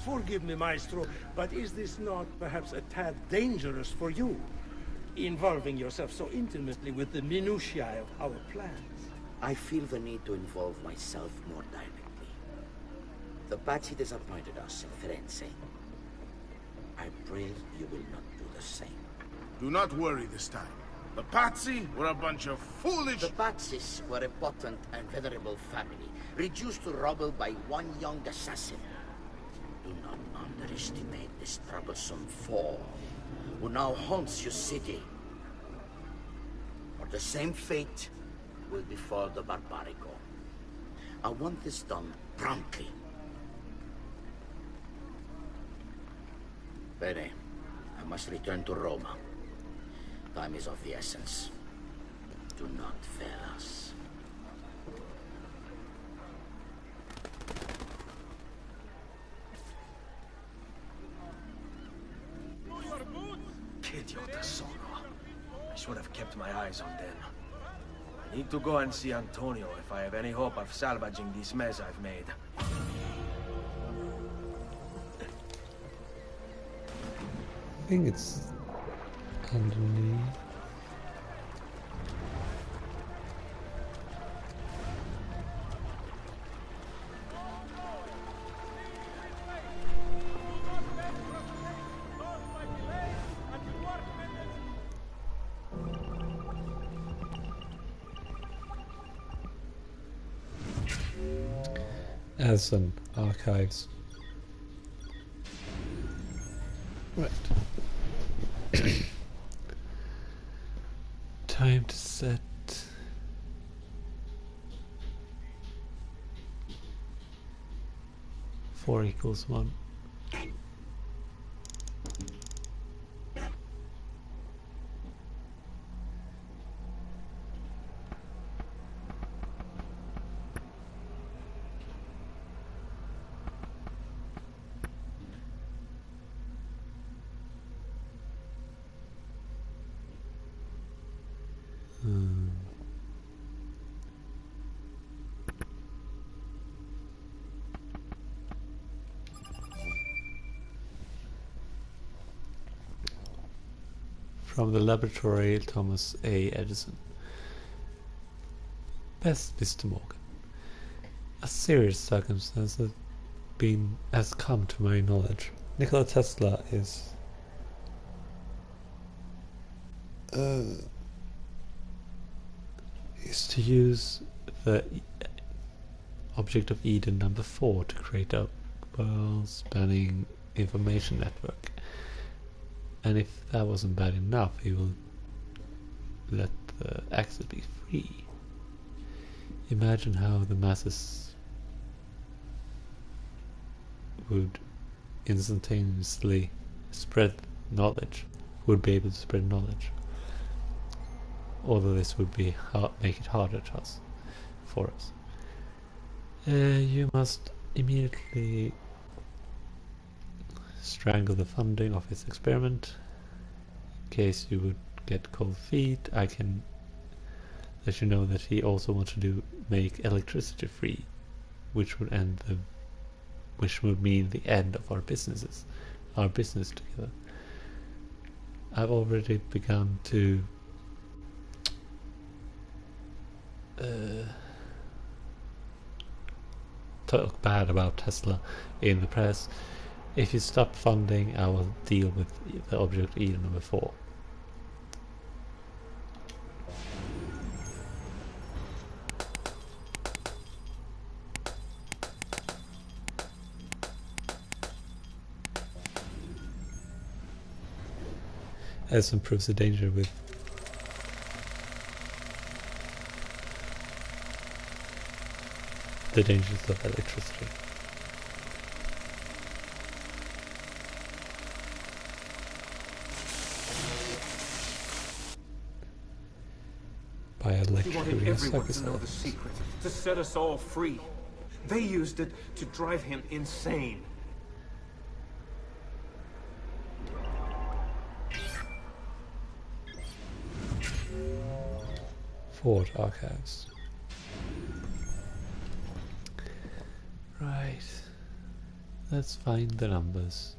[SPEAKER 19] Forgive me, Maestro, but is this not perhaps a tad dangerous for you? Involving yourself so intimately with the minutiae of our plans.
[SPEAKER 21] I feel the need to involve myself more directly. The Pazzi disappointed us in Firenze. I pray you will not do the same.
[SPEAKER 8] Do not worry this time. The Pazzi were a bunch of foolish...
[SPEAKER 21] The Pazzis were a potent and venerable family, reduced to rubble by one young assassin. Do not underestimate this troublesome foe, who now haunts your city. Or the same fate will befall the Barbarico. I want this done promptly. Bene, I must return to Roma. Time is of the essence. Do not fail us.
[SPEAKER 13] Idiota sono. I should have kept my eyes on them. I need to go and see Antonio if I have any hope of salvaging this mess I've made.
[SPEAKER 1] I think it's underneath. Addison Archives. Right. Time to set. Four equals 1. From the laboratory, Thomas A. Edison. Best Mr. Morgan. A serious circumstance has come to my knowledge. Nikola Tesla is to use the object of Eden number 4 to create a world-spanning information network. And if that wasn't bad enough, he will let the access be free. Imagine how the masses would instantaneously spread knowledge, would be able to spread knowledge. Although this would be make it harder for us. You must immediately strangle the funding of his experiment. In case you would get cold feet, I can let you know that he also wants to make electricity free, which would mean the end of our business together. I've already begun to talk bad about Tesla in the press. If you stop funding, I will deal with the object Eden number 4. Edison proves the danger with the dangers of electricity.
[SPEAKER 15] He wanted everyone to know the secret, to set us all free. They used it to drive him insane.
[SPEAKER 1] Fort Archives. Right. Let's find the numbers.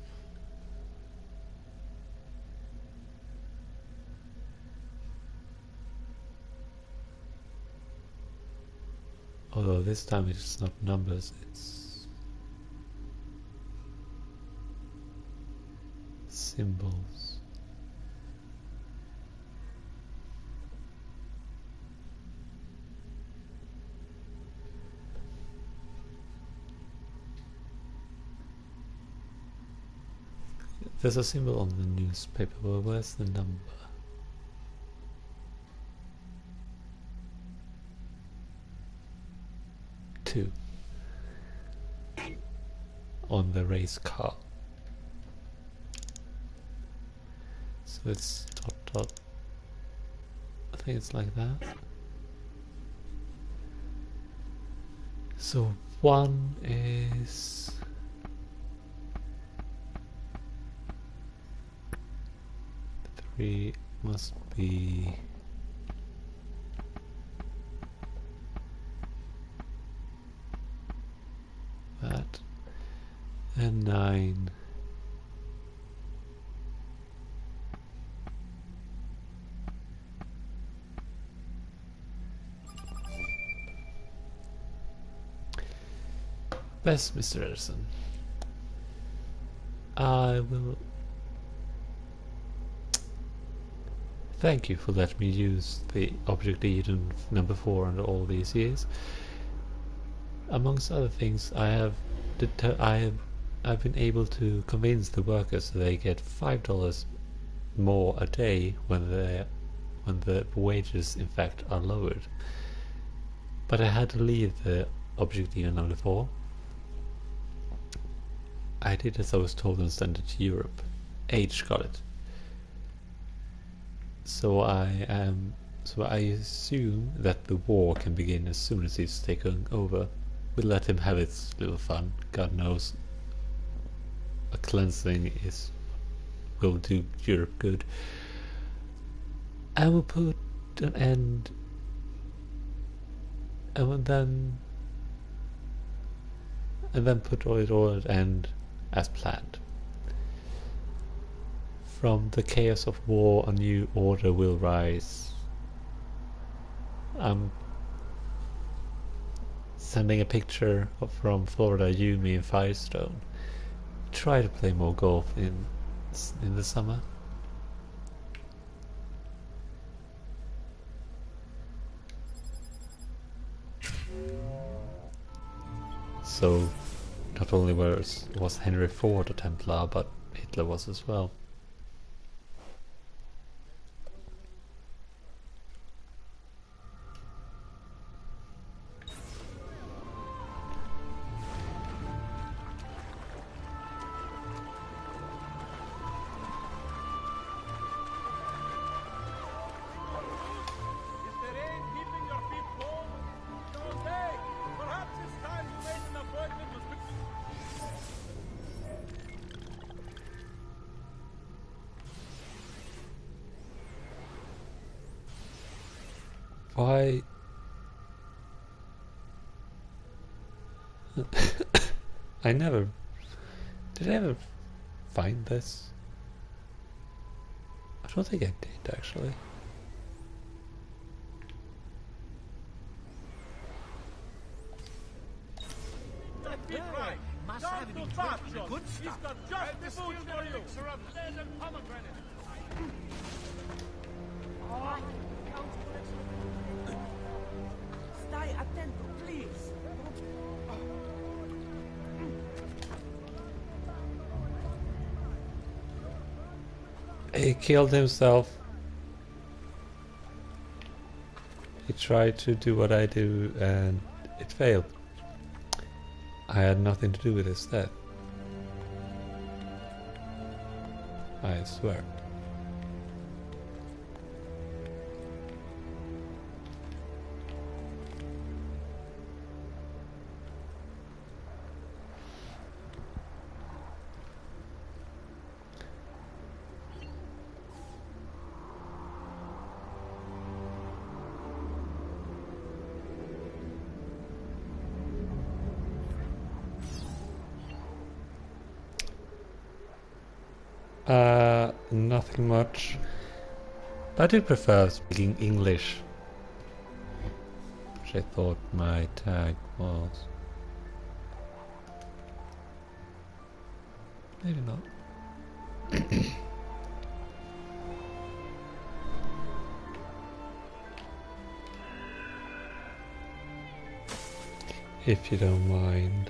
[SPEAKER 1] Although this time it's not numbers, it's symbols. There's a symbol on the newspaper, but where's the number? Two. On the race car. So it's dot dot. I think it's like that. So 1 is... must be that, and 9 best, Mr. Edison. I will thank you for letting me use the Object Eden number 4 under all these years. Amongst other things, I've been able to convince the workers that they get $5 more a day when the wages in fact are lowered. But I had to leave the Object Eden number 4. I did as I was told and sent it to Europe. H got it. So I assume that the war can begin as soon as he's taken over. We'll let him have its little fun. God knows, a cleansing will do Europe good. I will put an end, and then put it all at end as planned. From the chaos of war, a new order will rise. I'm sending a picture from Florida, Yumi and Firestone. Try to play more golf in the summer. So, not only was Henry Ford a Templar, but Hitler was as well. Why? Did I ever find this? I don't think I did, actually.
[SPEAKER 3] Good stuff. He's got just the food for you. Of lead and pomegranate.
[SPEAKER 7] Stai attento, please.
[SPEAKER 1] He killed himself. He tried to do what I do and it failed. I had nothing to do with his death. I swear. Nothing much. But I do prefer speaking English, which I thought my tag was. Maybe not. If you don't mind.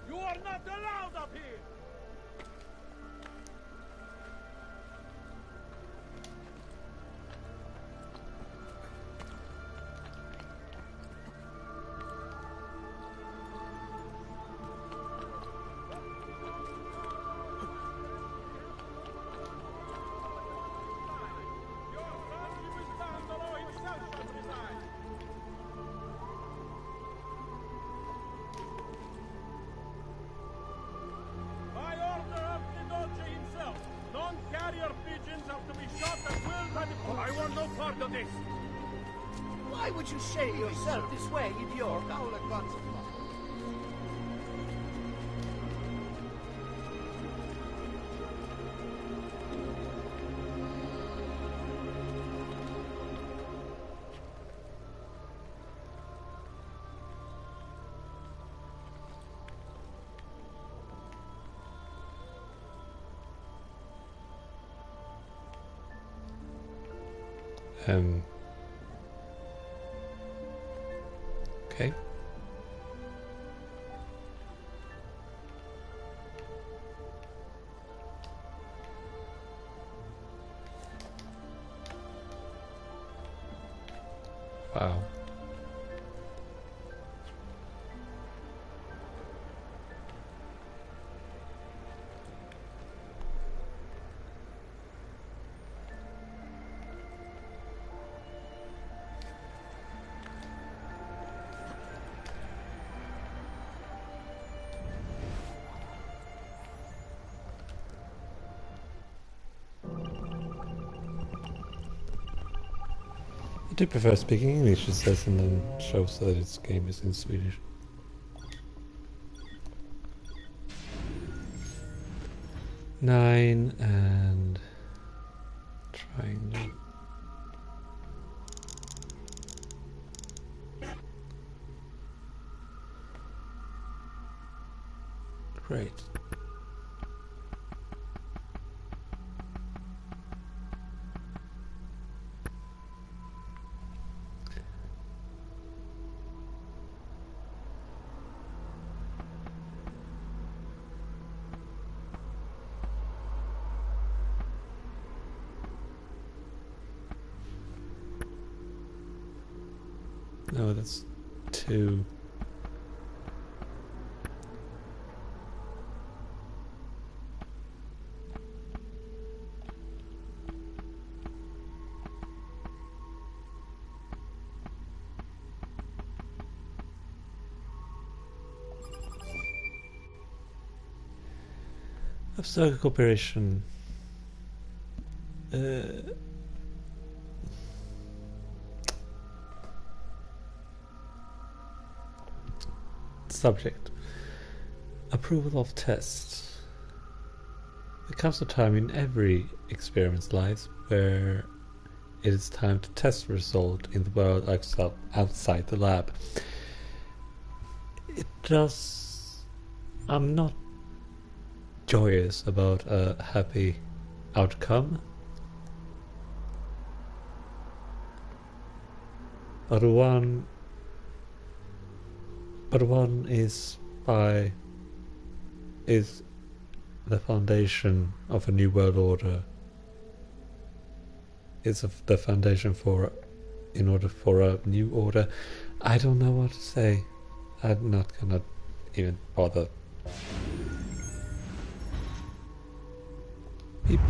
[SPEAKER 12] You are not allowed up here! By order of the Doge himself, non-carrier pigeons have to be shot at will by the police. I want no part of this.
[SPEAKER 4] Why would you shame yourself this way, idiot?
[SPEAKER 1] Okay. Wow. I do prefer speaking English, it says, and then shows that its game is in Swedish. Nine and triangle. Great. No, that's 2. Obstacle cooperation. Subject. Approval of tests. There comes a time in every experiment's life where it is time to test the result in the world outside the lab. It does... I'm not joyous about a happy outcome, but one is the foundation of a new world order. It's the foundation in order for a new order. I don't know what to say. I'm not gonna even bother. Beep.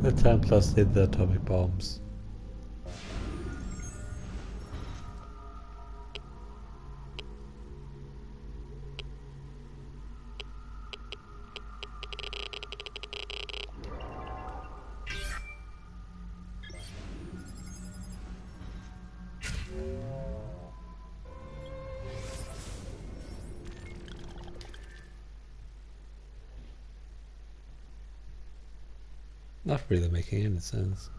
[SPEAKER 1] The Templars did the atomic bombs. Not really making any sense.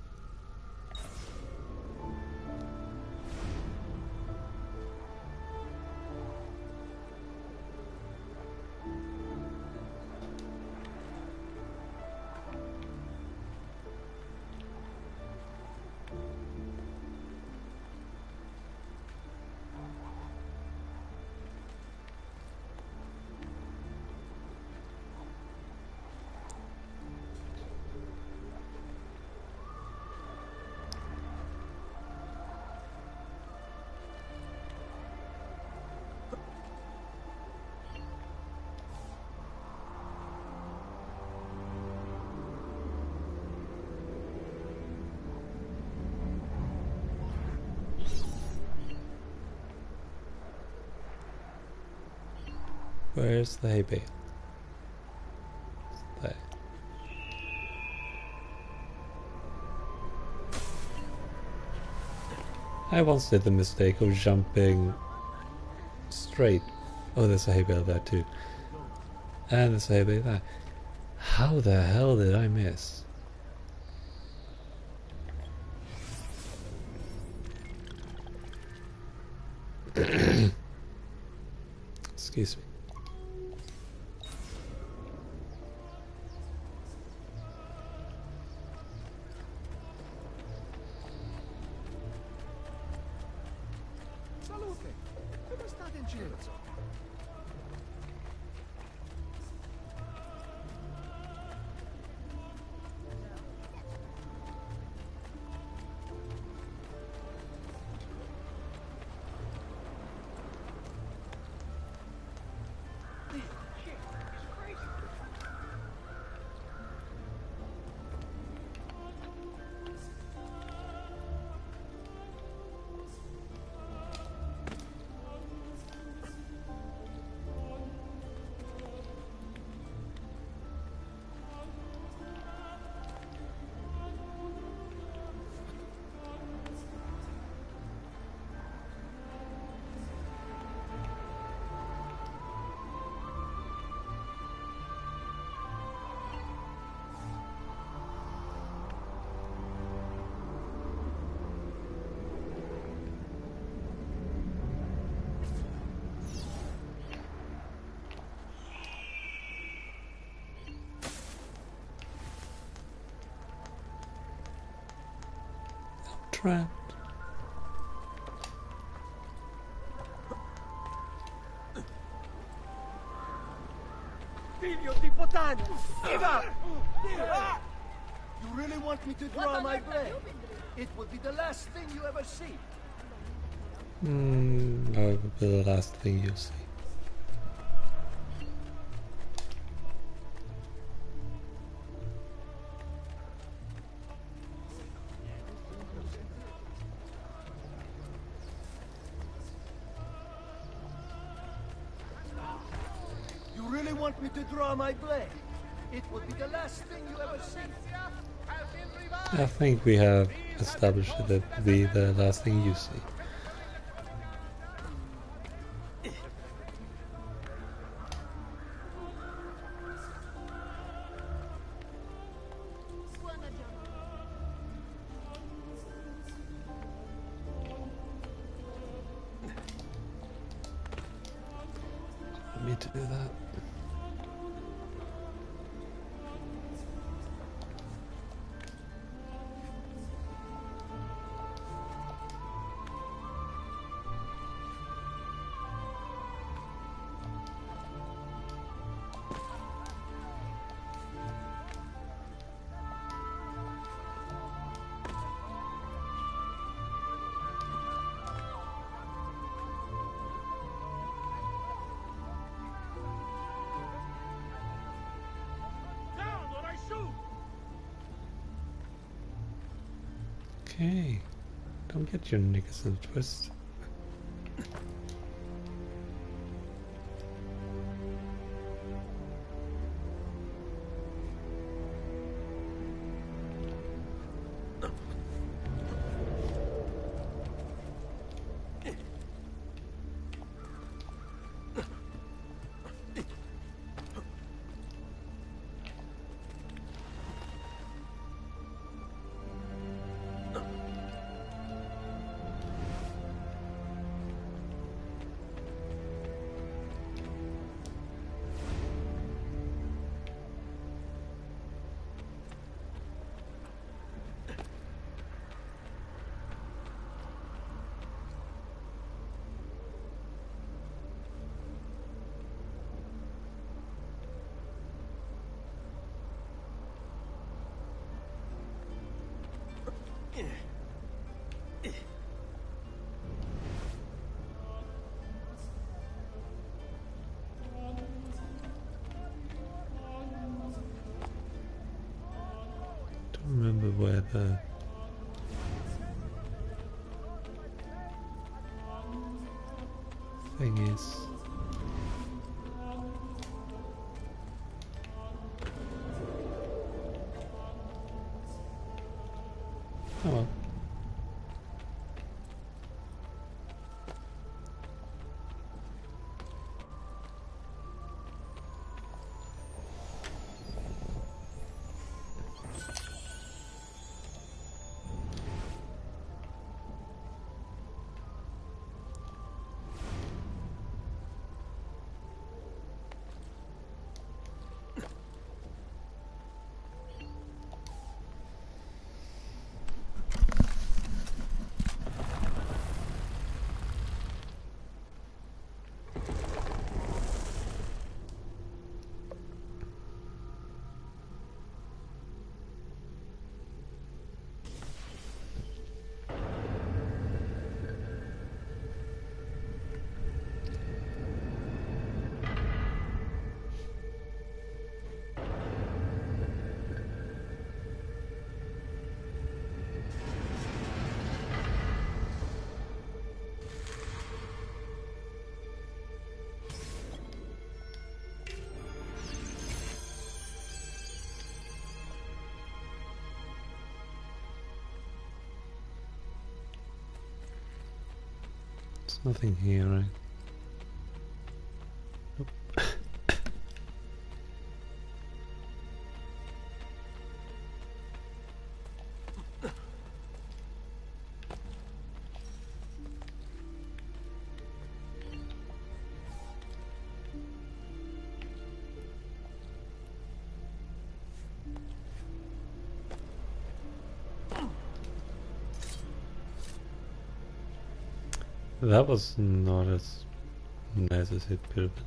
[SPEAKER 1] Where's the hay bale? There. I once did the mistake of jumping straight. Oh, there's a hay bale there too. And there's a hay bale there. How the hell did I miss? Excuse me.
[SPEAKER 11] Salute! Come state in giro?
[SPEAKER 1] Trapped.
[SPEAKER 4] Figlio di puttana! Give up! You really want me to draw my blade? It would be the last thing you ever see.
[SPEAKER 1] No, it will be the last thing you'll see.
[SPEAKER 4] You really want me to draw my blade? It would be the last thing you ever see.
[SPEAKER 1] I think we have established that it will be the last thing you see. Me to do that. Okay. Don't get your knickers in a twist. Don't remember where the thing is. Oh well. There's nothing here, right? Nope. That was not as nice as it could have been.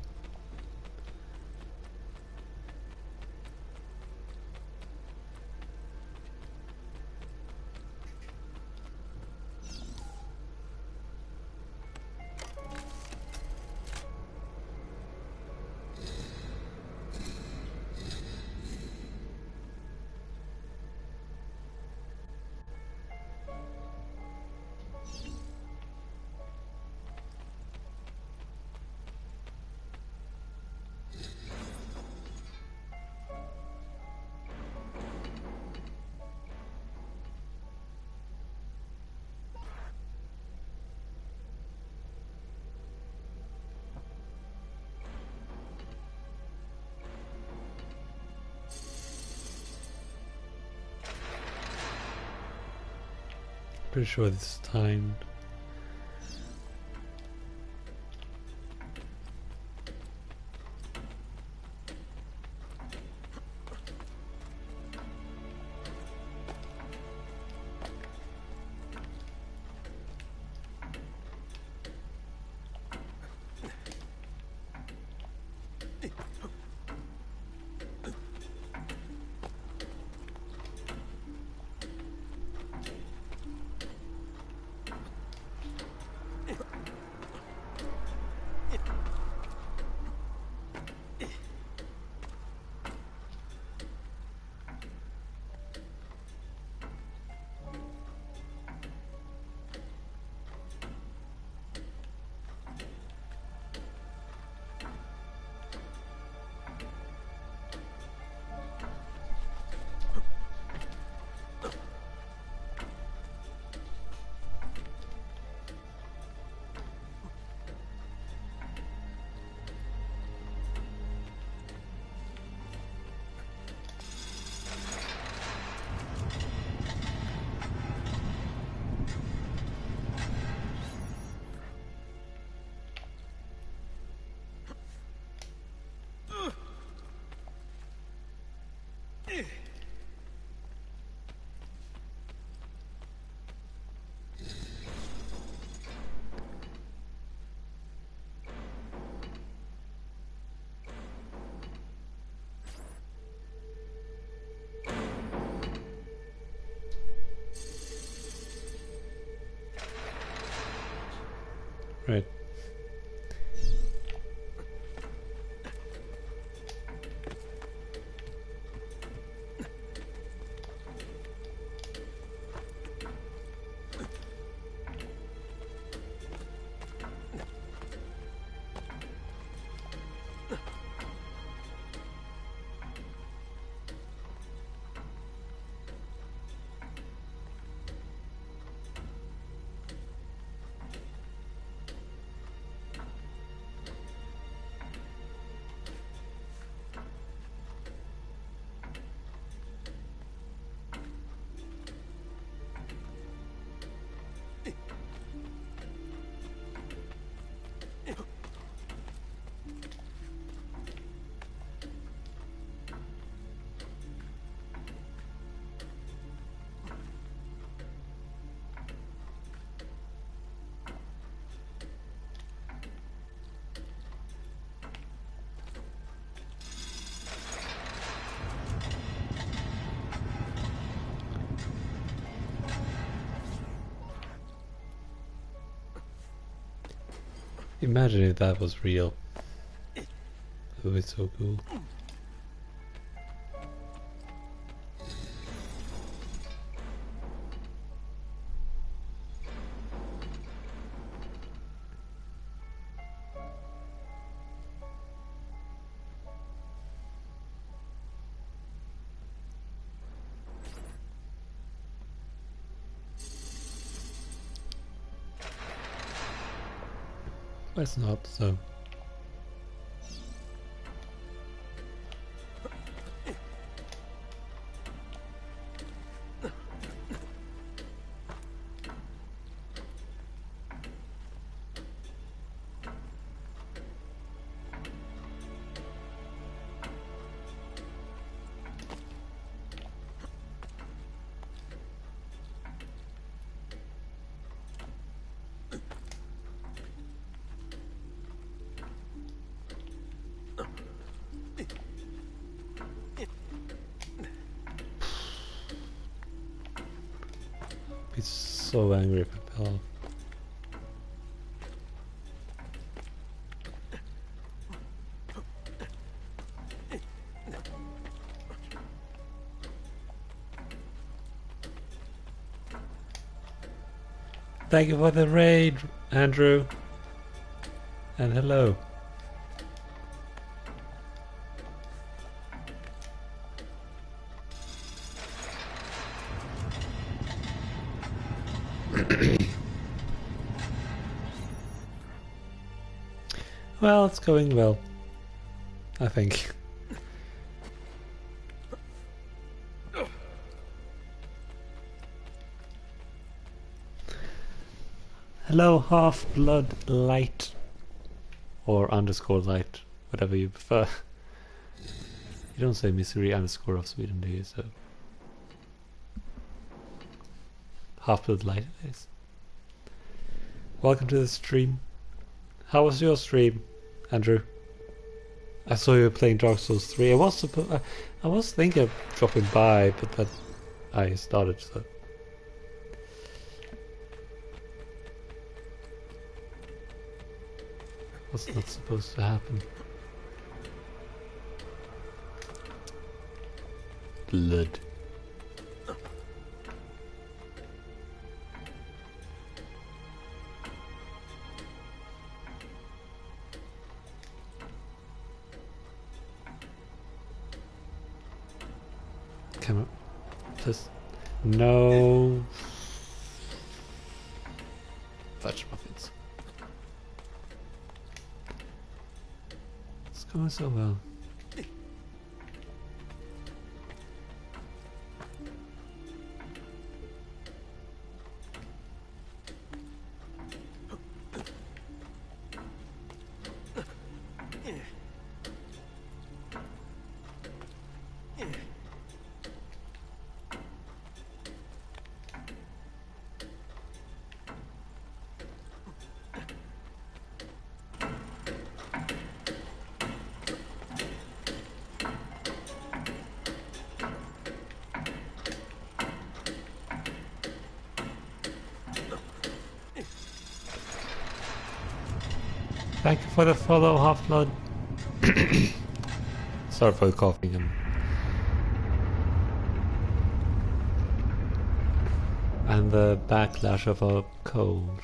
[SPEAKER 1] Pretty sure it's timed. Imagine if that was real. Oh, it's so cool. It's not, so. Be so angry if I fell off. Thank you for the raid, Andrew. And hello. Well, it's going well, I think. Hello, Half-Blood Light, or underscore light, whatever you prefer. You don't say misery underscore of Sweden, do you? So Half-Blood Light it is. Welcome to the stream. How was your stream, Andrew? I saw you were playing Dark Souls 3. I was thinking of dropping by, but then I started, so. What's not supposed to happen? Blood. Come on. Just no fudge muffins. It's going so well. Thank you for the follow, Half-Blood. Sorry for the coughing and the backlash of a cold.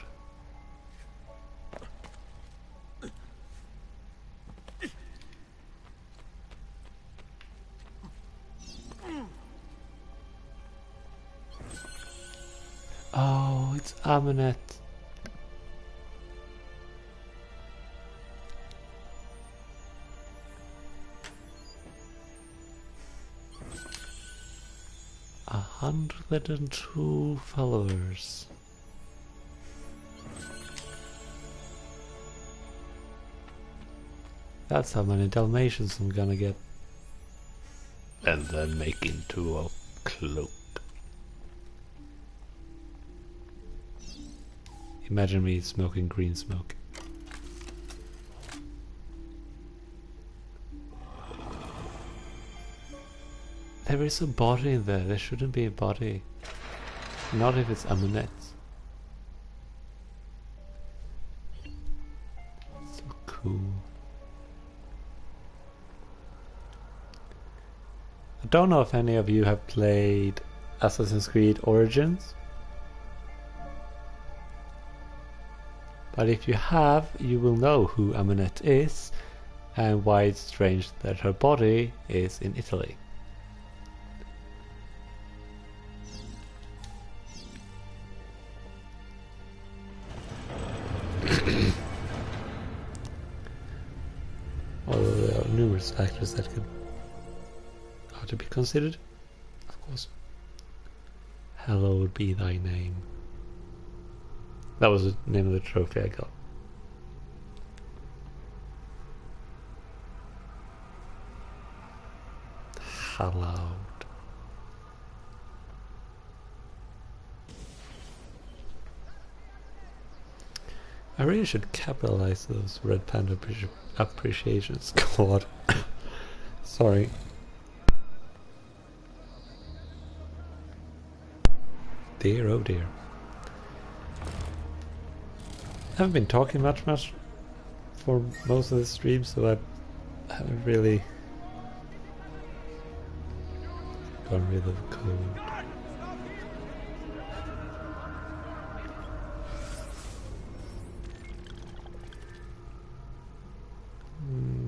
[SPEAKER 1] Oh, it's Amunet. A 102 followers. That's how many Dalmatians I'm gonna get. And then make into a cloak. Imagine me smoking green smoke. There is a body in there. There shouldn't be a body. Not if it's Amunet. don't know if any of you have played Assassin's Creed Origins, but if you have, you will know who Amunet is and why it's strange that her body is in Italy. Although there are numerous factors that are to be considered, of course. Hallowed be thy name. That was the name of the trophy I got. Hallowed. I really should capitalize those Red Panda appreciations. God. Sorry. Dear, oh dear. I haven't been talking much for most of the stream, so I haven't really gone rid of the code.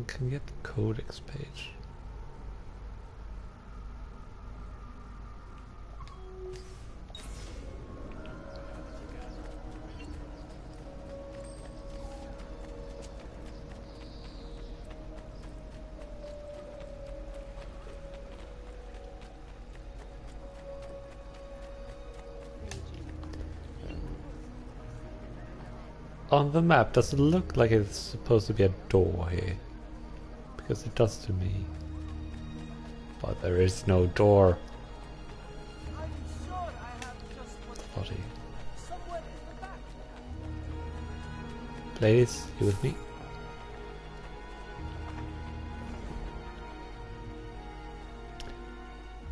[SPEAKER 1] Can get the codex page. On the map, does it look like it's supposed to be a door here? Because it does to me. But there is no door. Body. Ladies, you with me?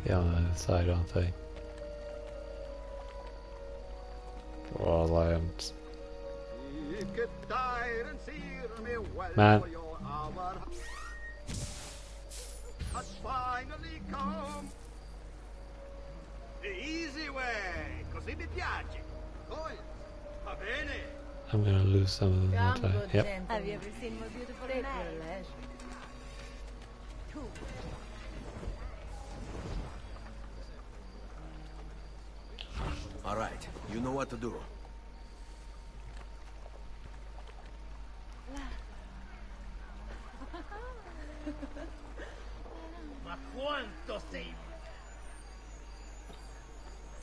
[SPEAKER 1] Yeah, on the other side, aren't they? For lions. Man.
[SPEAKER 12] Has finally come. The easy way, così mi piace. Poi, va bene.
[SPEAKER 1] I'm gonna lose some of them, aren't I? Yep.
[SPEAKER 7] Have you ever seen more beautiful than that?
[SPEAKER 2] All right, you know what to do.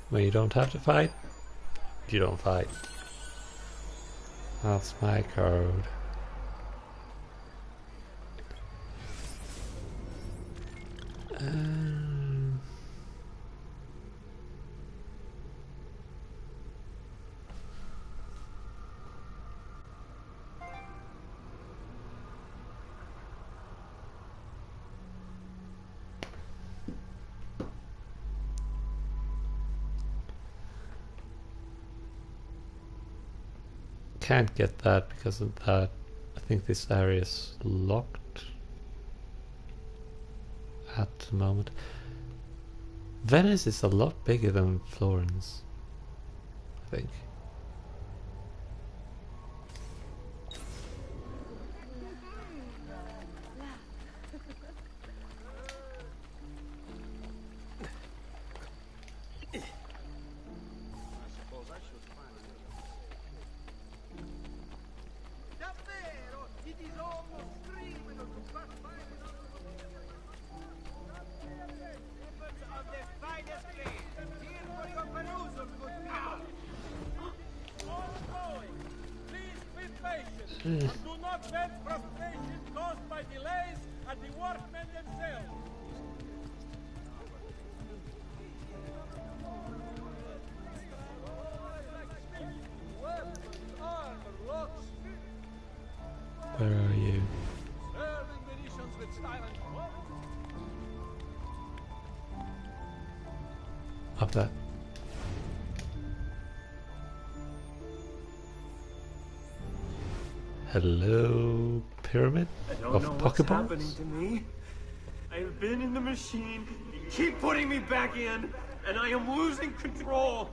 [SPEAKER 1] When you don't have to fight, you don't fight. That's my code. Can't get that because of that. I think this area is locked at the moment. Venice is a lot bigger than Florence, I think.
[SPEAKER 12] And do not vent frustration caused by delays at the workmen themselves.
[SPEAKER 1] Where are you? Up there. Hello, pyramid of Pokeballs.
[SPEAKER 15] To me. I've been in the machine. You keep putting me back in, and I am losing control.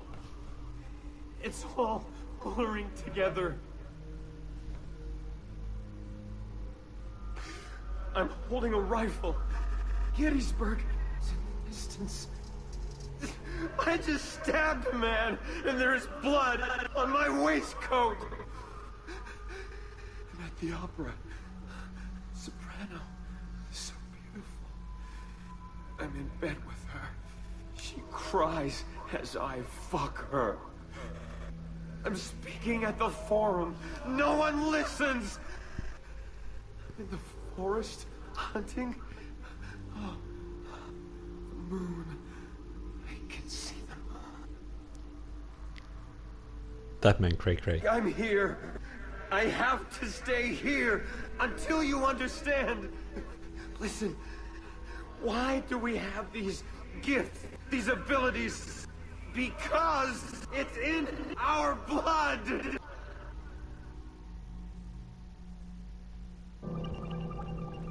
[SPEAKER 15] It's all blurring together. I'm holding a rifle. Gettysburg is in the distance. I just stabbed a man, and there is blood on my waistcoat. I'm at the opera. Soprano is so beautiful. I'm in bed with her. She cries as I fuck her. I'm speaking at the forum. No one listens. I'm in the forest hunting. Oh, the moon. I can see the moon.
[SPEAKER 1] That meant cray-cray.
[SPEAKER 15] I'm here. I have to stay here until you understand. Listen, why do we have these gifts, these abilities? Because it's in our blood.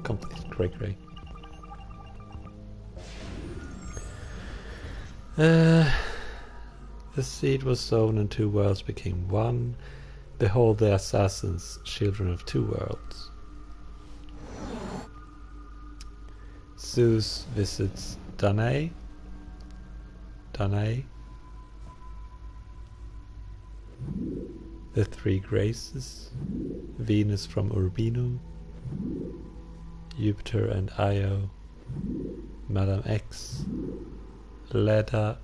[SPEAKER 1] Complete cray-cray. The seed was sown and two worlds became one. Behold the assassins, children of two worlds. Zeus visits Danae. The three Graces. Venus from Urbino. Jupiter and Io. Madame X. Leda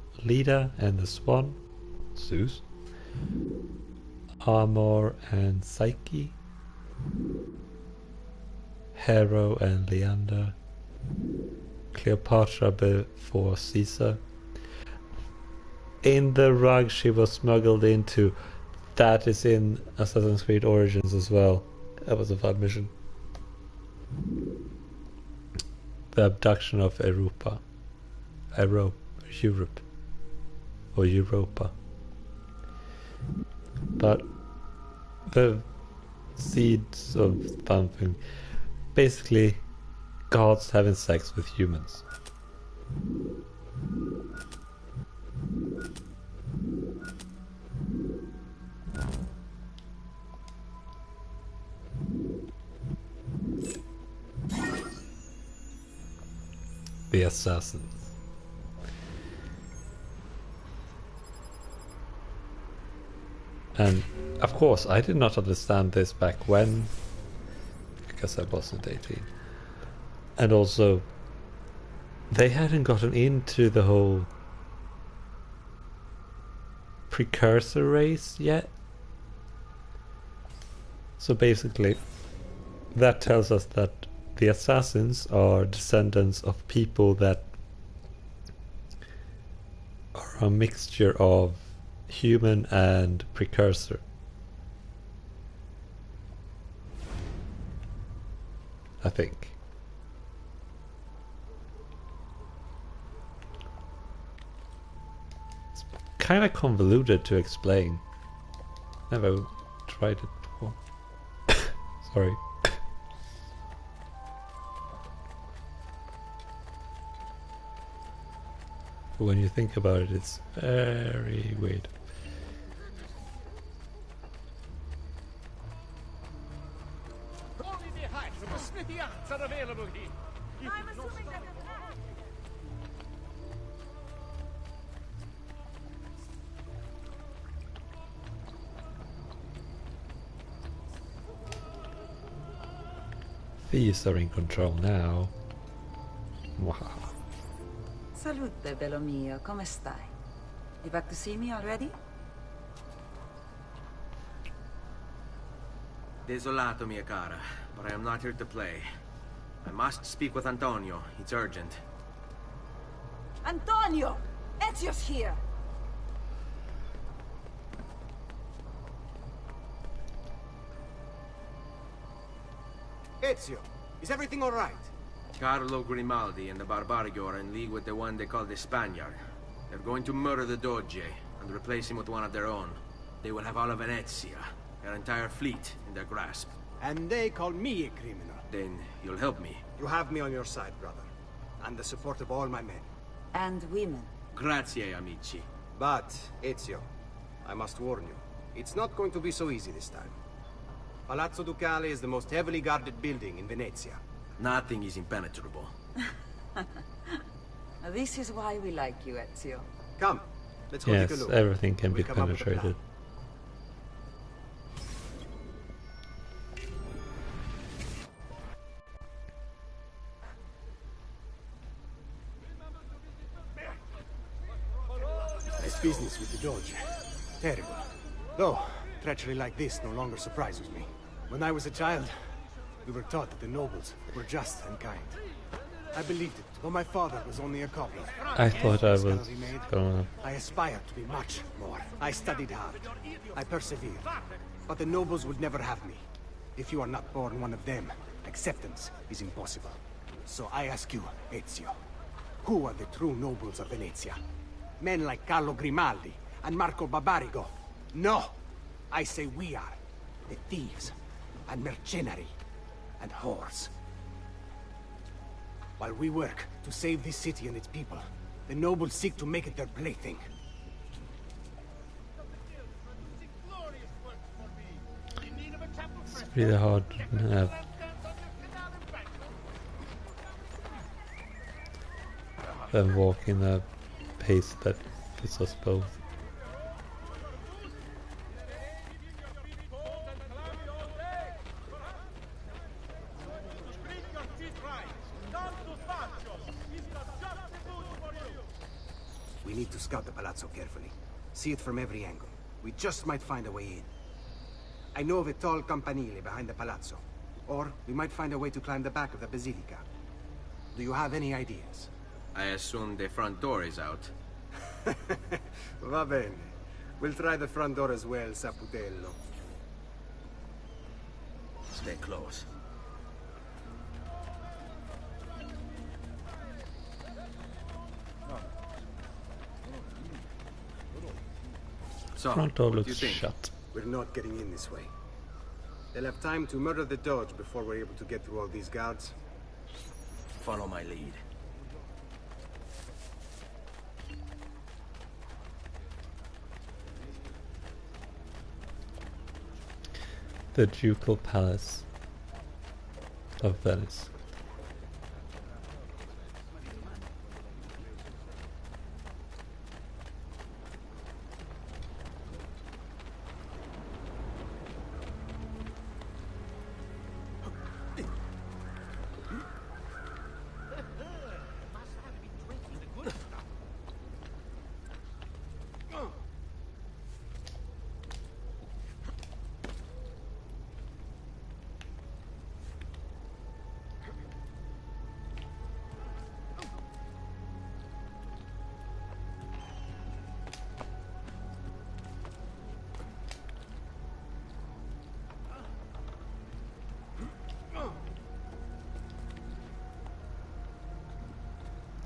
[SPEAKER 1] and the Swan. Zeus. Amor and Psyche. Hero and Leander. Cleopatra before Caesar. In the rug she was smuggled into. That is in Assassin's Creed Origins as well. That was a fun mission. The abduction of Europa. Europe. Or Europa. But the seeds of something, basically gods having sex with humans. The assassins. And of course I did not understand this back when, because I wasn't 18. And also they hadn't gotten into the whole precursor race yet. So basically that tells us that the assassins are descendants of people that are a mixture of human and precursor. I think. It's kind of convoluted to explain. Never tried it before. Sorry. But when you think about it, it's very weird.
[SPEAKER 12] Only the hatch of the smithy yachts are available here.
[SPEAKER 7] I'm assuming that
[SPEAKER 1] Thieves are in control now. Wow.
[SPEAKER 16] Salute, bello mio. Come stai? You back to see me already?
[SPEAKER 13] Desolato, mia cara, but I am not here to play. I must speak with Antonio. It's urgent.
[SPEAKER 16] Antonio! Ezio's here!
[SPEAKER 14] Ezio, is everything all right?
[SPEAKER 13] Carlo Grimaldi and the Barbarigo are in league with the one they call the Spaniard. They're going to murder the Doge and replace him with one of their own. They will have all of Venezia, their entire fleet, in their grasp.
[SPEAKER 14] And they call me a criminal.
[SPEAKER 13] Then you'll help me.
[SPEAKER 14] You have me on your side, brother. and the support of all my men.
[SPEAKER 16] And women.
[SPEAKER 13] Grazie, amici.
[SPEAKER 14] But, Ezio, I must warn you, it's not going to be so easy this time. Palazzo Ducale is the most heavily guarded building in Venezia.
[SPEAKER 13] Nothing is impenetrable.
[SPEAKER 16] This is why we like you, Ezio.
[SPEAKER 14] Come, let's go take a
[SPEAKER 1] Yes,
[SPEAKER 14] look.
[SPEAKER 1] everything can be
[SPEAKER 14] We'll come up with a plan.
[SPEAKER 1] penetrated.
[SPEAKER 14] Nice business with the Doge. Terrible. Though, treachery like this no longer surprises me. When I was a child, we were taught that the nobles were just and kind. I believed it, though my father was only a cobbler.
[SPEAKER 1] I thought I was
[SPEAKER 14] Scalzi made,
[SPEAKER 1] gonna...
[SPEAKER 14] I aspired to be much more. I studied hard. I persevered. But the nobles would never have me. If you are not born one of them, acceptance is impossible. So I ask you, Ezio, who are the true nobles of Venezia? Men like Carlo Grimaldi and Marco Barbarigo? No! I say we are. The thieves and mercenary and whores. While we work to save this city and its people, the nobles seek to make it their plaything.
[SPEAKER 1] It's really hard to have them walk in a pace that fits us both.
[SPEAKER 14] We need to scout the palazzo carefully. See it from every angle. We just might find a way in. I know of a tall campanile behind the palazzo. Or we might find a way to climb the back of the basilica. Do you have any ideas?
[SPEAKER 13] I assume the front door is out.
[SPEAKER 14] Va bene. We'll try the front door as well, Saputello.
[SPEAKER 13] Stay close. So,
[SPEAKER 1] Front door
[SPEAKER 13] what do you
[SPEAKER 1] looks
[SPEAKER 13] think?
[SPEAKER 1] shut.
[SPEAKER 14] We're not getting in this way. They'll have time to murder the Doge before we're able to get through all these guards.
[SPEAKER 13] Follow my lead.
[SPEAKER 1] The Ducal Palace of Venice.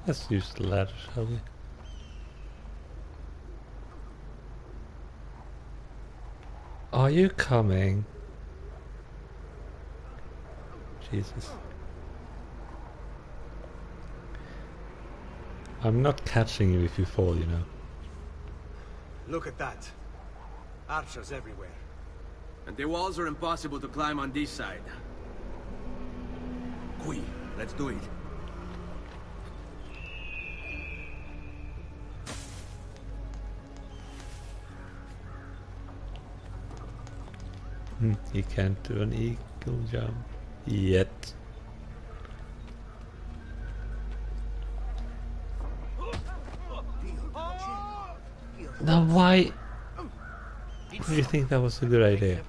[SPEAKER 1] Let's use the ladder, shall we? Are you coming? Jesus. I'm not catching you if you fall, you know.
[SPEAKER 14] Look at that. Archers everywhere.
[SPEAKER 13] And the walls are impossible to climb on this side. Qui, let's do it.
[SPEAKER 1] You can't do an eagle jump yet. Now why do you think that was a good idea?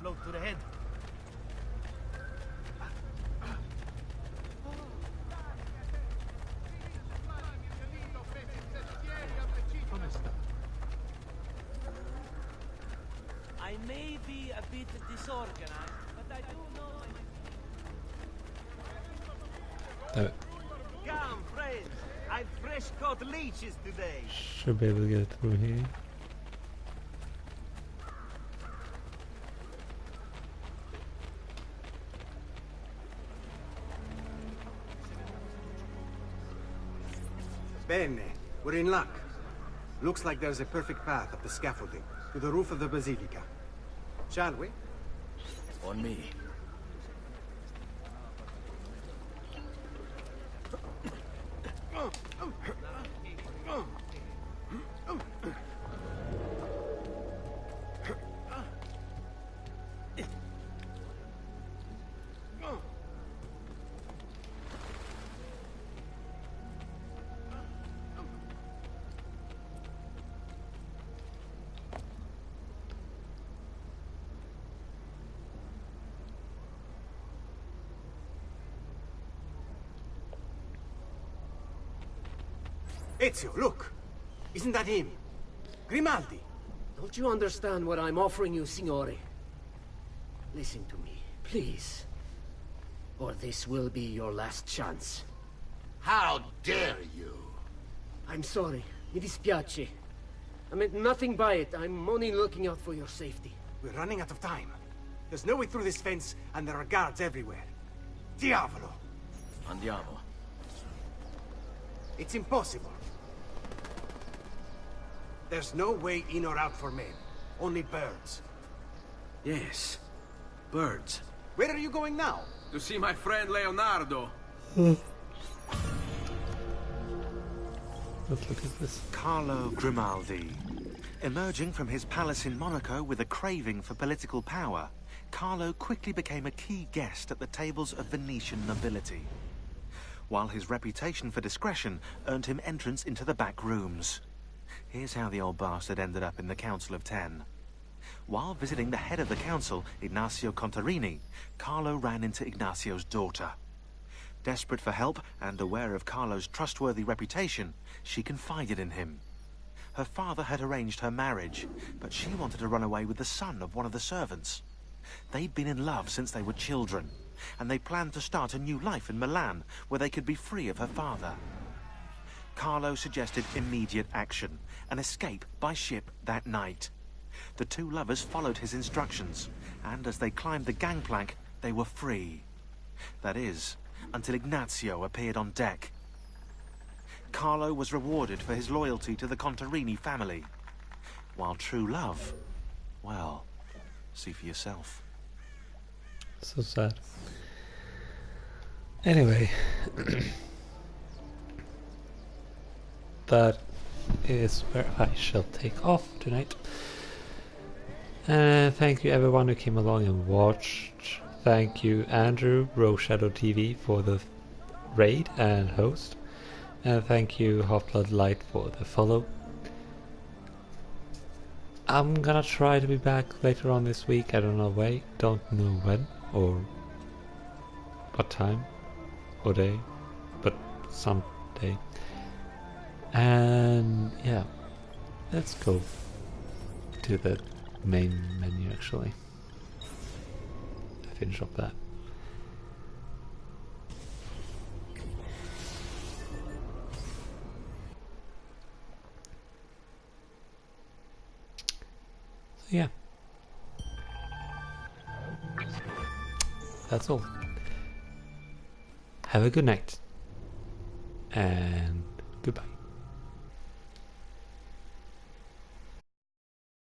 [SPEAKER 12] I may be a bit disorganized, but I do know. Come, friends. I've fresh caught leeches today.
[SPEAKER 1] Should be able to get through here.
[SPEAKER 14] Bene. We're in luck. Looks like there's a perfect path up the scaffolding to the roof of the Basilica. Shall we?
[SPEAKER 21] On me.
[SPEAKER 14] Ezio, look! Isn't that him? Grimaldi!
[SPEAKER 20] Don't you understand what I'm offering you, Signore? Listen to me, please. Or this will be your last chance.
[SPEAKER 8] How dare you?
[SPEAKER 20] I'm sorry. Mi dispiace. I meant nothing by it. I'm only looking out for your safety.
[SPEAKER 14] We're running out of time. There's no way through this fence, and there are guards everywhere. Diavolo!
[SPEAKER 21] Andiamo.
[SPEAKER 14] It's impossible. There's no way in or out for men. Only birds.
[SPEAKER 13] Yes. Birds.
[SPEAKER 14] Where are you going now?
[SPEAKER 13] To see my friend Leonardo.
[SPEAKER 1] Let's look at this.
[SPEAKER 9] Carlo Grimaldi. Emerging from his palace in Monaco with a craving for political power, Carlo quickly became a key guest at the tables of Venetian nobility, while his reputation for discretion earned him entrance into the back rooms. Here's how the old bastard ended up in the Council of Ten. While visiting the head of the council, Ignazio Contarini, Carlo ran into Ignazio's daughter. Desperate for help and aware of Carlo's trustworthy reputation, she confided in him. Her father had arranged her marriage, but she wanted to run away with the son of one of the servants. They'd been in love since they were children, and they planned to start a new life in Milan, where they could be free of her father. Carlo suggested immediate action, an escape by ship that night. The two lovers followed his instructions, and as they climbed the gangplank, they were free. That is, until Ignazio appeared on deck. Carlo was rewarded for his loyalty to the Contarini family, while true love, well, see for yourself.
[SPEAKER 1] So sad. Anyway, that is where I shall take off tonight. Thank you everyone who came along and watched. Thank you Andrew, Roshadow TV for the raid and host. And thank you Hotblood Light for the follow. I'm gonna try to be back later on this week. I don't know when or what time or day, but some day. And yeah, let's go to the main menu actually. Finish up that. So yeah, that's all. Have a good night and